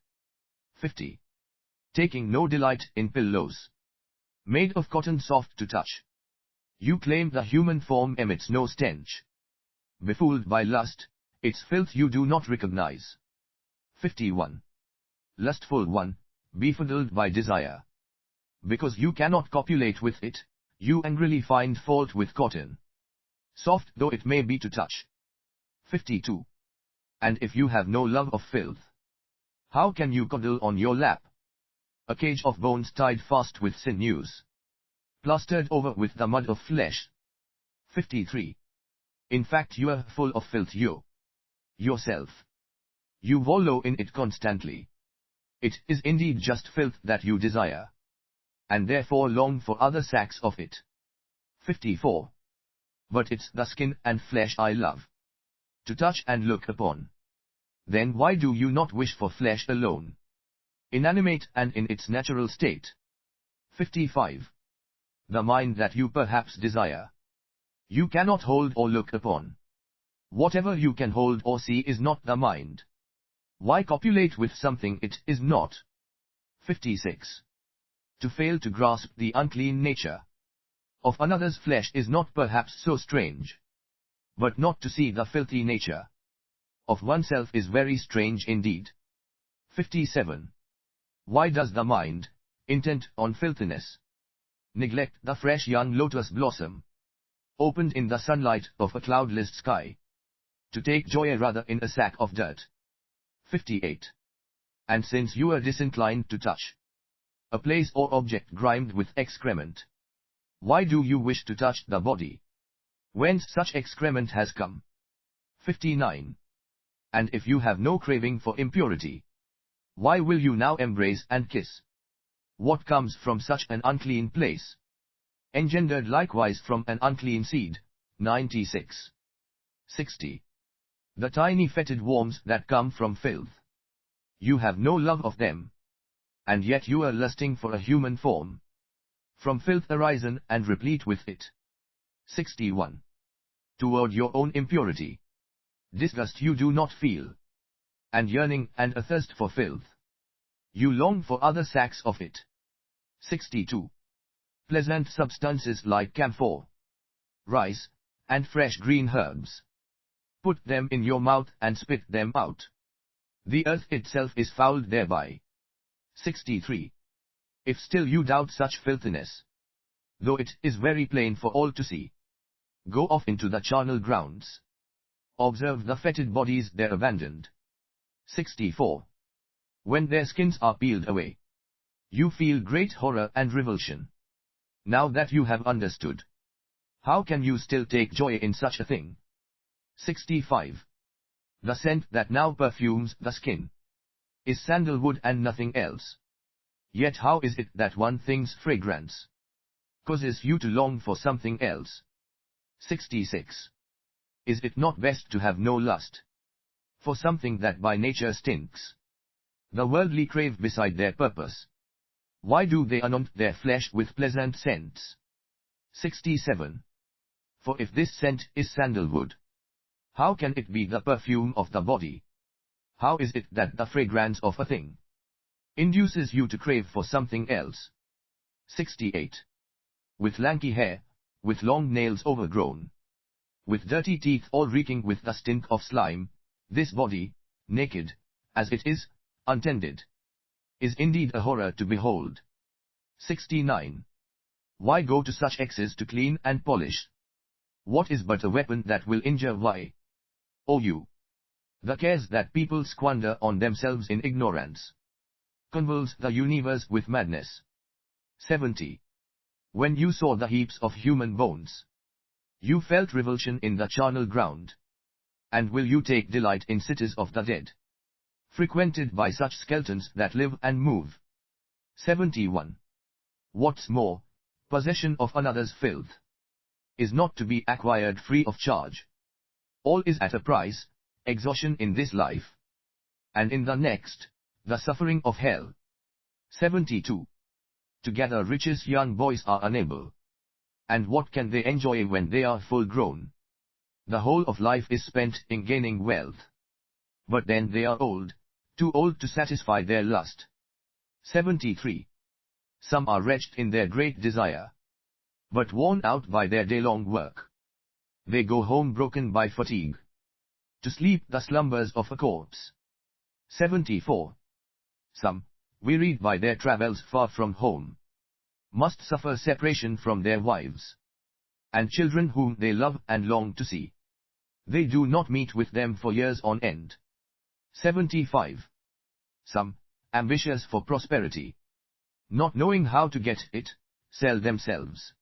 50. Taking no delight in pillows made of cotton soft to touch. You claim the human form emits no stench. Befooled by lust, its filth you do not recognize. 51. Lustful one, befuddled by desire. Because you cannot copulate with it, you angrily find fault with cotton, soft though it may be to touch. 52. And if you have no love of filth, how can you cuddle on your lap a cage of bones tied fast with sinews, plastered over with the mud of flesh? 53. In fact you are full of filth yourself. You wallow in it constantly. It is indeed just filth that you desire, and therefore long for other sacks of it. 54. But it's the skin and flesh I love to touch and look upon. Then why do you not wish for flesh alone, inanimate and in its natural state? 55. The mind that you perhaps desire, you cannot hold or look upon. Whatever you can hold or see is not the mind. Why copulate with something it is not? 56. To fail to grasp the unclean nature of another's flesh is not perhaps so strange. But not to see the filthy nature of oneself is very strange indeed. 57. Why does the mind, intent on filthiness, neglect the fresh young lotus blossom, opened in the sunlight of a cloudless sky, to take joy rather in a sack of dirt? 58. And since you are disinclined to touch a place or object grimed with excrement, why do you wish to touch the body whence such excrement has come? 59. And if you have no craving for impurity, why will you now embrace and kiss what comes from such an unclean place, engendered likewise from an unclean seed? 96. 60. The tiny fetid worms that come from filth, you have no love of them, and yet you are lusting for a human form, from filth arisen and replete with it. 61. Toward your own impurity, disgust you do not feel, and yearning and a thirst for filth, you long for other sacks of it. 62. pleasant substances like camphor, rice, and fresh green herbs. Put them in your mouth and spit them out. The earth itself is fouled thereby. 63. If still you doubt such filthiness, though it is very plain for all to see, go off into the charnel grounds. Observe the fetid bodies there abandoned. 64. When their skins are peeled away, you feel great horror and revulsion. Now that you have understood, how can you still take joy in such a thing? 65. The scent that now perfumes the skin is sandalwood and nothing else. Yet how is it that one thing's fragrance causes you to long for something else? 66. Is it not best to have no lust for something that by nature stinks? The worldly crave beside their purpose. Why do they anoint their flesh with pleasant scents? 67. For if this scent is sandalwood, how can it be the perfume of the body? How is it that the fragrance of a thing induces you to crave for something else? 68. With lanky hair, with long nails overgrown, with dirty teeth all reeking with the stink of slime, this body, naked, as it is, untended, is indeed a horror to behold. 69. Why go to such excess to clean and polish what is but a weapon that will injure? Why, O you, the cares that people squander on themselves in ignorance convulse the universe with madness. 70. When you saw the heaps of human bones, you felt revulsion in the charnel ground. And will you take delight in cities of the dead, frequented by such skeletons that live and move? 71. What's more, possession of another's filth is not to be acquired free of charge. All is at a price, exhaustion in this life, and in the next, the suffering of hell. 72. To gather riches young boys are unable. And what can they enjoy when they are full grown? The whole of life is spent in gaining wealth. But then they are old, too old to satisfy their lust. 73. Some are wretched in their great desire, but worn out by their day-long work. They go home broken by fatigue, to sleep the slumbers of a corpse. 74. Some, wearied by their travels far from home, must suffer separation from their wives and children whom they love and long to see. They do not meet with them for years on end. 75. Some, ambitious for prosperity, not knowing how to get it, sell themselves.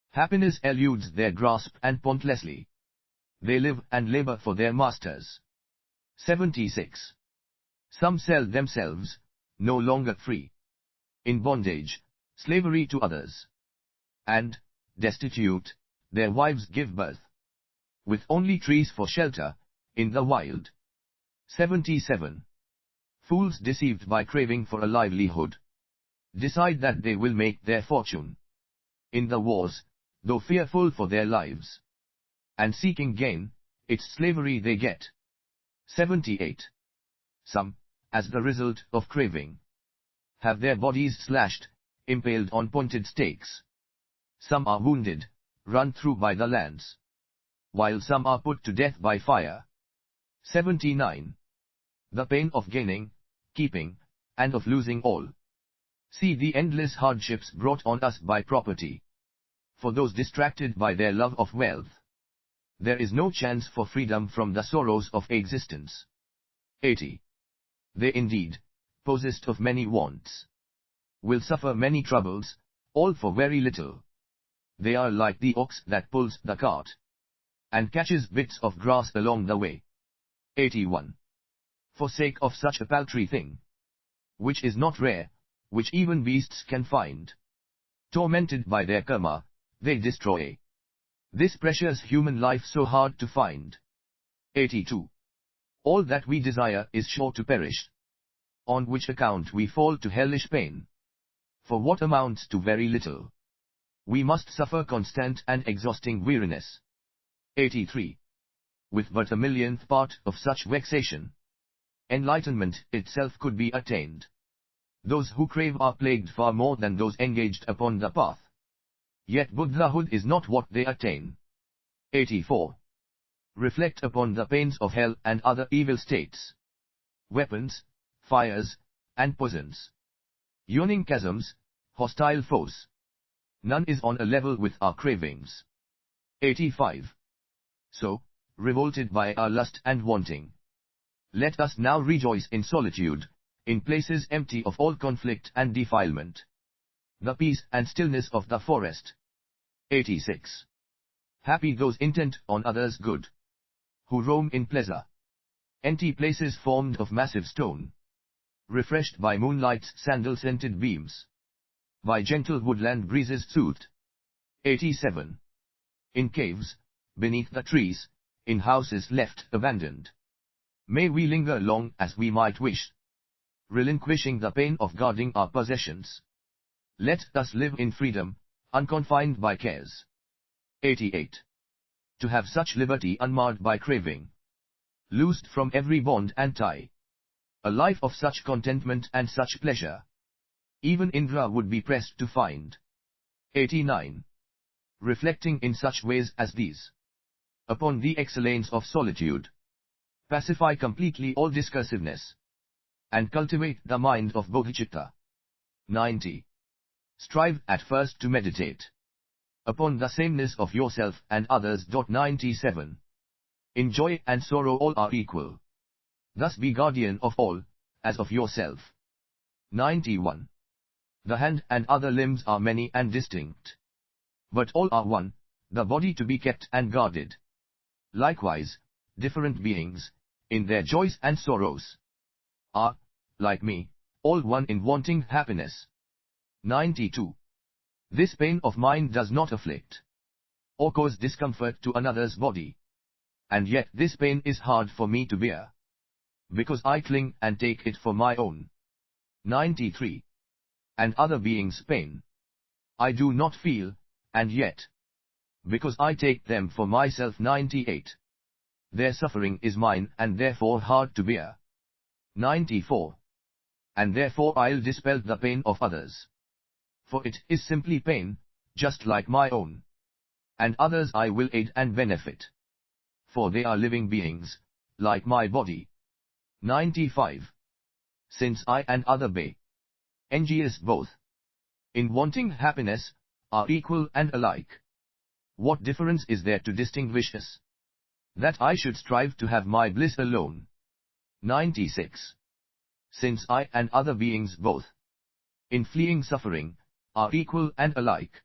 Happiness eludes their grasp and pointlessly they live and labor for their masters. 76. Some sell themselves, no longer free, in bondage, slavery to others, and, destitute, their wives give birth, with only trees for shelter, in the wild. 77. Fools deceived by craving for a livelihood decide that they will make their fortune in the wars, though fearful for their lives, and seeking gain, it's slavery they get. 78. Some, as the result of craving, have their bodies slashed, impaled on pointed stakes. Some are wounded, run through by the lance, while some are put to death by fire. 79. The pain of gaining, keeping, and of losing all. See the endless hardships brought on us by property. For those distracted by their love of wealth, there is no chance for freedom from the sorrows of existence. 80. They indeed, possessed of many wants, will suffer many troubles, all for very little. They are like the ox that pulls the cart, and catches bits of grass along the way. 81. For sake of such a paltry thing, which is not rare, which even beasts can find, tormented by their karma, they destroy this precious human life so hard to find. 82. All that we desire is sure to perish, on which account we fall to hellish pain. For what amounts to very little, we must suffer constant and exhausting weariness. 83. With but a millionth part of such vexation, enlightenment itself could be attained. Those who crave are plagued far more than those engaged upon the path. Yet Buddhahood is not what they attain. 84. Reflect upon the pains of hell and other evil states. Weapons, fires, and poisons. Yawning chasms, hostile foes. None is on a level with our cravings. 85. So, revolted by our lust and wanting, let us now rejoice in solitude, in places empty of all conflict and defilement. The peace and stillness of the forest. 86. Happy those intent on others' good, who roam in pleasure. Empty places formed of massive stone, refreshed by moonlight's sandal-scented beams, by gentle woodland breezes soothed. 87. In caves, beneath the trees, in houses left abandoned, may we linger long as we might wish, relinquishing the pain of guarding our possessions. Let us live in freedom, unconfined by cares. 88. To have such liberty unmarred by craving, loosed from every bond and tie, a life of such contentment and such pleasure, even Indra would be pressed to find. 89. Reflecting in such ways as these, upon the excellence of solitude, pacify completely all discursiveness, and cultivate the mind of bodhicitta. 90. Strive at first to meditate upon the sameness of yourself and others. 97. In joy and sorrow all are equal. Thus be guardian of all, as of yourself. 91. The hand and other limbs are many and distinct, but all are one, the body to be kept and guarded. Likewise, different beings, in their joys and sorrows, are, like me, all one in wanting happiness. 92. This pain of mine does not afflict, or cause discomfort to another's body, and yet this pain is hard for me to bear, because I cling and take it for my own. 93. And other beings' pain I do not feel, and yet, because I take them for myself. 98. Their suffering is mine and therefore hard to bear. 94. And therefore I'll dispel the pain of others, for it is simply pain, just like my own. And others I will aid and benefit, for they are living beings, like my body. 95. Since I and other envious both, in wanting happiness, are equal and alike, what difference is there to distinguish us, that I should strive to have my bliss alone? 96. Since I and other beings both, in fleeing suffering, are equal and alike,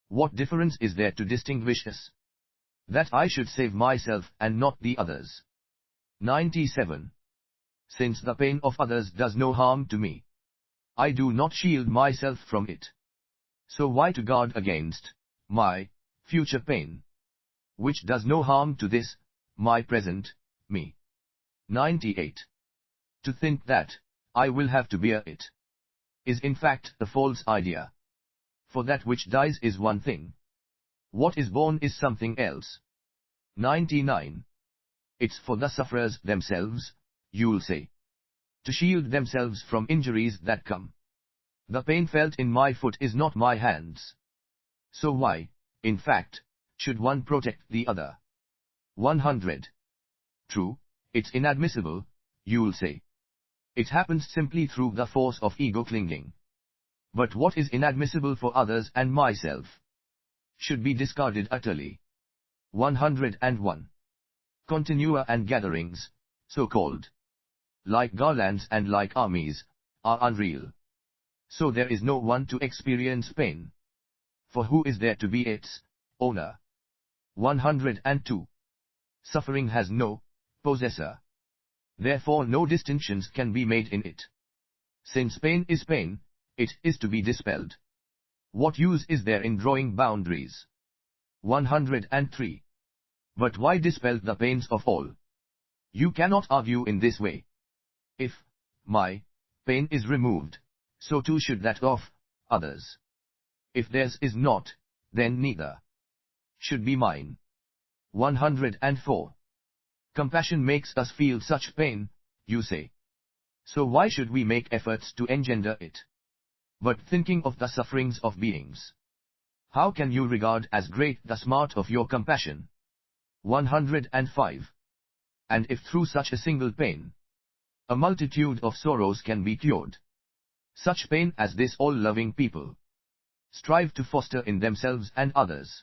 what difference is there to distinguish us, that I should save myself and not the others? 97. Since the pain of others does no harm to me, I do not shield myself from it. So why to guard against my future pain, which does no harm to this, my present, me? 98. To think that I will have to bear it is in fact a false idea. For that which dies is one thing, what is born is something else. 99. It's for the sufferers themselves, you'll say, to shield themselves from injuries that come. The pain felt in my foot is not my hands. So why, in fact, should one protect the other? 100. True, it's inadmissible, you'll say. It happens simply through the force of ego clinging. But what is inadmissible for others and myself should be discarded utterly. 101. Continua and gatherings, so-called, like garlands and like armies, are unreal. So there is no one to experience pain, for who is there to be its owner? 102. Suffering has no possessor. Therefore no distinctions can be made in it. Since pain is pain, it is to be dispelled. What use is there in drawing boundaries? 103. But why dispel the pains of all? You cannot argue in this way. If my pain is removed, so too should that of others. If theirs is not, then neither should be mine. 104. Compassion makes us feel such pain, you say. So why should we make efforts to engender it? But thinking of the sufferings of beings How can you regard as great the smart of your compassion? 105. And if through such a single pain, a multitude of sorrows can be cured, such pain as this all-loving people strive to foster in themselves and others.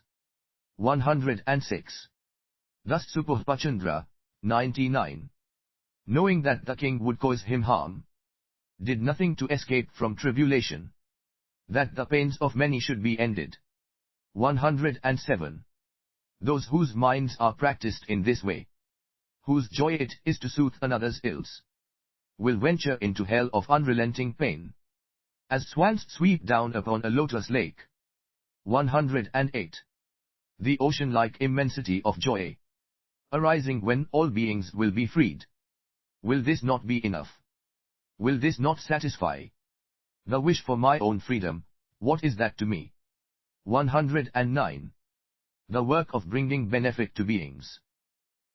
106. Thus Supurbachandra, 99, knowing that the king would cause him harm, did nothing to escape from tribulation, that the pains of many should be ended. 107. Those whose minds are practiced in this way, whose joy it is to soothe another's ills, will venture into hell of unrelenting pain, as swans sweep down upon a lotus lake. 108. The ocean-like immensity of joy, arising when all beings will be freed. Will this not be enough? Will this not satisfy? The wish for my own freedom, what is that to me? 109. The work of bringing benefit to beings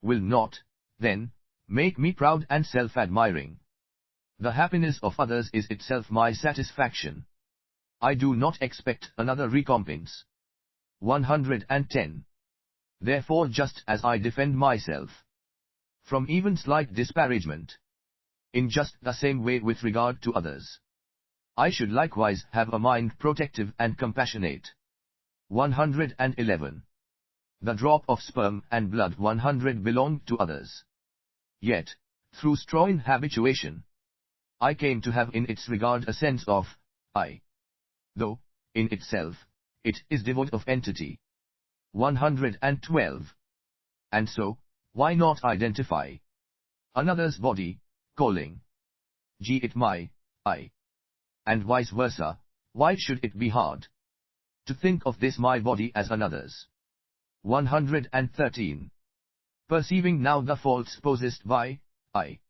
will not, then, make me proud and self-admiring. The happiness of others is itself my satisfaction. I do not expect another recompense. 110. Therefore, just as I defend myself from even slight disparagement, in just the same way with regard to others, I should likewise have a mind protective and compassionate. 111. The drop of sperm and blood 100 belonged to others. Yet, through strong habituation, I came to have in its regard a sense of I, though, in itself, it is devoid of entity. 112. And so, why not identify another's body, calling it my I? And vice versa, why should it be hard to think of this my body as another's? 113. Perceiving now the faults possessed by I,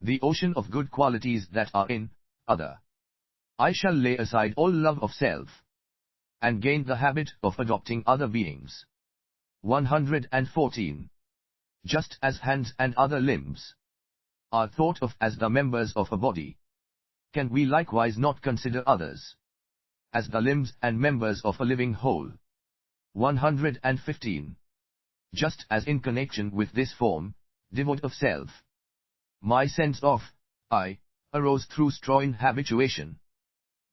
the ocean of good qualities that are in other, I shall lay aside all love of self, and gain the habit of adopting other beings. 114. Just as hands and other limbs are thought of as the members of a body, can we likewise not consider others as the limbs and members of a living whole? 115. Just as in connection with this form, devoid of self, my sense of I arose through strong habituation,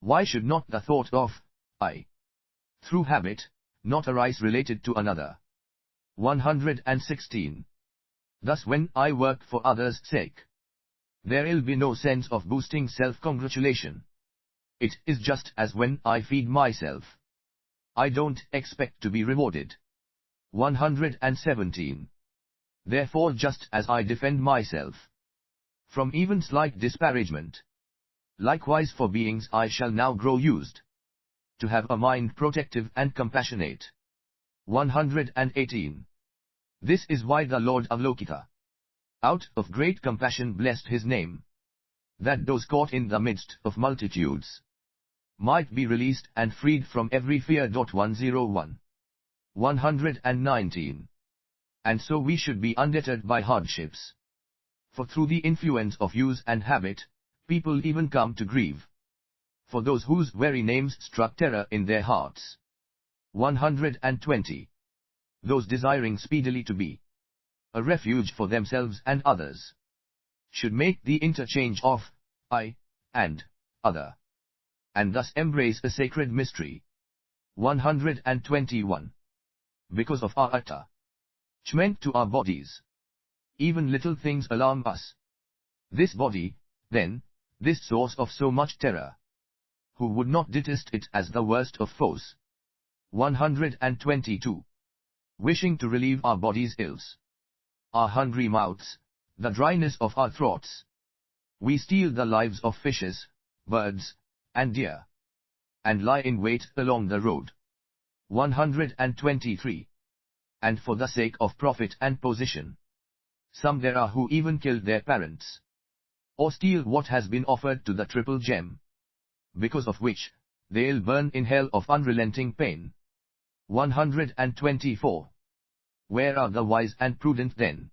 why should not the thought of I, through habit, not arise related to another? 116. Thus when I work for others' sake, there'll be no sense of boosting self-congratulation. It is just as when I feed myself, I don't expect to be rewarded. 117. Therefore, just as I defend myself from even slight disparagement, likewise for beings I shall now grow used to have a mind protective and compassionate. 118. This is why the Lord Avalokita, out of great compassion, blessed his name, that those caught in the midst of multitudes might be released and freed from every fear. 101. 119. And so we should be undeterred by hardships, for through the influence of use and habit, people even come to grieve for those whose very names struck terror in their hearts. 120. Those desiring speedily to be a refuge for themselves and others should make the interchange of I and other, and thus embrace a sacred mystery. 121. Because of our attachment to our bodies, even little things alarm us. This body, then, this source of so much terror, who would not detest it as the worst of foes? 122. Wishing to relieve our body's ills, our hungry mouths, the dryness of our throats, we steal the lives of fishes, birds, and deer, and lie in wait along the road. 123. And for the sake of profit and position, some there are who even kill their parents, or steal what has been offered to the triple gem, because of which they'll burn in hell of unrelenting pain. 124. Where are the wise and prudent then,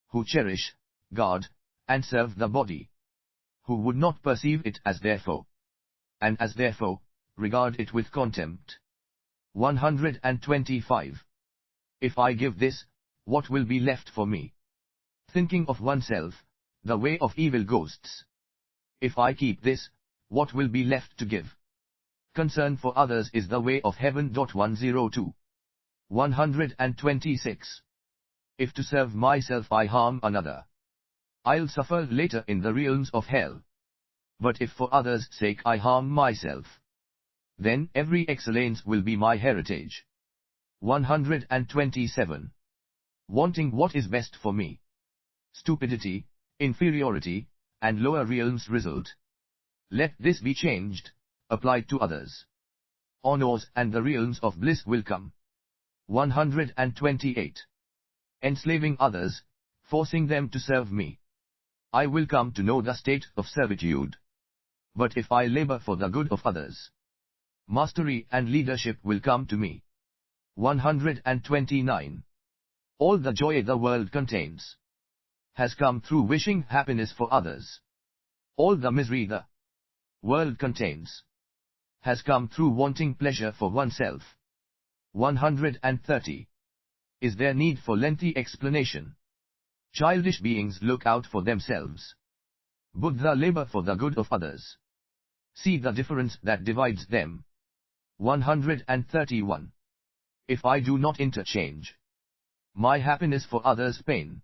who cherish, guard, and serve the body, who would not perceive it as their foe, and as their foe, regard it with contempt? 125. If I give this, what will be left for me? Thinking of oneself, the way of evil ghosts. If I keep this, what will be left to give? Concern for others is the way of heaven. 102. 126. If to serve myself I harm another, I'll suffer later in the realms of hell. But if for others' sake I harm myself, then every excellence will be my heritage. 127. Wanting what is best for me. Stupidity, inferiority, and lower realms result. Let this be changed, applied to others. Honors and the realms of bliss will come. 128. Enslaving others, forcing them to serve me, I will come to know the state of servitude. But if I labor for the good of others, mastery and leadership will come to me. 129. All the joy the world contains has come through wishing happiness for others. All the misery the world contains has come through wanting pleasure for oneself. 130. Is there need for lengthy explanation? Childish beings look out for themselves. Buddha labor for the good of others. See the difference that divides them. 131. If I do not interchange my happiness for others' pain,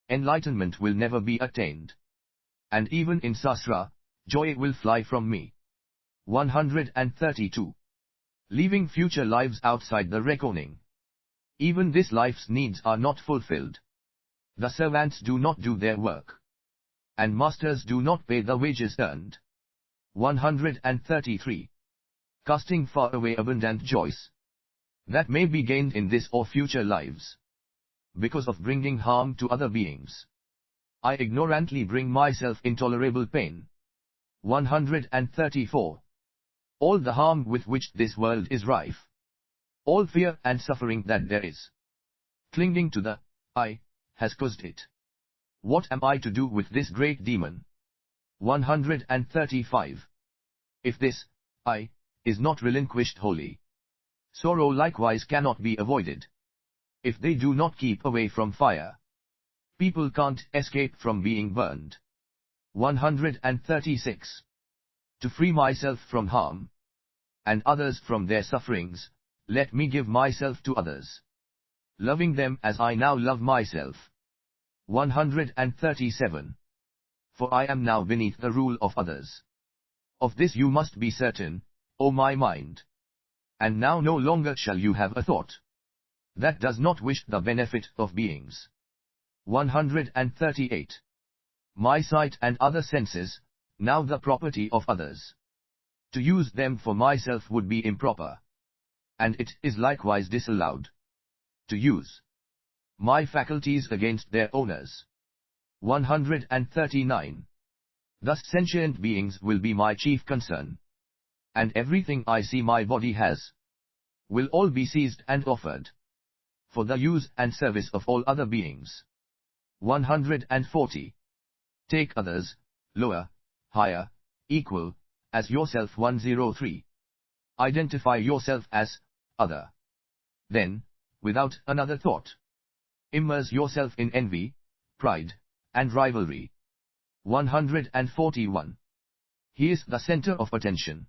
enlightenment will never be attained. And even in Sasra, joy will fly from me. 132. Leaving future lives outside the reckoning. Even this life's needs are not fulfilled. The servants do not do their work, and masters do not pay the wages earned. 133. Casting far away abundant joys that may be gained in this or future lives, because of bringing harm to other beings, I ignorantly bring myself intolerable pain. 134. All the harm with which this world is rife, all fear and suffering that there is, clinging to the I, has caused it. What am I to do with this great demon? 135. If this I is not relinquished wholly, sorrow likewise cannot be avoided. If they do not keep away from fire, people can't escape from being burned. 136. To free myself from harm, and others from their sufferings, let me give myself to others, loving them as I now love myself. 137. For I am now beneath the rule of others. Of this you must be certain, O my mind. And now no longer shall you have a thought that does not wish the benefit of beings. 138. My sight and other senses, now the property of others. To use them for myself would be improper, and it is likewise disallowed. To use my faculties against their owners. 139. Thus sentient beings will be my chief concern, and everything I see my body has will all be seized and offered for the use and service of all other beings. 140. Take others, lower, higher, equal, as yourself. 103. Identify yourself as other. Then, without another thought, immerse yourself in envy, pride, and rivalry. 141. He is the center of attention.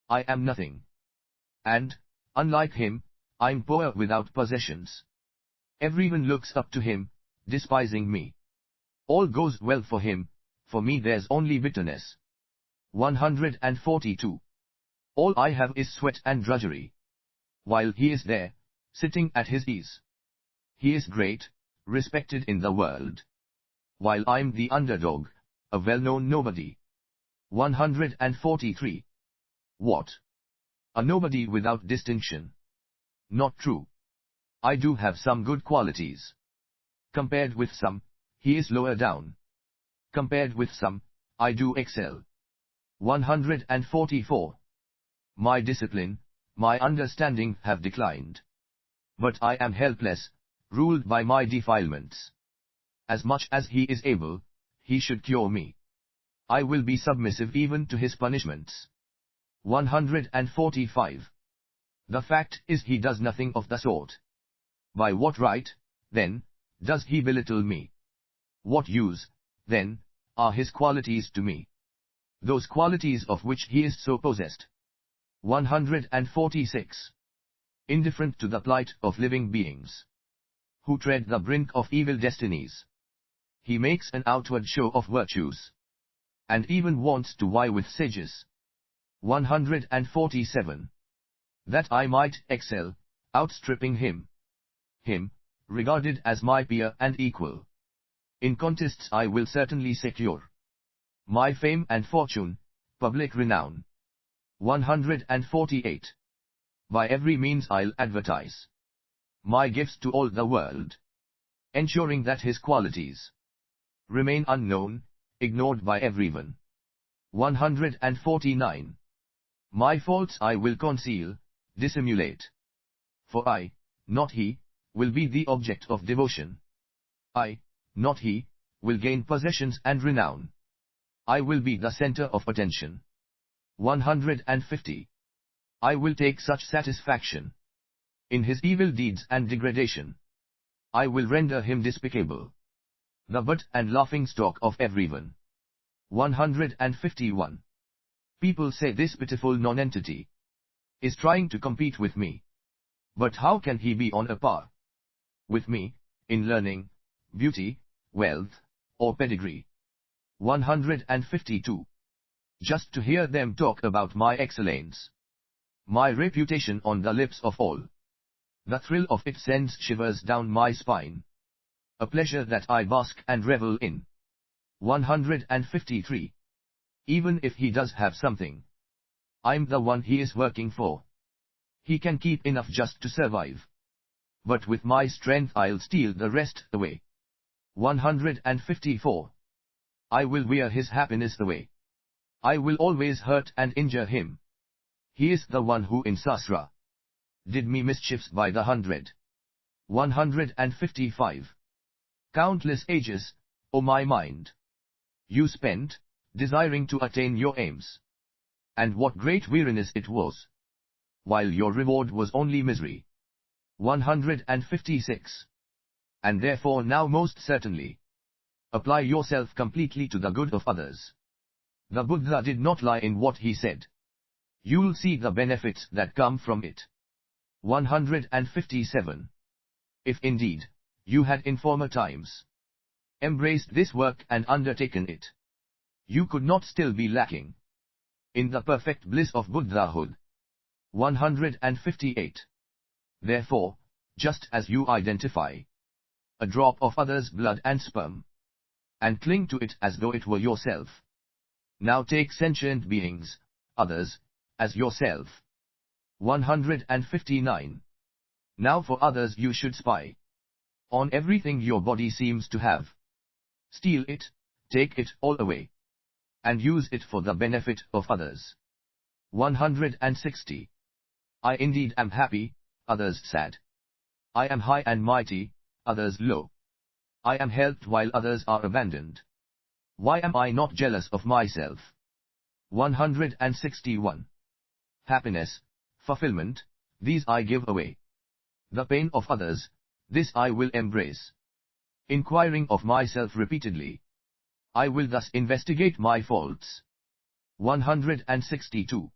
I am nothing. And, unlike him, I'm poor without possessions. Everyone looks up to him, despising me. All goes well for him, for me there's only bitterness. 142. All I have is sweat and drudgery, while he is there, sitting at his ease. He is great, respected in the world, while I'm the underdog, a well-known nobody. 143. What? A nobody without distinction? Not true. I do have some good qualities. Compared with some, he is lower down. Compared with some, I do excel. 144. My discipline, my understanding have declined. But I am helpless, ruled by my defilements. As much as he is able, he should cure me. I will be submissive even to his punishments. 145. The fact is he does nothing of the sort. By what right, then, does he belittle me? What use, then, are his qualities to me? Those qualities of which he is so possessed. 146. Indifferent to the plight of living beings, who tread the brink of evil destinies. He makes an outward show of virtues, and even wants to vie with sages. 147. That I might excel, outstripping him, regarded as my peer and equal. In contests I will certainly secure my fame and fortune, public renown. 148. By every means I'll advertise my gifts to all the world, ensuring that his qualities remain unknown, ignored by everyone. 149. My faults I will conceal, dissimulate. For I, not he, will be the object of devotion. I, not he, will gain possessions and renown. I will be the center of attention. 150. I will take such satisfaction in his evil deeds and degradation. I will render him despicable, the butt and laughing stock of everyone. 151. People say this pitiful nonentity is trying to compete with me. But how can he be on a par with me, in learning, beauty, wealth, or pedigree? 152. Just to hear them talk about my excellence, my reputation on the lips of all, the thrill of it sends shivers down my spine, a pleasure that I bask and revel in. 153. Even if he does have something, I'm the one he is working for. He can keep enough just to survive, but with my strength I'll steal the rest away. 154. I will wear his happiness away. I will always hurt and injure him. He is the one who in Sasra did me mischiefs by the hundred. 155. Countless ages, O my mind, you spent, desiring to attain your aims. And what great weariness it was, while your reward was only misery. 156. And therefore now most certainly, apply yourself completely to the good of others. The Buddha did not lie in what he said. You'll see the benefits that come from it. 157. If indeed, you had in former times embraced this work and undertaken it, you could not still be lacking in the perfect bliss of Buddhahood. 158. Therefore, just as you identify a drop of others' blood and sperm, and cling to it as though it were yourself, now take sentient beings, others, as yourself. 159. Now for others you should spy on everything your body seems to have. Steal it, take it all away, and use it for the benefit of others. 160. I indeed am happy, others sad. I am high and mighty, others low. I am helped while others are abandoned. Why am I not jealous of myself? 161. Happiness, fulfillment, these I give away. The pain of others, this I will embrace. Inquiring of myself repeatedly, I will thus investigate my faults. 162.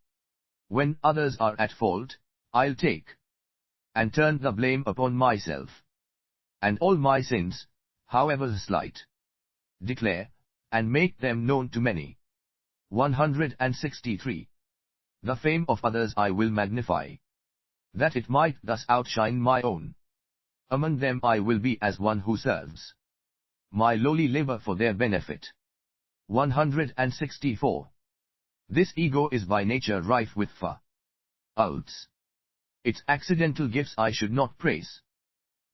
When others are at fault, I'll take and turn the blame upon myself, and all my sins, however slight, declare and make them known to many. 163. The fame of others I will magnify, that it might thus outshine my own. Among them I will be as one who serves my lowly labor for their benefit. 164. This ego is by nature rife with faults. Its accidental gifts I should not praise.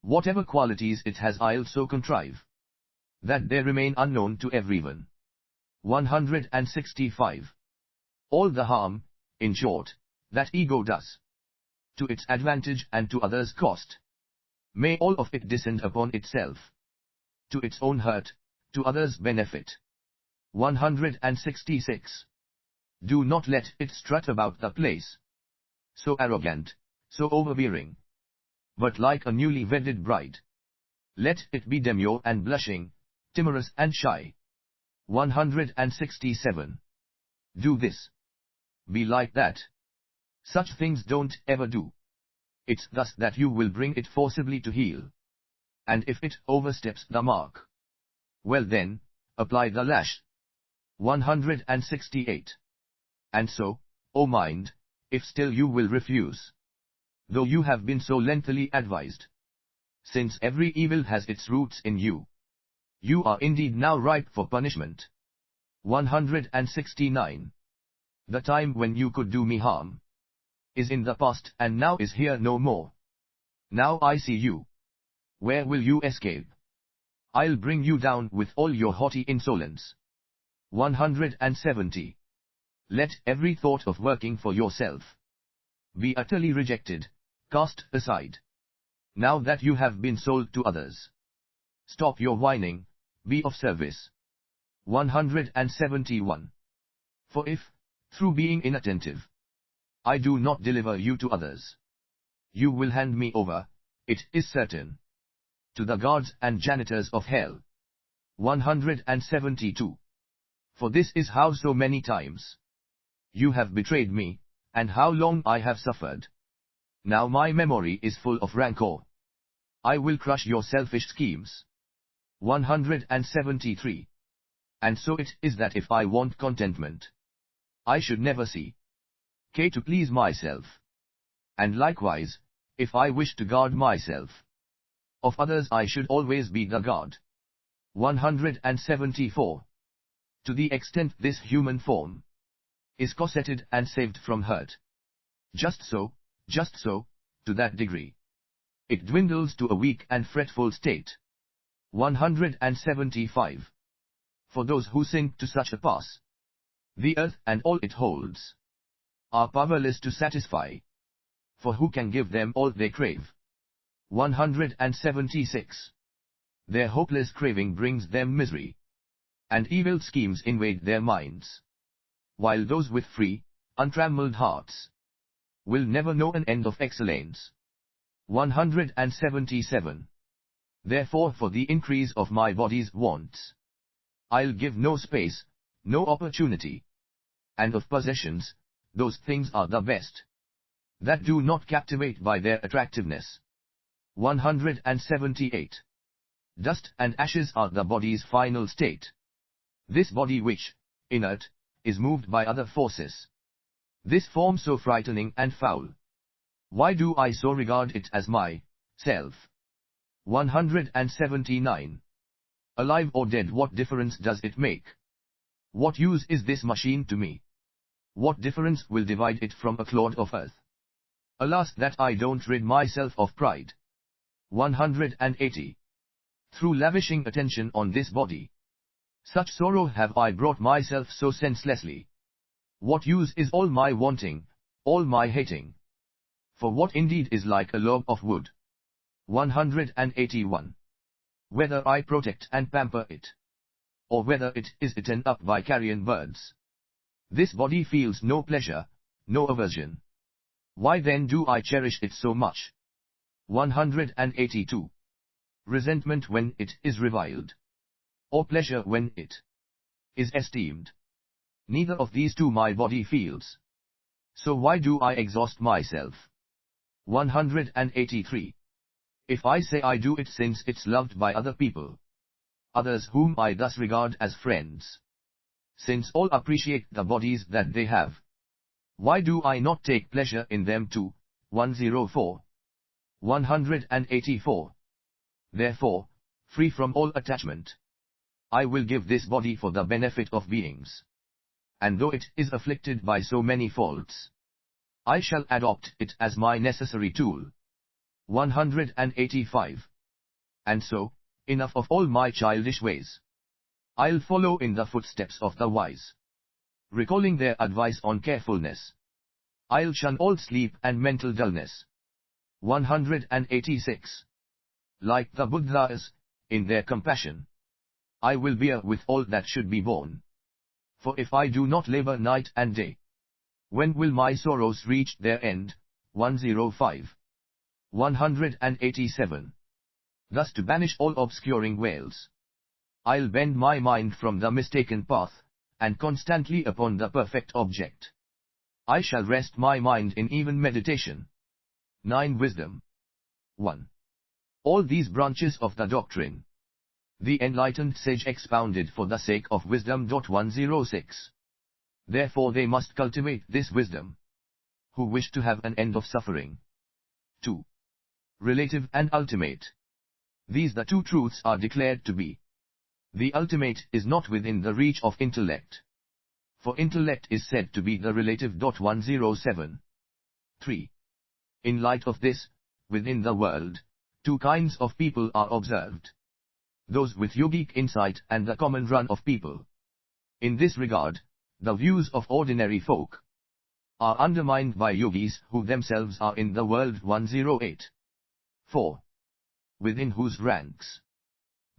Whatever qualities it has I'll so contrive that they remain unknown to everyone. 165. All the harm, in short, that ego does, to its advantage and to others' cost, may all of it descend upon itself, to its own hurt, to others' benefit. 166. Do not let it strut about the place, so arrogant, so overbearing. But like a newly wedded bride, let it be demure and blushing, timorous and shy. 167. Do this. Be like that. Such things don't ever do. It's thus that you will bring it forcibly to heel. And if it oversteps the mark, well then, apply the lash. 168. And so, O mind, if still you will refuse, though you have been so lengthily advised, since every evil has its roots in you, you are indeed now ripe for punishment. 169. The time when you could do me harm is in the past and now is here no more. Now I see you. Where will you escape? I'll bring you down with all your haughty insolence. 170. Let every thought of working for yourself be utterly rejected, cast aside. Now that you have been sold to others, stop your whining, be of service. 171. For if, through being inattentive, I do not deliver you to others, you will hand me over, it is certain, to the guards and janitors of hell. 172. For this is how so many times you have betrayed me, and how long I have suffered. Now my memory is full of rancor. I will crush your selfish schemes. 173. And so it is that if I want contentment, I should never see to please myself. And likewise, if I wish to guard myself, of others I should always be the guard. 174. To the extent this human form is corseted and saved from hurt, just so, to that degree, it dwindles to a weak and fretful state. 175. For those who sink to such a pass, the earth and all it holds are powerless to satisfy. For who can give them all they crave? 176. Their hopeless craving brings them misery, and evil schemes invade their minds, while those with free, untrammeled hearts will never know an end of excellence. 177. Therefore for the increase of my body's wants, I'll give no space, no opportunity. And of possessions, those things are the best that do not captivate by their attractiveness. 178. Dust and ashes are the body's final state. This body which, inert, is moved by other forces. This form so frightening and foul. Why do I so regard it as my self? 179. Alive or dead, what difference does it make? What use is this machine to me? What difference will divide it from a clod of earth? Alas that I don't rid myself of pride. 180. Through lavishing attention on this body, such sorrow have I brought myself so senselessly. What use is all my wanting, all my hating? For what indeed is like a log of wood? 181. Whether I protect and pamper it, or whether it is eaten up by carrion birds, this body feels no pleasure, no aversion. Why then do I cherish it so much? 182. Resentment when it is reviled, or pleasure when it is esteemed. Neither of these two my body feels. So why do I exhaust myself? 183. If I say I do it since it's loved by other people, others whom I thus regard as friends, since all appreciate the bodies that they have, why do I not take pleasure in them too? 104. 184. Therefore, free from all attachment, I will give this body for the benefit of beings. And though it is afflicted by so many faults, I shall adopt it as my necessary tool. 185. And so, enough of all my childish ways. I'll follow in the footsteps of the wise, recalling their advice on carefulness. I'll shun all sleep and mental dullness. 186. Like the Buddhas, in their compassion, I will bear with all that should be borne. For if I do not labor night and day, when will my sorrows reach their end? 105. 187. Thus to banish all obscuring veils, I'll bend my mind from the mistaken path, and constantly upon the perfect object. I shall rest my mind in even meditation. 9. Wisdom. 1. All these branches of the doctrine, the enlightened sage expounded for the sake of wisdom. 106. Therefore they must cultivate this wisdom, who wish to have an end of suffering. 2. Relative and ultimate. These the two truths are declared to be. The ultimate is not within the reach of intellect, for intellect is said to be the relative. 107. 3. In light of this, within the world, two kinds of people are observed: those with yogic insight and the common run of people. In this regard, the views of ordinary folk are undermined by yogis who themselves are in the world. 108. 4. Within whose ranks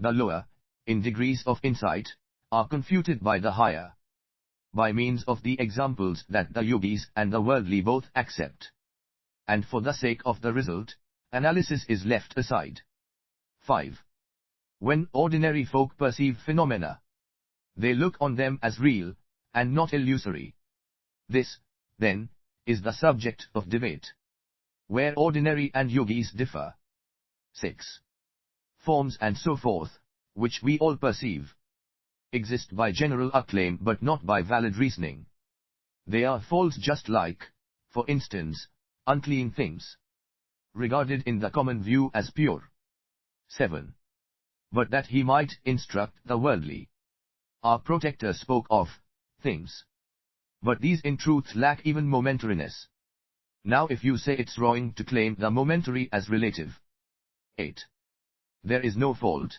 the lower, in degrees of insight, are confuted by the higher, by means of the examples that the yogis and the worldly both accept. And for the sake of the result, analysis is left aside. 5. When ordinary folk perceive phenomena, they look on them as real, and not illusory. This, then, is the subject of debate, where ordinary and yogis differ. 6. Forms and so forth, which we all perceive, exist by general acclaim but not by valid reasoning. They are false, just like, for instance, unclean things, regarded in the common view as pure. 7. But that he might instruct the worldly, our protector spoke of things. But these in truth lack even momentariness. Now if you say it's wrong to claim the momentary as relative. 8. There is no fault,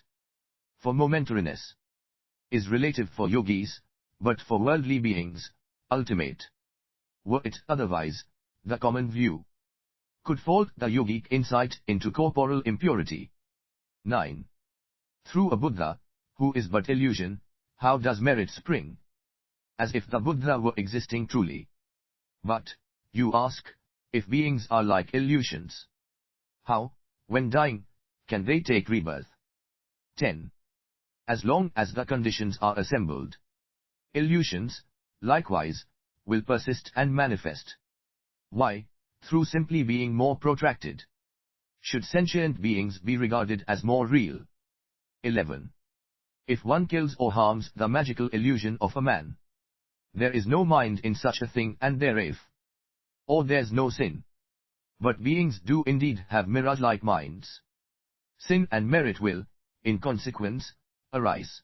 for momentariness is relative for yogis, but for worldly beings, ultimate. Were it otherwise, the common view could fault the yogic insight into corporal impurity. 9. Through a Buddha, who is but illusion, how does merit spring? As if the Buddha were existing truly. But, you ask, if beings are like illusions, how, when dying, can they take rebirth? 10. As long as the conditions are assembled, illusions, likewise, will persist and manifest. Why, through simply being more protracted, should sentient beings be regarded as more real? 11. If one kills or harms the magical illusion of a man, there is no mind in such a thing, and or there's no sin. But beings do indeed have mirage-like minds. Sin and merit will, in consequence, arise.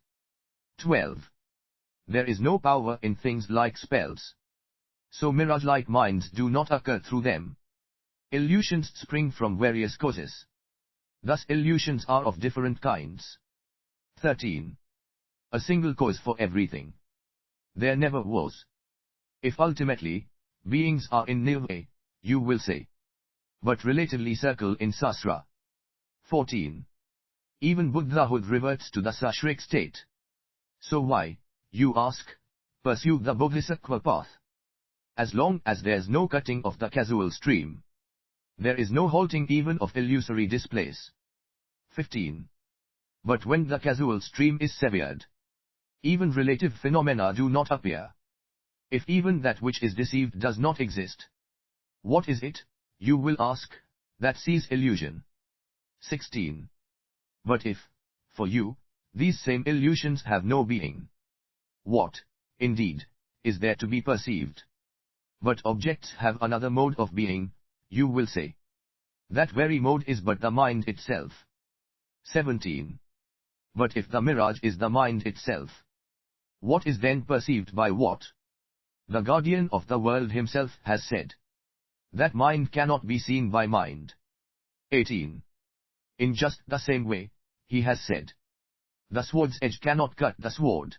12. There is no power in things like spells, so mirage-like minds do not occur through them. Illusions spring from various causes. Thus illusions are of different kinds. 13. A single cause for everything there never was. If ultimately, beings are in nirvana, you will say, but relatively circle in sasra. 14. Even Buddhahood reverts to the sashrik state. So why, you ask, pursue the Bodhisattva path? As long as there's no cutting of the casual stream, there is no halting even of illusory displays. 15. But when the casual stream is severed, even relative phenomena do not appear. If even that which is deceived does not exist, what is it, you will ask, that sees illusion? 16. But if, for you, these same illusions have no being, what, indeed, is there to be perceived? But objects have another mode of being, you will say. That very mode is but the mind itself. 17. But if the mirage is the mind itself, what is then perceived by what? The guardian of the world himself has said that mind cannot be seen by mind. 18. In just the same way, he has said, the sword's edge cannot cut the sword.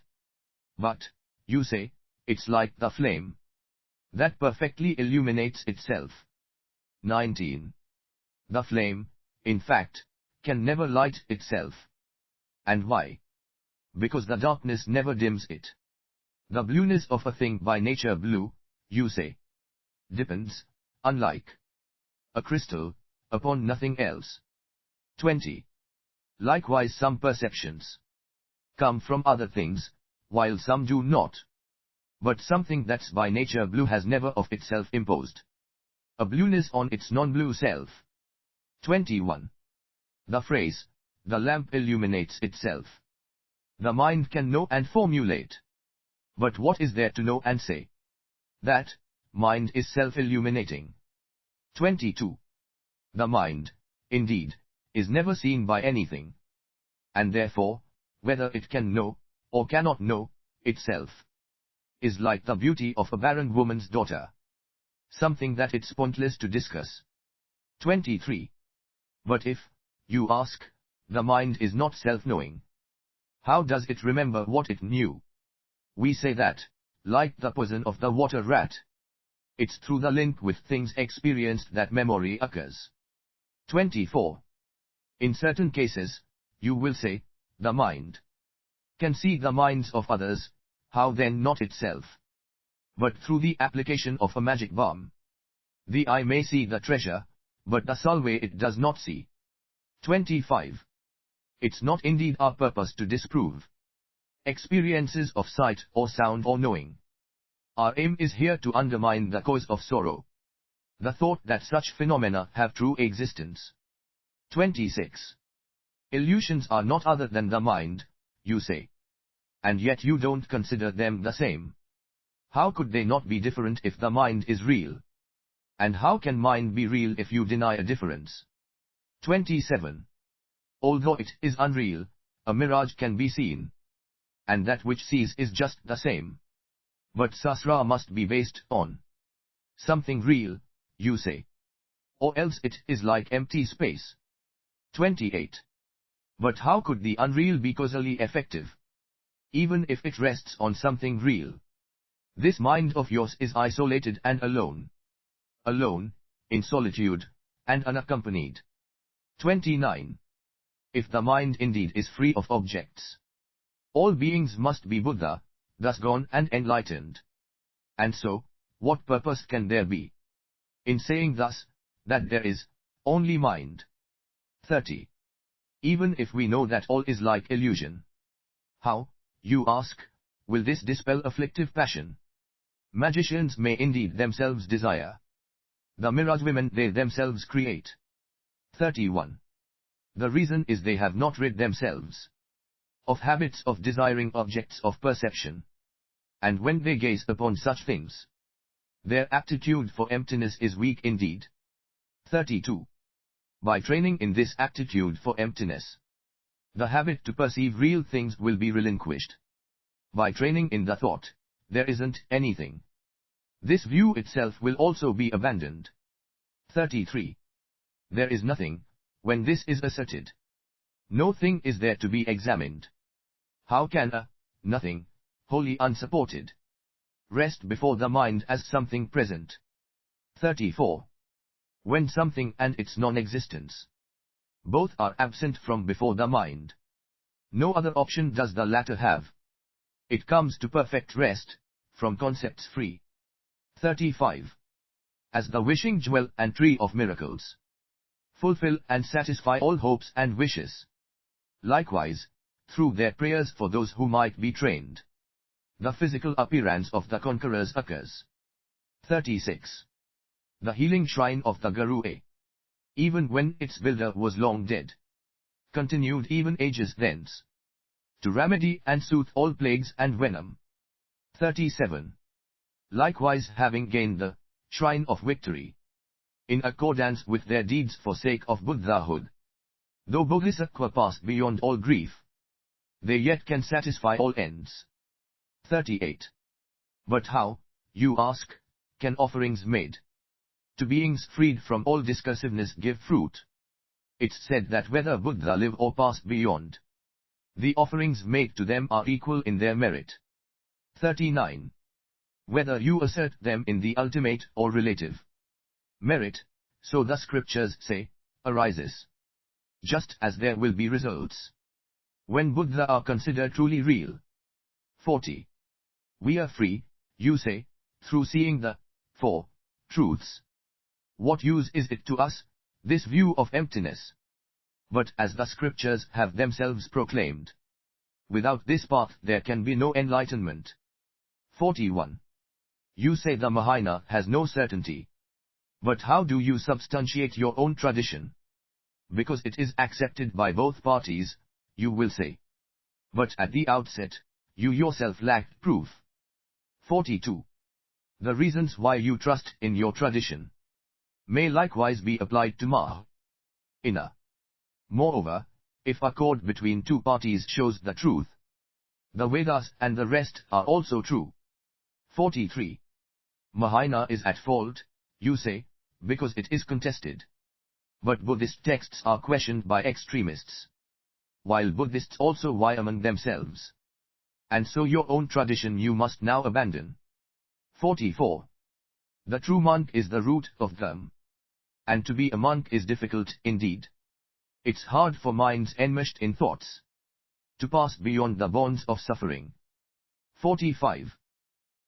But, you say, it's like the flame that perfectly illuminates itself. 19. The flame, in fact, can never light itself. And why? Because the darkness never dims it. The blueness of a thing by nature blue, you say, depends, unlike a crystal, upon nothing else. 20. Likewise some perceptions come from other things, while some do not. But something that's by nature blue has never of itself imposed a blueness on its non-blue self. 21. The phrase, the lamp illuminates itself. The mind can know and formulate. But what is there to know and say? That mind is self-illuminating. 22. The mind, indeed, is never seen by anything. And therefore, whether it can know, or cannot know, itself, is like the beauty of a barren woman's daughter. Something that it's pointless to discuss. 23. But if, you ask, the mind is not self-knowing, how does it remember what it knew? We say that, like the poison of the water rat, it's through the link with things experienced that memory occurs. 24. In certain cases, you will say, the mind can see the minds of others, how then not itself? But through the application of a magic balm, the eye may see the treasure, but the salve it does not see. 25. It's not indeed our purpose to disprove experiences of sight or sound or knowing. Our aim is here to undermine the cause of sorrow, the thought that such phenomena have true existence. 26. Illusions are not other than the mind, you say. And yet you don't consider them the same. How could they not be different if the mind is real? And how can mind be real if you deny a difference? 27. Although it is unreal, a mirage can be seen. And that which sees is just the same. But sasra must be based on something real, you say. Or else it is like empty space. 28. But how could the unreal be causally effective? Even if it rests on something real. This mind of yours is isolated and alone. Alone, in solitude, and unaccompanied. 29. If the mind indeed is free of objects, all beings must be Buddha, thus gone and enlightened. And so, what purpose can there be in saying thus, that there is only mind? 30. Even if we know that all is like illusion, how, you ask, will this dispel afflictive passion? Magicians may indeed themselves desire the mirage women they themselves create. 31. The reason is they have not rid themselves of habits of desiring objects of perception. And when they gaze upon such things, their aptitude for emptiness is weak indeed. 32. By training in this aptitude for emptiness, the habit to perceive real things will be relinquished. By training in the thought, there isn't anything, this view itself will also be abandoned. 33. There is nothing, when this is asserted. No thing is there to be examined. How can a nothing, wholly unsupported, rest before the mind as something present? 34. When something and its non-existence both are absent from before the mind, no other option does the latter have. It comes to perfect rest, from concepts free. 35. As the wishing jewel and tree of miracles fulfill and satisfy all hopes and wishes, likewise, through their prayers for those who might be trained, the physical appearance of the conquerors occurs. 36. The healing shrine of the Garua, even when its builder was long dead, continued even ages thence, to remedy and soothe all plagues and venom. 37. Likewise having gained the shrine of victory, in accordance with their deeds for sake of Buddhahood, though Bodhisattva passed beyond all grief, they yet can satisfy all ends. 38. But how, you ask, can offerings made to beings freed from all discursiveness give fruit? It's said that whether Buddha live or pass beyond, the offerings made to them are equal in their merit. 39. Whether you assert them in the ultimate or relative merit, so the scriptures say, arises, just as there will be results when Buddha are considered truly real. 40. We are free, you say, through seeing the four truths. What use is it to us, this view of emptiness? But as the scriptures have themselves proclaimed, without this path there can be no enlightenment. 41. You say the Mahayana has no certainty. But how do you substantiate your own tradition? Because it is accepted by both parties, you will say. But at the outset, you yourself lacked proof. 42. The reasons why you trust in your tradition may likewise be applied to Mahayana. Moreover, if accord between two parties shows the truth, the Vedas and the rest are also true. 43. Mahayana is at fault, you say, because it is contested. But Buddhist texts are questioned by extremists, while Buddhists also vie among themselves. And so your own tradition you must now abandon. 44. The true monk is the root of Dharma. And to be a monk is difficult indeed. It's hard for minds enmeshed in thoughts to pass beyond the bonds of suffering. 45.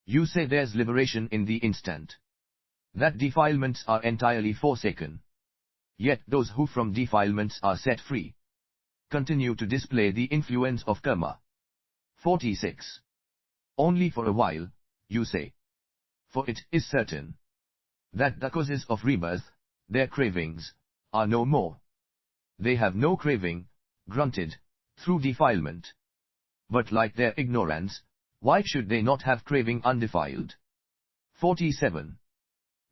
You say there's liberation in the instant, that defilements are entirely forsaken. Yet those who from defilements are set free continue to display the influence of karma. 46. Only for a while, you say. For it is certain that the causes of rebirth, their cravings, are no more. They have no craving, grunted, through defilement. But like their ignorance, why should they not have craving undefiled? 47.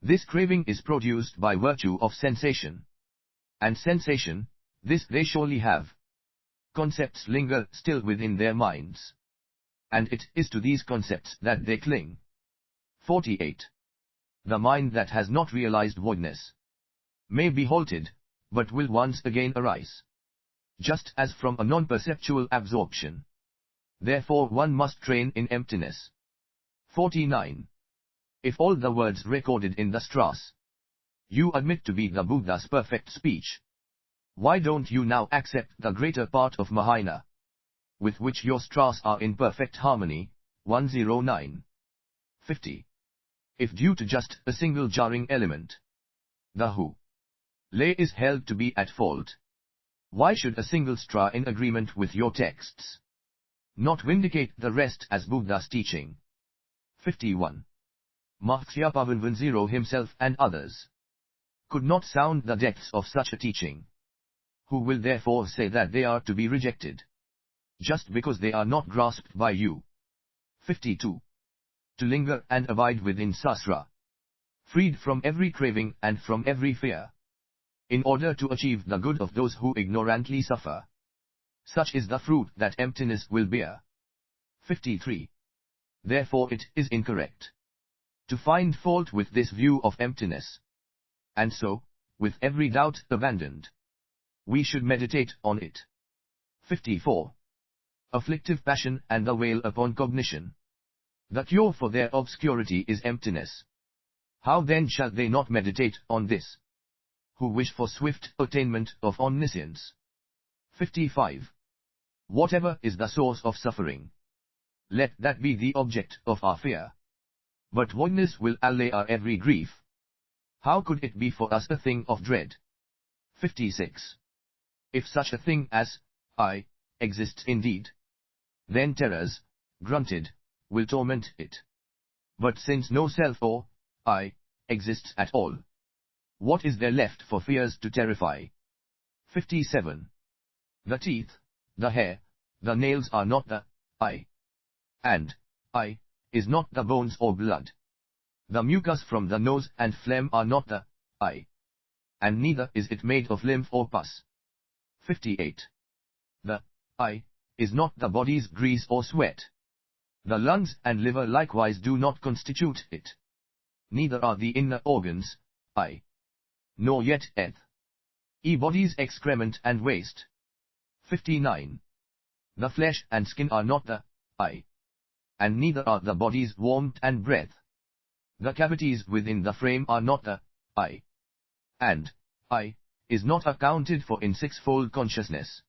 This craving is produced by virtue of sensation. And sensation, this they surely have. Concepts linger still within their minds. And it is to these concepts that they cling. 48. The mind that has not realized voidness may be halted, but will once again arise, just as from a non-perceptual absorption. Therefore one must train in emptiness. 49. If all the words recorded in the Stras you admit to be the Buddha's perfect speech, why don't you now accept the greater part of Mahayana, with which your Stras are in perfect harmony? 109. 50. If due to just a single jarring element, the whole lay is held to be at fault, why should a single stra in agreement with your texts not vindicate the rest as Buddha's teaching? 51. Mahatsyapavanvan himself and others could not sound the depths of such a teaching. Who will therefore say that they are to be rejected, just because they are not grasped by you? 52. To linger and abide within Sasra, freed from every craving and from every fear, in order to achieve the good of those who ignorantly suffer. Such is the fruit that emptiness will bear. 53. Therefore it is incorrect to find fault with this view of emptiness. And so, with every doubt abandoned, we should meditate on it. 54. Afflictive passion and the wail upon cognition. The cure for their obscurity is emptiness. How then shall they not meditate on this, who wish for swift attainment of omniscience? 55. Whatever is the source of suffering, let that be the object of our fear. But voidness will allay our every grief. How could it be for us a thing of dread? 56. If such a thing as I exists indeed, then terrors, grunted, will torment it. But since no self or I exists at all, what is there left for fears to terrify? 57. The teeth, the hair, the nails are not the I. And I is not the bones or blood. The mucus from the nose and phlegm are not the I. And neither is it made of lymph or pus. 58. The I is not the body's grease or sweat. The lungs and liver likewise do not constitute it. Neither are the inner organs I. Nor yet body's excrement and waste. 59. The flesh and skin are not the I. And neither are the body's warmth and breath. The cavities within the frame are not the I. And I is not accounted for in sixfold consciousness.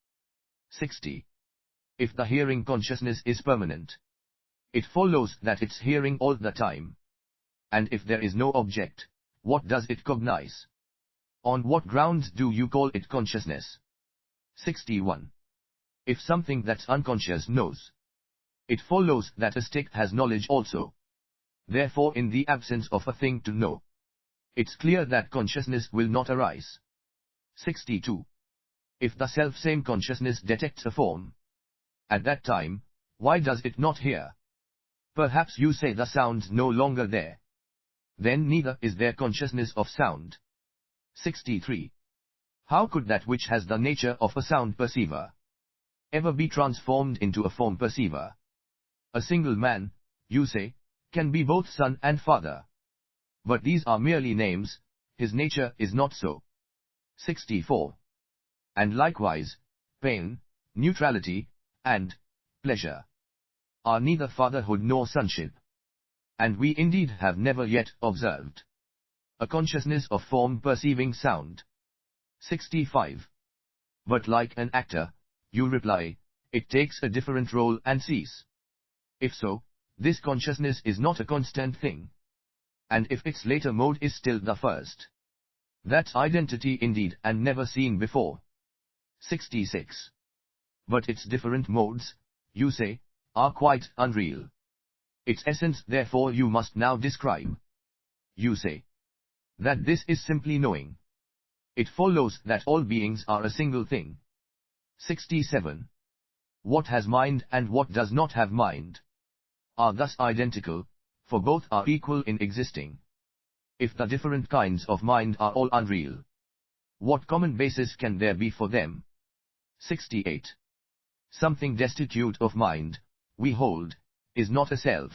60. If the hearing consciousness is permanent, it follows that it's hearing all the time. And if there is no object, What does it cognize? On what grounds do you call it consciousness? 61. If something that's unconscious knows, it follows that a stick has knowledge also. Therefore, in the absence of a thing to know, it's clear that consciousness will not arise. 62. If the self-same consciousness detects a form, at that time, why does it not hear? Perhaps you say the sound's no longer there. Then neither is there consciousness of sound. 63. How could that which has the nature of a sound perceiver ever be transformed into a form perceiver? A single man, you say, can be both son and father. But these are merely names, his nature is not so. 64. And likewise, pain, neutrality, and pleasure are neither fatherhood nor sonship. And we indeed have never yet observed a consciousness of form perceiving sound. 65. But like an actor, you reply, it takes a different role and sees. If so, this consciousness is not a constant thing. And if its later mode is still the first, that's identity indeed and never seen before. 66. But its different modes, you say, are quite unreal. Its essence therefore you must now describe. You say that this is simply knowing. It follows that all beings are a single thing. 67. What has mind and what does not have mind are thus identical, for both are equal in existing. If the different kinds of mind are all unreal, what common basis can there be for them? 68. Something destitute of mind, we hold, is not a self.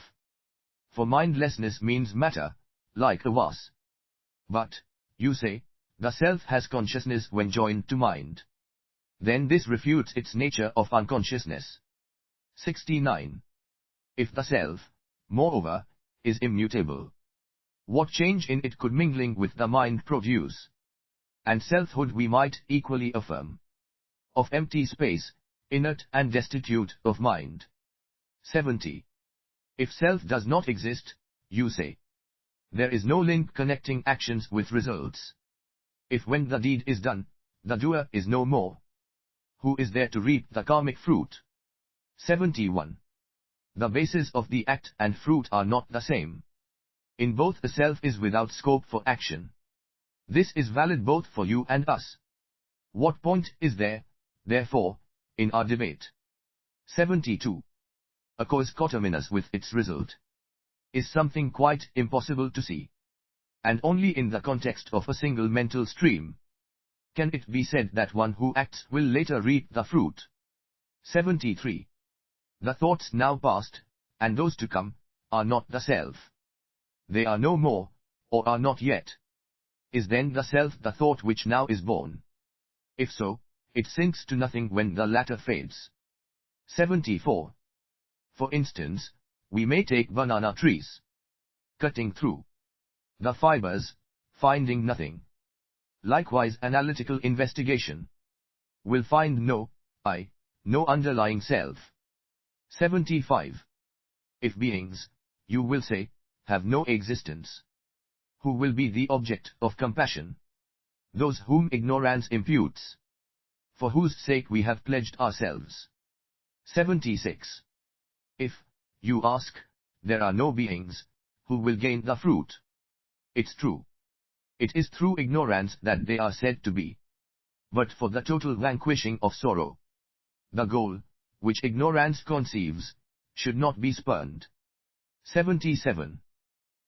For mindlessness means matter, like a vase. But, you say, the self has consciousness when joined to mind. Then this refutes its nature of unconsciousness. 69. If the self, moreover, is immutable, what change in it could mingling with the mind produce? And selfhood we might equally affirm of empty space, inert and destitute of mind. 70. If self does not exist, you say, there is no link connecting actions with results. If when the deed is done, the doer is no more, who is there to reap the karmic fruit? 71. The basis of the act and fruit are not the same. In both the self is without scope for action. This is valid both for you and us. What point is there, therefore, in our debate? 72. A cause coterminous with its result is something quite impossible to see. And only in the context of a single mental stream can it be said that one who acts will later reap the fruit. 73. The thoughts now past, and those to come, are not the self. They are no more, or are not yet. Is then the self the thought which now is born? If so, it sinks to nothing when the latter fades. 74. For instance, we may take banana trees. Cutting through the fibers, finding nothing. Likewise analytical investigation will find no I, no underlying self. 75. If beings, you will say, have no existence, who will be the object of compassion? Those whom ignorance imputes, for whose sake we have pledged ourselves. 76. If, you ask, there are no beings, who will gain the fruit? It's true. It is through ignorance that they are said to be. But for the total vanquishing of sorrow, the goal, which ignorance conceives, should not be spurned. 77.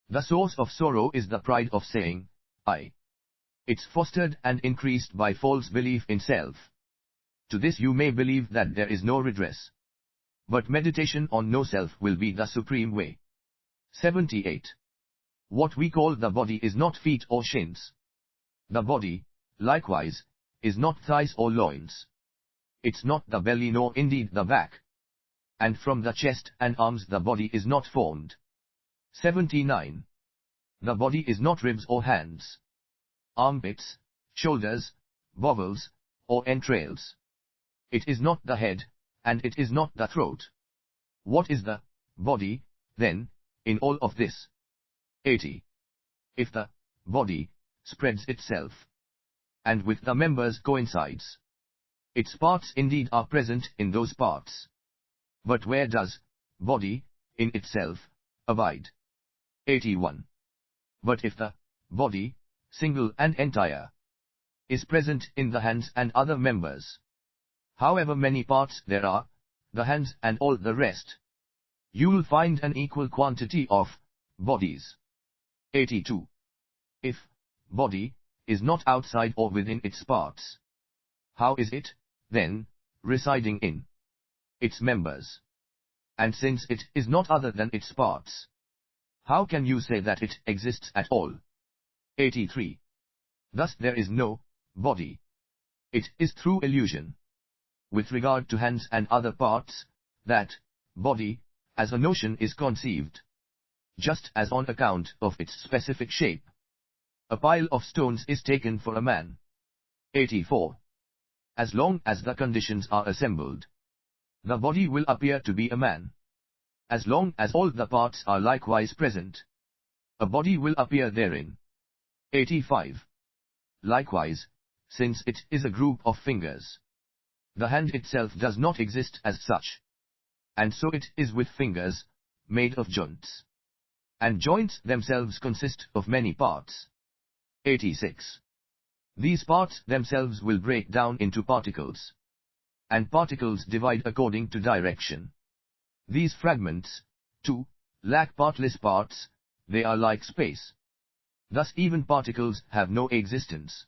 The source of sorrow is the pride of saying, I. It's fostered and increased by false belief in self. To this you may believe that there is no redress. But meditation on no self will be the supreme way. 78. What we call the body is not feet or shins. The body, likewise, is not thighs or loins. It's not the belly nor indeed the back. And from the chest and arms the body is not formed. 79. The body is not ribs or hands, armpits, shoulders, bowels, or entrails. It is not the head, and it is not the throat. What is the body, then, in all of this? 80. If the body, spreads itself, and with the members coincides. Its parts indeed are present in those parts. But where does body, in itself, abide? 81. But if the body, single and entire, is present in the hands and other members, however many parts there are, the hands and all the rest, you will find an equal quantity of bodies. 82. If body is not outside or within its parts, how is it, then, residing in its members? And since it is not other than its parts, how can you say that it exists at all? 83. Thus there is no body. It is through illusion, with regard to hands and other parts, that body, as a notion, is conceived. Just as on account of its specific shape, a pile of stones is taken for a man. 84. As long as the conditions are assembled, the body will appear to be a man. As long as all the parts are likewise present, a body will appear therein. 85. Likewise, since it is a group of fingers, the hand itself does not exist as such. And so it is with fingers, made of joints. And joints themselves consist of many parts. 86. These parts themselves will break down into particles, and particles divide according to direction. These fragments, too, lack partless parts, they are like space. Thus even particles have no existence.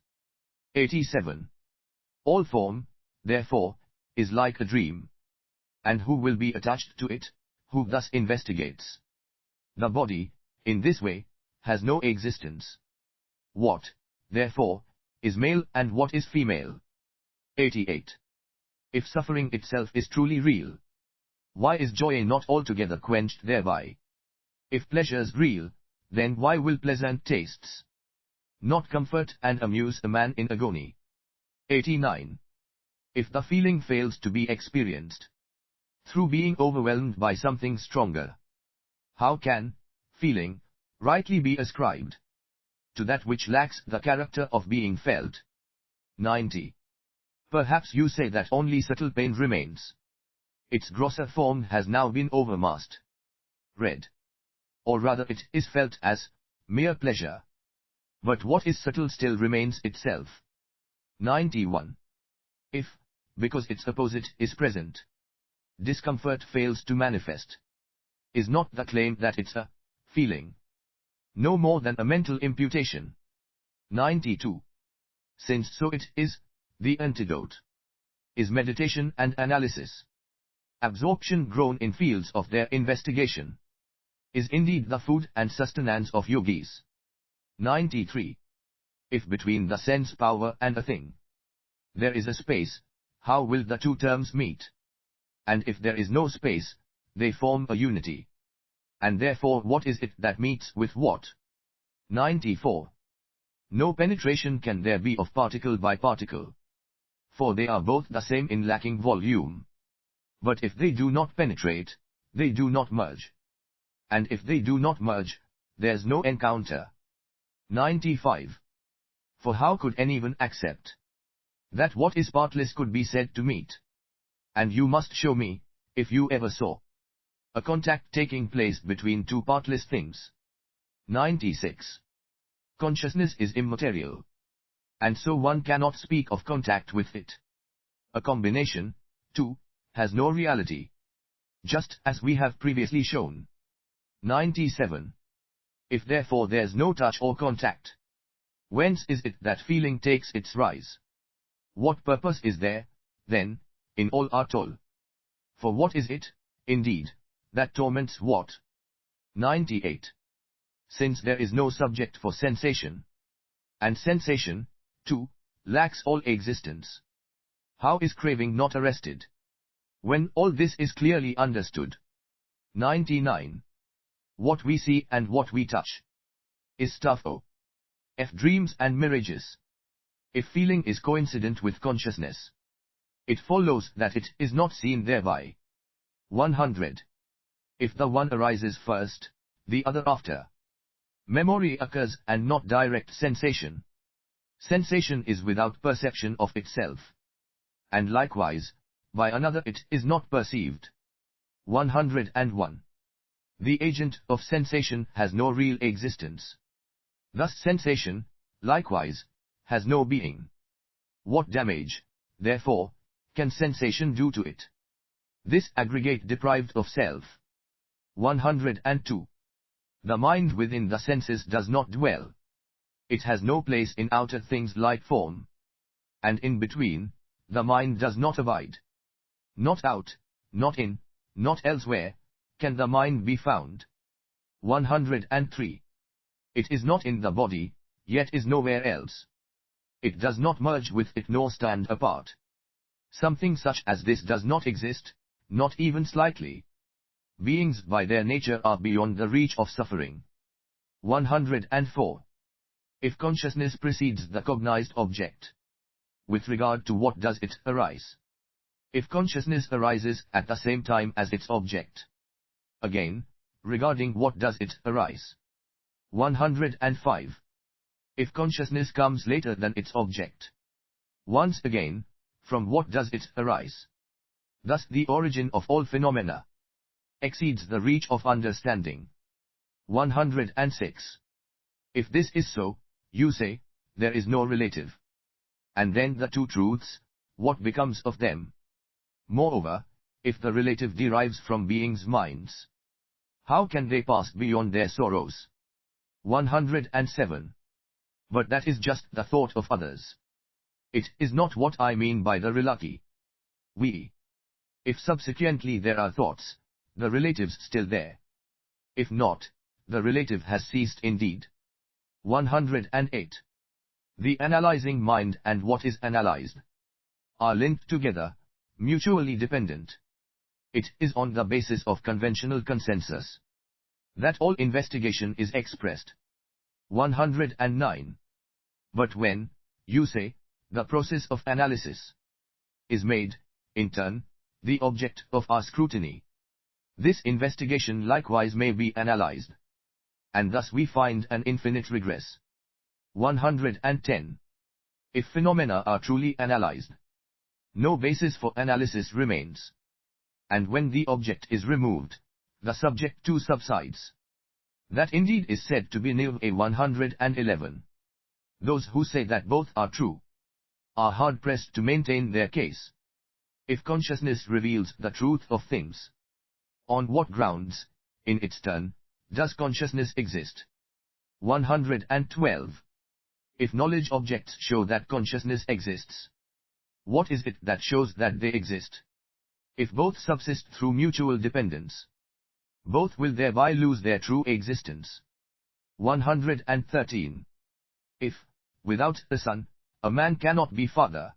87. All form, therefore, is like a dream. And who will be attached to it, who thus investigates? The body, in this way, has no existence. What, therefore, is male and what is female? 88. If suffering itself is truly real, why is joy not altogether quenched thereby? If pleasure's real, then why will pleasant tastes not comfort and amuse a man in agony? 89. If the feeling fails to be experienced through being overwhelmed by something stronger, how can feeling rightly be ascribed to that which lacks the character of being felt? 90. Perhaps you say that only subtle pain remains. Its grosser form has now been overmasked. Read. Or rather it is felt as mere pleasure. But what is subtle still remains itself. 91. If, because its opposite is present, discomfort fails to manifest, is not the claim that it's a feeling no more than a mental imputation? 92. Since so it is, the antidote is meditation and analysis. Absorption grown in fields of their investigation is indeed the food and sustenance of yogis. 93. If between the sense power and a thing there is a space, how will the two terms meet? And if there is no space, they form a unity. And therefore what is it that meets with what? 94. No penetration can there be of particle by particle, for they are both the same in lacking volume. But if they do not penetrate, they do not merge. And if they do not merge, there's no encounter. 95. For how could anyone accept that what is partless could be said to meet? And you must show me, if you ever saw a contact taking place between two partless things. 96. Consciousness is immaterial, and so one cannot speak of contact with it. A combination, too, has no reality, just as we have previously shown. 97. If therefore there's no touch or contact, whence is it that feeling takes its rise? What purpose is there, then, in all atol? For what is it, indeed, that torments what? 98. Since there is no subject for sensation, and sensation, too, lacks all existence, how is craving not arrested? When all this is clearly understood. 99. What we see and what we touch is stuff o. F dreams and mirages. If feeling is coincident with consciousness, it follows that it is not seen thereby. 100. If the one arises first, the other after, Memory occurs and not direct sensation. Sensation is without perception of itself. And likewise, by another it is not perceived. 101. The agent of sensation has no real existence. Thus sensation, likewise, has no being. What damage, therefore, can sensation do to it? This aggregate deprived of self. 102. The mind within the senses does not dwell. It has no place in outer things like form. And in between, the mind does not abide. Not out, not in, not elsewhere, can the mind be found. 103. It is not in the body, yet is nowhere else. It does not merge with it nor stand apart. Something such as this does not exist, not even slightly. Beings by their nature are beyond the reach of suffering. 104. If consciousness precedes the cognized object, with regard to what does it arise? If consciousness arises at the same time as its object, again, regarding what does it arise? 105. If consciousness comes later than its object, once again, from what does it arise? Thus the origin of all phenomena exceeds the reach of understanding. 106. If this is so, you say, there is no relative. And then the two truths, what becomes of them? Moreover, if the relative derives from beings' minds, how can they pass beyond their sorrows? 107. But that is just the thought of others. It is not what I mean by the relati. We. If subsequently there are thoughts, the relative's still there. If not, the relative has ceased indeed. 108. The analyzing mind and what is analyzed are linked together, mutually dependent. It is on the basis of conventional consensus that all investigation is expressed. 109. But when, you say, the process of analysis is made, in turn, the object of our scrutiny, this investigation likewise may be analyzed. And thus we find an infinite regress. 110. If phenomena are truly analyzed, no basis for analysis remains. And when the object is removed, the subject too subsides. That indeed is said to be nil. 111. Those who say that both are true are hard-pressed to maintain their case. If consciousness reveals the truth of things, on what grounds, in its turn, does consciousness exist? 112. If knowledge objects show that consciousness exists, what is it that shows that they exist? If both subsist through mutual dependence, both will thereby lose their true existence. 113. If, without a son, a man cannot be father,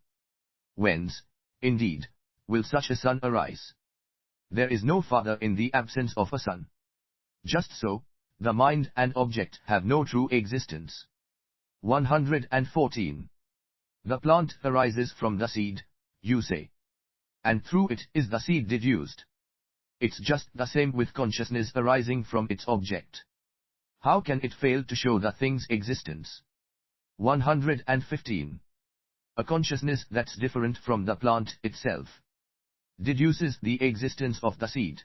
whence, indeed, will such a son arise? There is no father in the absence of a son. Just so, the mind and object have no true existence. 114. The plant arises from the seed, you say. And through it is the seed deduced. It's just the same with consciousness arising from its object. How can it fail to show the thing's existence? 115. A consciousness that's different from the plant itself deduces the existence of the seed.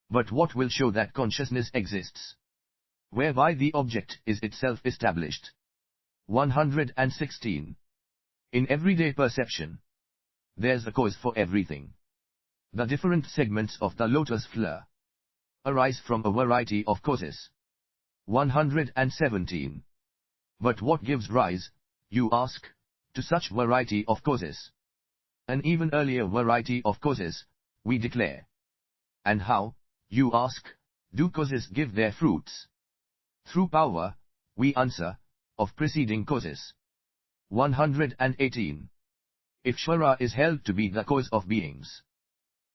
But what will show that consciousness exists? Whereby the object is itself established. 116. In everyday perception, there's a cause for everything. The different segments of the lotus flower arise from a variety of causes. 117. But what gives rise, you ask, to such variety of causes? An even earlier variety of causes, we declare. And how, you ask, do causes give their fruits? Through power, we answer, of preceding causes. 118. If Shvara is held to be the cause of beings,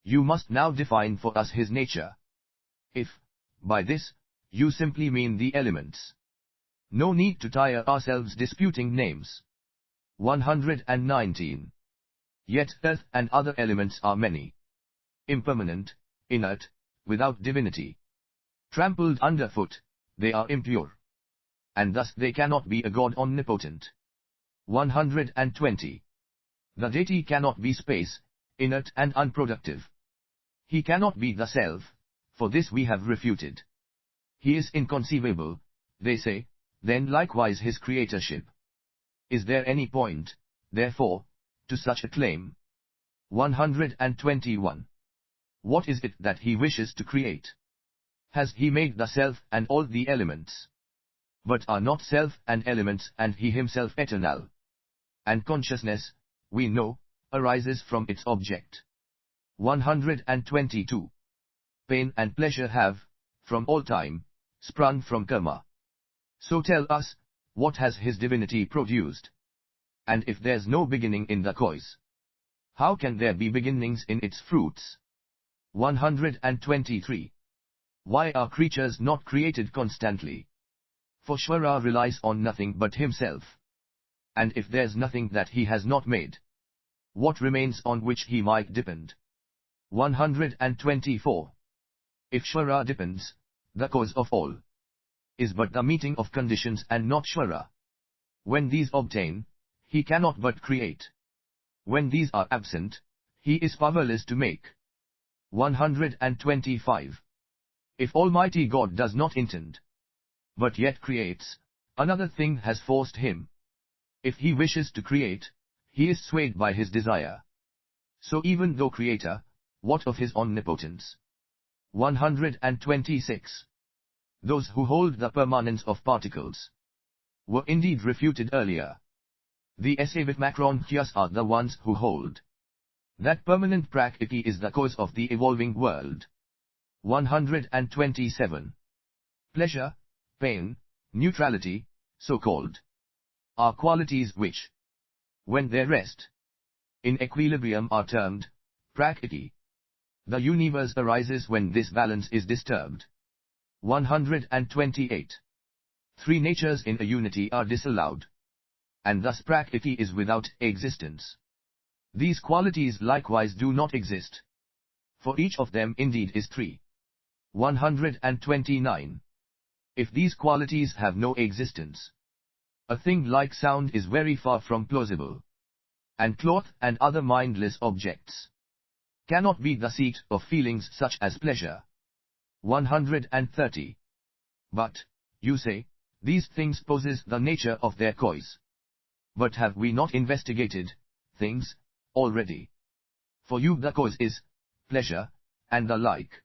you must now define for us his nature. If, by this, you simply mean the elements, no need to tire ourselves disputing names. 119. Yet earth and other elements are many, impermanent, inert, without divinity. Trampled underfoot, they are impure. and thus they cannot be a God omnipotent. 120. The deity cannot be space, inert and unproductive. He cannot be the self, for this we have refuted. He is inconceivable, they say, then likewise his creatorship. Is there any point, therefore, to such a claim? 121. What is it that he wishes to create? Has he made the self and all the elements? But are not self and elements and he himself eternal? And consciousness, we know, arises from its object. 122. Pain and pleasure have, from all time, sprung from karma. So tell us, what has his divinity produced? And if there's no beginning in the cause, how can there be beginnings in its fruits? 123. Why are creatures not created constantly? For Shvara relies on nothing but himself. And if there's nothing that he has not made, what remains on which he might depend? 124. If Shvara depends, the cause of all is but the meeting of conditions and not Shvara. When these obtain, he cannot but create. When these are absent, he is powerless to make. 125. If Almighty God does not intend, but yet creates, another thing has forced him. If he wishes to create, he is swayed by his desire. So even though creator, what of his omnipotence? 126. Those who hold the permanence of particles were indeed refuted earlier. The Macron-Chias are the ones who hold that permanent prakriti is the cause of the evolving world. 127. Pleasure, pain, neutrality, so-called, are qualities which, when they rest in equilibrium, are termed prakriti. The universe arises when this balance is disturbed. 128. Three natures in a unity are disallowed, and thus prakriti is without existence. These qualities likewise do not exist, for each of them indeed is three. 129. If these qualities have no existence, a thing like sound is very far from plausible, and cloth and other mindless objects cannot be the seat of feelings such as pleasure. 130. But, you say, these things possess the nature of their cause. But have we not investigated things already? For you the cause is pleasure, and the like.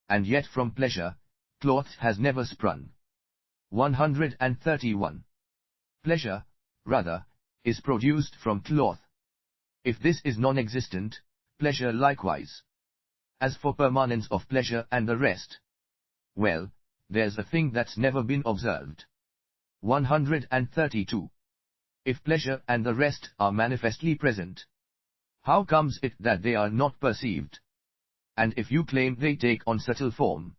And yet from pleasure, cloth has never sprung. 131. Pleasure, rather, is produced from cloth. If this is non-existent, pleasure likewise. As for permanence of pleasure and the rest, well, there's a thing that's never been observed. 132. If pleasure and the rest are manifestly present, how comes it that they are not perceived? And if you claim they take on subtle form,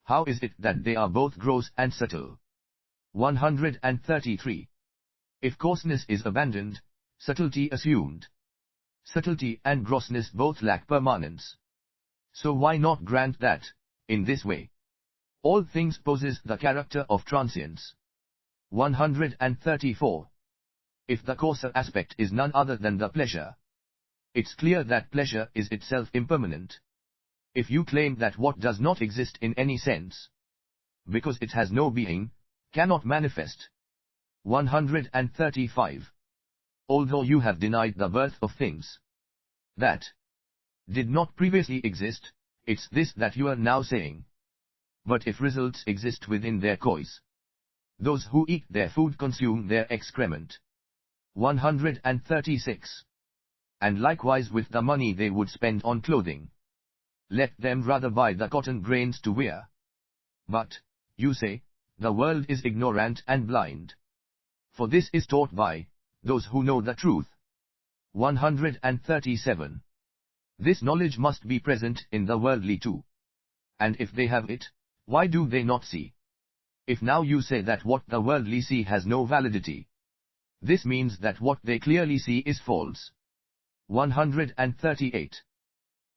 how is it that they are both gross and subtle? 133. If coarseness is abandoned, subtlety assumed. Subtlety and grossness both lack permanence. So why not grant that, in this way, all things possess the character of transience? 134. If the coarser aspect is none other than the pleasure, it's clear that pleasure is itself impermanent. If you claim that what does not exist in any sense, because it has no being, cannot manifest. 135. Although you have denied the birth of things that did not previously exist, it's this that you are now saying. But if results exist within their cause, those who eat their food consume their excrement. 136. And likewise with the money they would spend on clothing, let them rather buy the cotton grains to wear. But, you say, the world is ignorant and blind. For this is taught by those who know the truth. 137. This knowledge must be present in the worldly too. And if they have it, why do they not see? If now you say that what the worldly see has no validity, this means that what they clearly see is false. 138.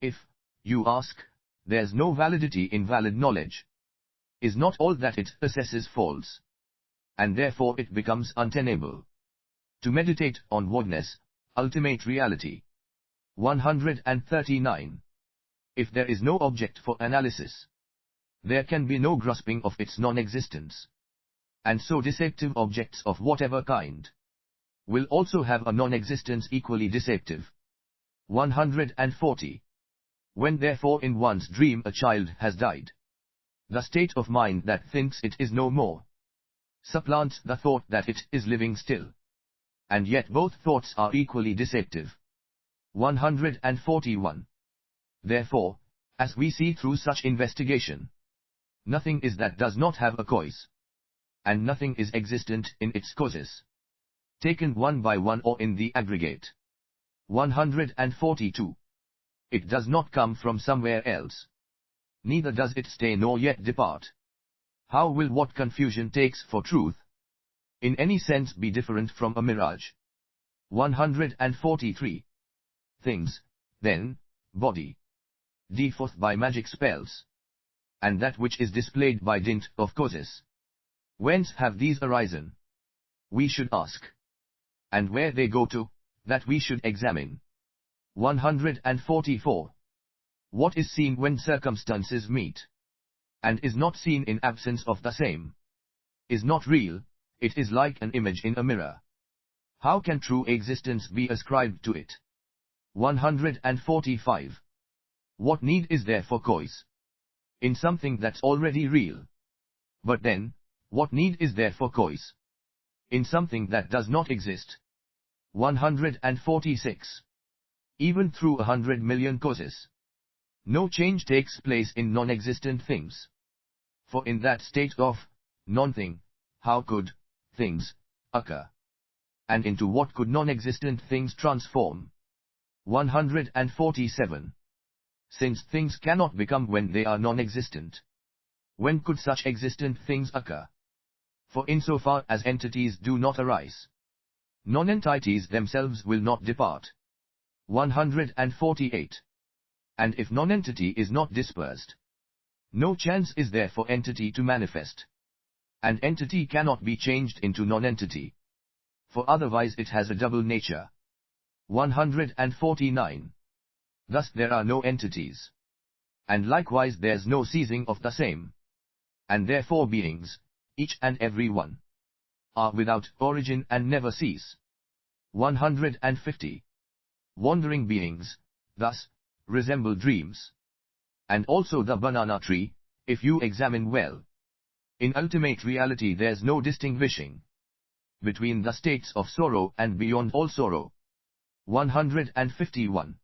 If, you ask, there's no validity in valid knowledge, is not all that it possesses false? and therefore it becomes untenable. To meditate on oneness, ultimate reality. 139. If there is no object for analysis, there can be no grasping of its non-existence. And so deceptive objects of whatever kind will also have a non-existence equally deceptive. 140. When therefore in one's dream a child has died, the state of mind that thinks it is no more supplants the thought that it is living still. And yet both thoughts are equally deceptive. 141. Therefore, as we see through such investigation, nothing is that does not have a cause, and nothing is existent in its causes, taken one by one or in the aggregate. 142. It does not come from somewhere else, neither does it stay nor yet depart. How will what confusion takes for truth in any sense be different from a mirage? 143. Things, then, body, deforth by magic spells, and that which is displayed by dint of causes. Whence have these arisen? We should ask. And where they go to, that we should examine. 144. What is seen when circumstances meet, and is not seen in absence of the same, is not real, it is like an image in a mirror. How can true existence be ascribed to it? 145. What need is there for cause in something that's already real? But then, what need is there for cause in something that does not exist? 146. Even through 100 million causes, no change takes place in non-existent things. For in that state of non-thing, how could things occur? And into what could non-existent things transform? 147. Since things cannot become when they are non-existent, when could such existent things occur? For insofar as entities do not arise, non-entities themselves will not depart. 148. And if non-entity is not dispersed, no chance is there for entity to manifest. And entity cannot be changed into non-entity, for otherwise it has a double nature. 149. Thus there are no entities, and likewise there's no ceasing of the same. And therefore beings, each and every one, are without origin and never cease. 150. Wandering beings, thus, resemble dreams. And also the banana tree, if you examine well. In ultimate reality there's no distinguishing between the states of sorrow and beyond all sorrow. 151.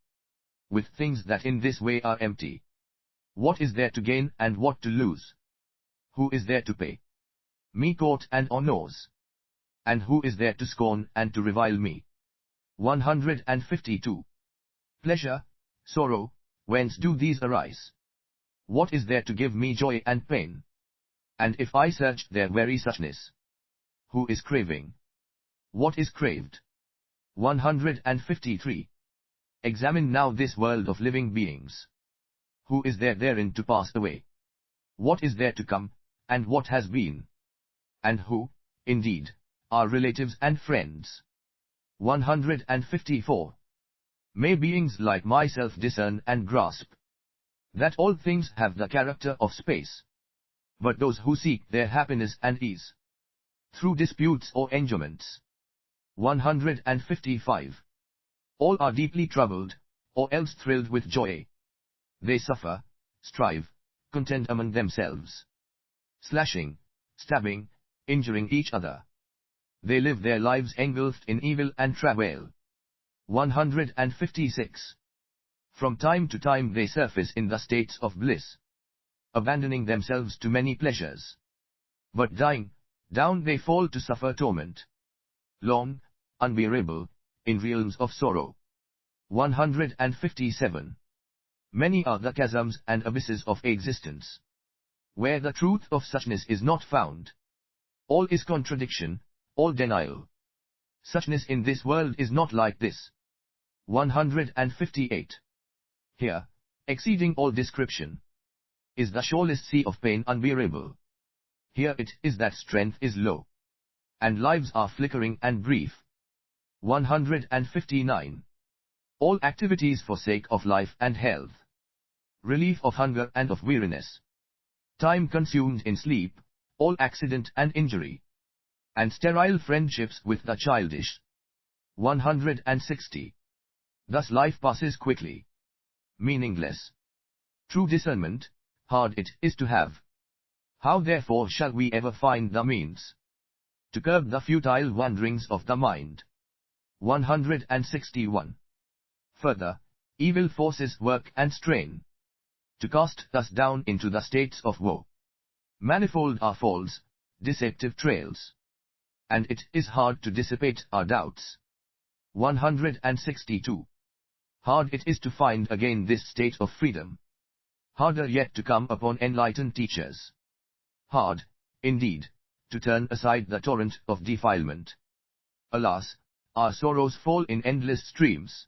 With things that in this way are empty, what is there to gain and what to lose? Who is there to pay me court and honors? And who is there to scorn and to revile me? 152. Pleasure, sorrow, whence do these arise? What is there to give me joy and pain? And if I search their very suchness, who is craving? What is craved? 153. Examine now this world of living beings. Who is there therein to pass away? What is there to come, and what has been? And who, indeed, are relatives and friends? 154. May beings like myself discern and grasp that all things have the character of space, but those who seek their happiness and ease through disputes or enjoyments. 155. All are deeply troubled, or else thrilled with joy. They suffer, strive, contend among themselves, slashing, stabbing, injuring each other. They live their lives engulfed in evil and travail. 156. From time to time they surface in the states of bliss, abandoning themselves to many pleasures. But dying, down they fall to suffer torment, long, unbearable, in realms of sorrow. 157. Many are the chasms and abysses of existence, where the truth of suchness is not found. All is contradiction, all denial. Suchness in this world is not like this. 158. Here, exceeding all description, is the shoreless sea of pain unbearable. Here it is that strength is low, and lives are flickering and brief. 159. All activities for sake of life and health, relief of hunger and of weariness, time consumed in sleep, all accident and injury, and sterile friendships with the childish. 160. Thus life passes quickly, meaningless. True discernment, hard it is to have. How therefore shall we ever find the means to curb the futile wanderings of the mind? 161. Further, evil forces work and strain to cast us down into the states of woe. Manifold are false, deceptive trails, and it is hard to dissipate our doubts. 162. Hard it is to find again this state of freedom. Harder yet to come upon enlightened teachers. Hard, indeed, to turn aside the torrent of defilement. Alas, our sorrows fall in endless streams.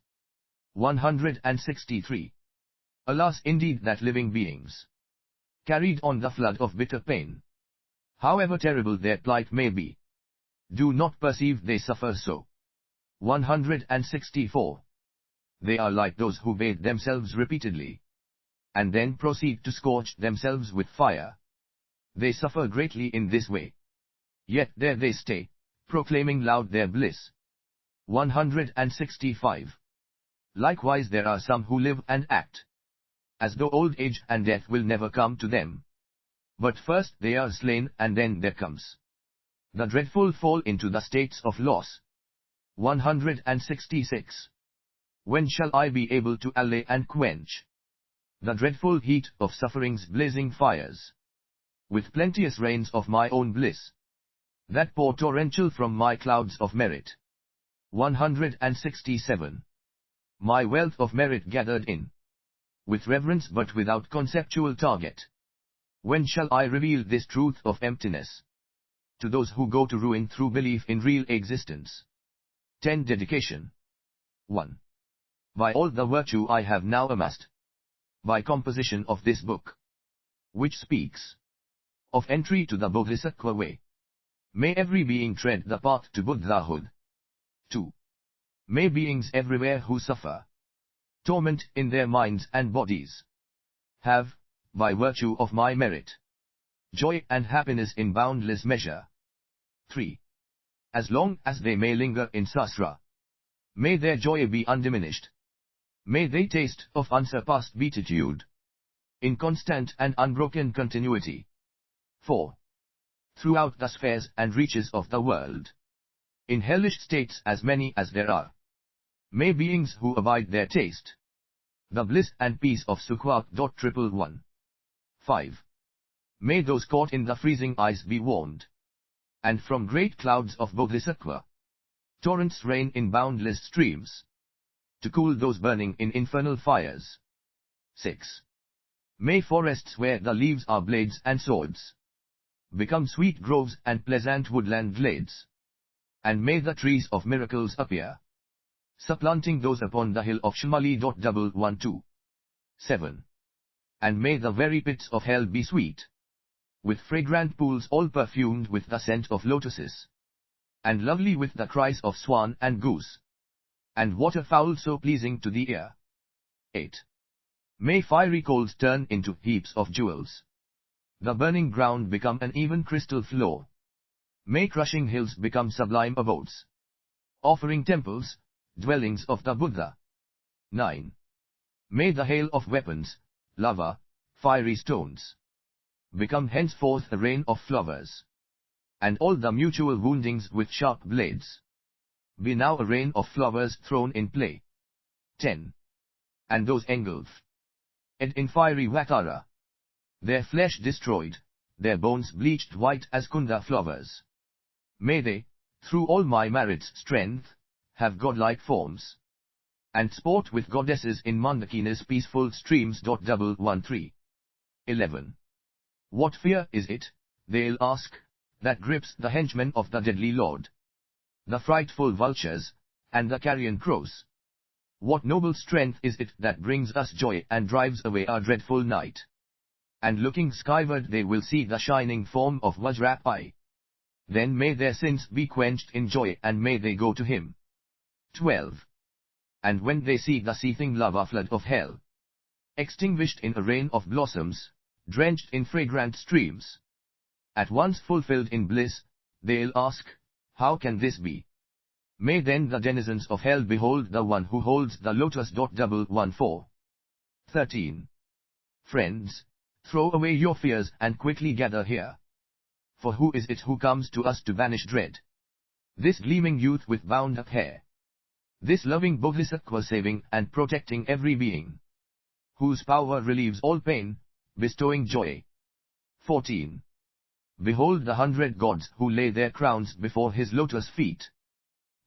163. Alas indeed that living beings, carried on the flood of bitter pain, however terrible their plight may be, do not perceive they suffer so. 164. They are like those who bathe themselves repeatedly, and then proceed to scorch themselves with fire. They suffer greatly in this way, yet there they stay, proclaiming loud their bliss. 165. Likewise there are some who live and act as though old age and death will never come to them. But first they are slain and then there comes the dreadful fall into the states of loss. 166. When shall I be able to allay and quench the dreadful heat of suffering's blazing fires with plenteous rains of my own bliss, that pour torrential from my clouds of merit? 167. My wealth of merit gathered in with reverence but without conceptual target. When shall I reveal this truth of emptiness to those who go to ruin through belief in real existence? 10. Dedication. 1. By all the virtue I have now amassed, by composition of this book, which speaks of entry to the Bodhisattva way, may every being tread the path to Buddhahood. 2. May beings everywhere who suffer torment in their minds and bodies have, by virtue of my merit, joy and happiness in boundless measure. 3. As long as they may linger in Sasra, may their joy be undiminished. May they taste of unsurpassed beatitude in constant and unbroken continuity. 4. Throughout the spheres and reaches of the world, in hellish states as many as there are, may beings who abide there taste the bliss and peace of Sukha. 111. 5. May those caught in the freezing ice be warmed, and from great clouds of Bodhisattva torrents rain in boundless streams to cool those burning in infernal fires. 6. May forests where the leaves are blades and swords become sweet groves and pleasant woodland glades, and may the trees of miracles appear, supplanting those upon the hill of Shamali. 112. 7. And may the very pits of hell be sweet, with fragrant pools all perfumed with the scent of lotuses, and lovely with the cries of swan and goose, and waterfowl so pleasing to the ear. 8. May fiery coals turn into heaps of jewels, the burning ground become an even crystal floor, may crushing hills become sublime abodes, offering temples, dwellings of the Buddha. 9. May the hail of weapons, lava, fiery stones, become henceforth a rain of flowers, and all the mutual woundings with sharp blades be now a rain of flowers thrown in play. 10. And those engulfed in fiery Vatara, their flesh destroyed, their bones bleached white as kunda flowers, may they, through all my merit's strength, have godlike forms, and sport with goddesses in Mandakina's peaceful streams. 113. 11. What fear is it, they'll ask, that grips the henchmen of the deadly Lord, the frightful vultures, and the carrion crows? What noble strength is it that brings us joy and drives away our dreadful night? And looking skyward they will see the shining form of Vajrapai, Then may their sins be quenched in joy and may they go to him. 12. And when they see the seething lava flood of hell, extinguished in a rain of blossoms, drenched in fragrant streams, at once fulfilled in bliss, they'll ask, how can this be? May then the denizens of hell behold the one who holds the lotus. 14. 13. Friends, throw away your fears and quickly gather here. For who is it who comes to us to banish dread? This gleaming youth with bound-up hair. This loving Bodhisattva saving and protecting every being, whose power relieves all pain, bestowing joy. 14. Behold the 100 gods who lay their crowns before his lotus feet.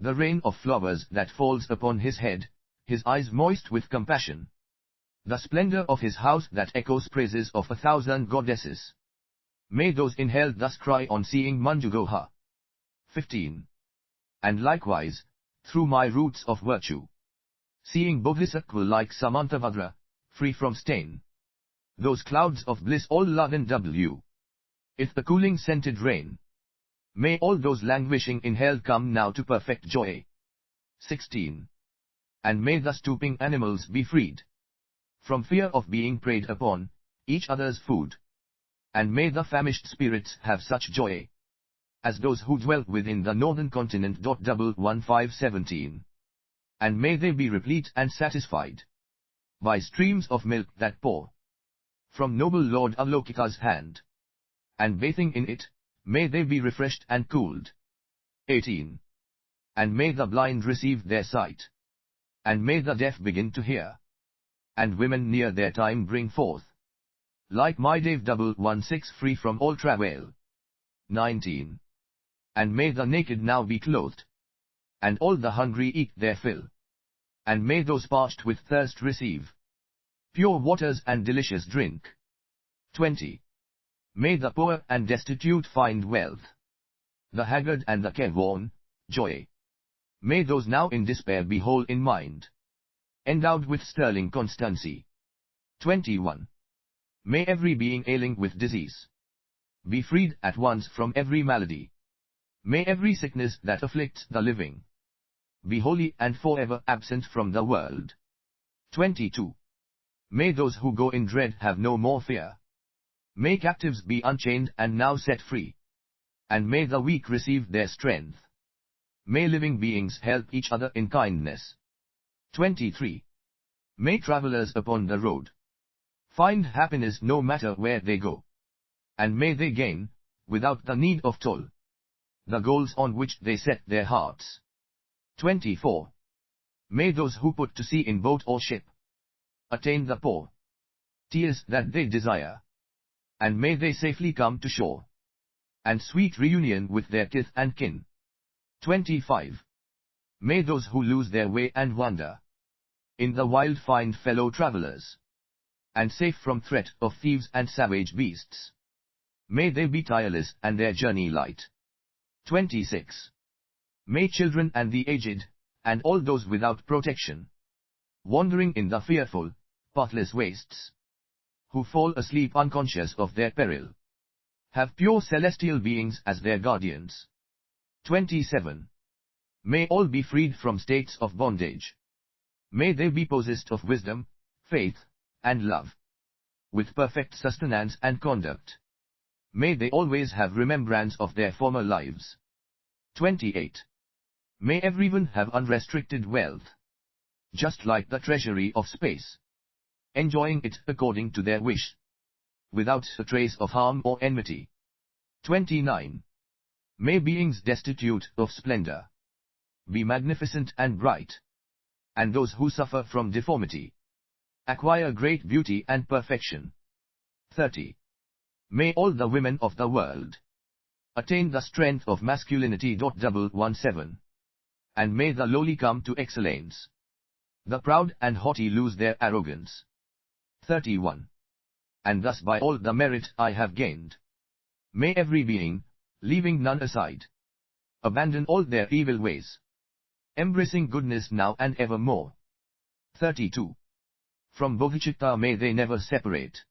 The rain of flowers that falls upon his head, his eyes moist with compassion. The splendor of his house that echoes praises of 1,000 goddesses. May those in hell thus cry on seeing Manjugoha. 15. And likewise, through my roots of virtue, seeing Bodhisattva like Samantabhadra, free from stain, those clouds of bliss all love and if the cooling scented rain, may all those languishing in hell come now to perfect joy. 16. And may the stooping animals be freed from fear of being preyed upon, each other's food. And may the famished spirits have such joy as those who dwell within the northern continent. 1517. And may they be replete and satisfied by streams of milk that pour from noble Lord Avalokita's hand, and bathing in it, may they be refreshed and cooled. 18. And may the blind receive their sight, and may the deaf begin to hear, and women near their time bring forth, like my Dave 16 free from all travail. 19. And may the naked now be clothed, and all the hungry eat their fill, and may those parched with thirst receive pure waters and delicious drink. 20. May the poor and destitute find wealth, the haggard and the careworn, joy. May those now in despair be whole in mind, endowed with sterling constancy. 21. May every being ailing with disease be freed at once from every malady. May every sickness that afflicts the living be wholly and forever absent from the world. 22. May those who go in dread have no more fear. May captives be unchained and now set free, and may the weak receive their strength. May living beings help each other in kindness. 23. May travelers upon the road find happiness no matter where they go, and may they gain, without the need of toll, the goals on which they set their hearts. 24. May those who put to sea in boat or ship attain the tears that they desire, and may they safely come to shore, and sweet reunion with their kith and kin. 25. May those who lose their way and wander in the wild find fellow travelers, and safe from threat of thieves and savage beasts. May they be tireless and their journey light. 26. May children and the aged, and all those without protection, wandering in the fearful, pathless wastes, who fall asleep unconscious of their peril, have pure celestial beings as their guardians. 27. May all be freed from states of bondage. May they be possessed of wisdom, faith, and love, with perfect sustenance and conduct. May they always have remembrance of their former lives. 28. May everyone have unrestricted wealth, just like the treasury of space, enjoying it according to their wish, without a trace of harm or enmity. 29. May beings destitute of splendor be magnificent and bright, and those who suffer from deformity acquire great beauty and perfection. 30. May all the women of the world attain the strength of masculinity. 17. And may the lowly come to excellence, the proud and haughty lose their arrogance. 31. And thus by all the merit I have gained, may every being, leaving none aside, abandon all their evil ways, embracing goodness now and evermore. 32. From bodhicitta may they never separate,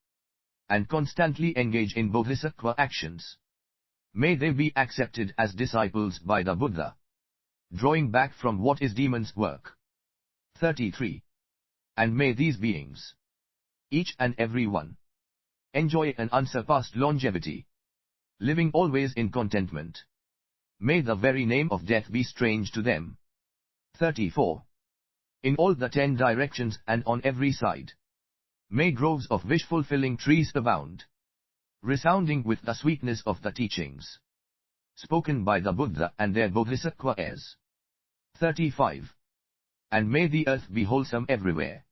and constantly engage in bodhisattva actions. May they be accepted as disciples by the Buddha, drawing back from what is demon's work. 33. And may these beings, each and every one, enjoy an unsurpassed longevity, living always in contentment. May the very name of death be strange to them. 34. In all the 10 directions and on every side, may groves of wish-fulfilling trees abound, resounding with the sweetness of the teachings spoken by the Buddha and their Bodhisattva heirs. 35. And may the earth be wholesome everywhere,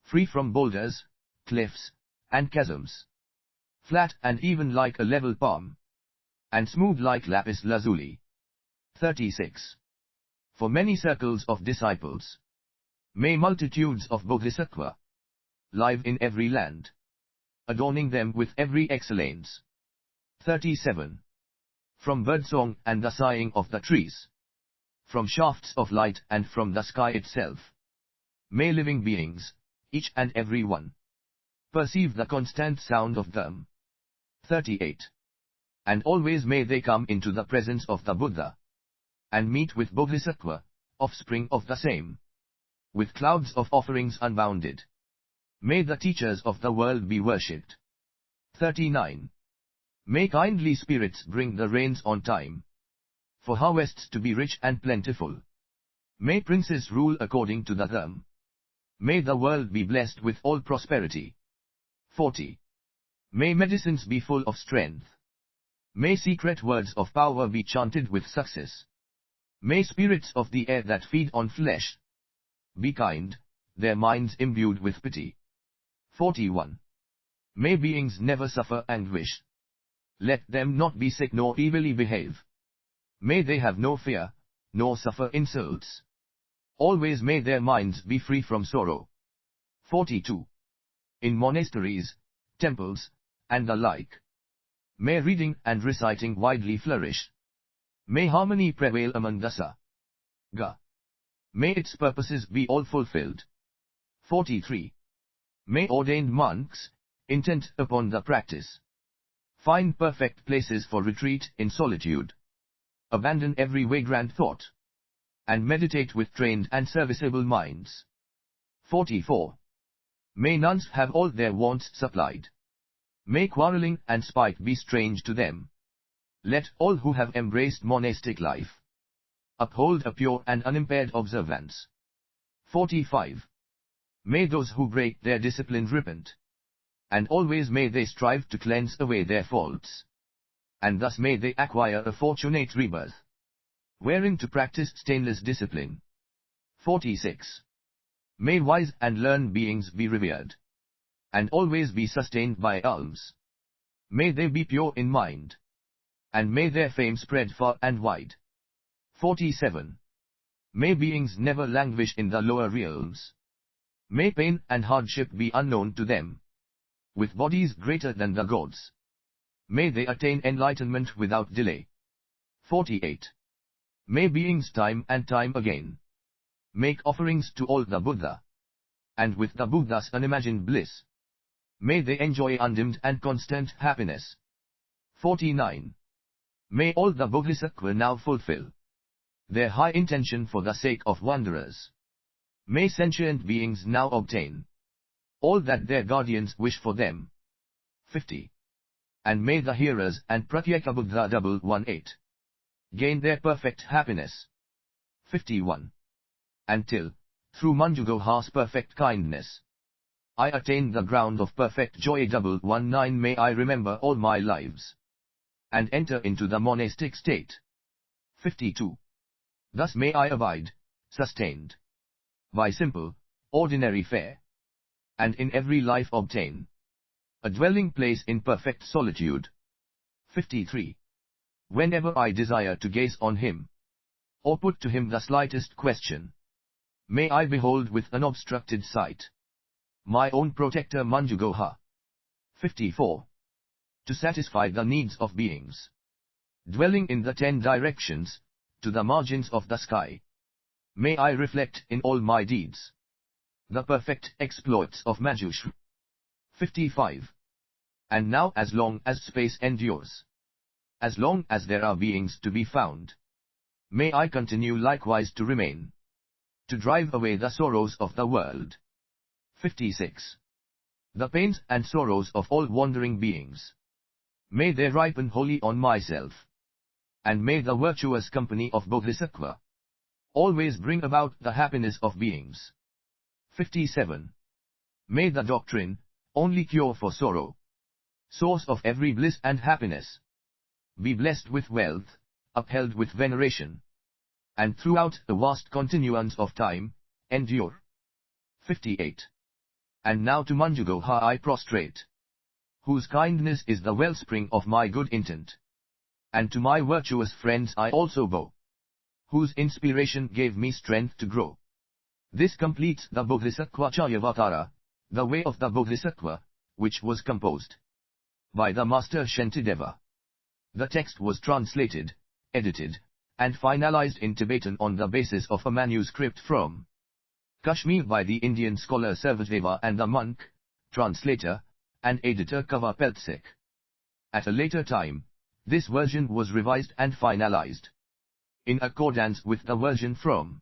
free from boulders, cliffs, and chasms, flat and even like a level palm, and smooth like lapis lazuli. 36. For many circles of disciples, may multitudes of Bodhisattva live in every land, adorning them with every excellence. 37. From birdsong and the sighing of the trees, from shafts of light and from the sky itself, may living beings, each and every one, perceive the constant sound of them. 38. And always may they come into the presence of the Buddha, and meet with Bodhisattva, offspring of the same, with clouds of offerings unbounded. May the teachers of the world be worshipped. 39. May kindly spirits bring the rains on time, for harvests to be rich and plentiful. May princes rule according to the dharma. May the world be blessed with all prosperity. 40. May medicines be full of strength. May secret words of power be chanted with success. May spirits of the air that feed on flesh be kind, their minds imbued with pity. 41. May beings never suffer anguish. Let them not be sick nor evilly behave. May they have no fear, nor suffer insults. Always may their minds be free from sorrow. 42. In monasteries, temples, and the like, may reading and reciting widely flourish. May harmony prevail among the Sangha. May its purposes be all fulfilled. 43. May ordained monks, intent upon the practice, find perfect places for retreat in solitude, abandon every vagrant thought, and meditate with trained and serviceable minds. 44. May nuns have all their wants supplied. May quarreling and spite be strange to them. Let all who have embraced monastic life uphold a pure and unimpaired observance. 45. May those who break their discipline repent, and always may they strive to cleanse away their faults, and thus may they acquire a fortunate rebirth, wherein to practice stainless discipline. 46. May wise and learned beings be revered, and always be sustained by alms. May they be pure in mind, and may their fame spread far and wide. 47. May beings never languish in the lower realms. May pain and hardship be unknown to them, with bodies greater than the gods. May they attain enlightenment without delay. 48. May beings time and time again make offerings to all the Buddha, and with the Buddha's unimagined bliss, may they enjoy undimmed and constant happiness. 49. May all the Bodhisattva now fulfill their high intention for the sake of wanderers. May sentient beings now obtain all that their guardians wish for them. 50. And may the hearers and Pratyeka Buddha 118 gain their perfect happiness. 51. Until, through Manjugoha's perfect kindness, I attain the ground of perfect joy 119, may I remember all my lives, and enter into the monastic state. 52. Thus may I abide, sustained by simple, ordinary fare, and in every life obtain a dwelling place in perfect solitude. 53. Whenever I desire to gaze on him, or put to him the slightest question, may I behold with unobstructed sight my own protector Manjugoha. 54. To satisfy the needs of beings dwelling in the 10 directions, to the margins of the sky, may I reflect in all my deeds the perfect exploits of Manjushri. 55. And now as long as space endures, as long as there are beings to be found. May I continue likewise to remain, to drive away the sorrows of the world. 56. The pains and sorrows of all wandering beings, may they ripen wholly on myself, and may the virtuous company of Bodhisattva always bring about the happiness of beings. 57. May the doctrine, only cure for sorrow, source of every bliss and happiness, be blessed with wealth, upheld with veneration, and throughout the vast continuance of time, endure. 58. And now to Manjugoha I prostrate, whose kindness is the wellspring of my good intent, and to my virtuous friends I also bow, whose inspiration gave me strength to grow. This completes the Bodhicaryavatara, the way of the Bodhisattva, which was composed by the Master Shantideva. The text was translated, edited, and finalized in Tibetan on the basis of a manuscript from Kashmir by the Indian scholar Sarvadeva and the monk, translator, and editor Kava Peltsek. At a later time, this version was revised and finalized in accordance with the version from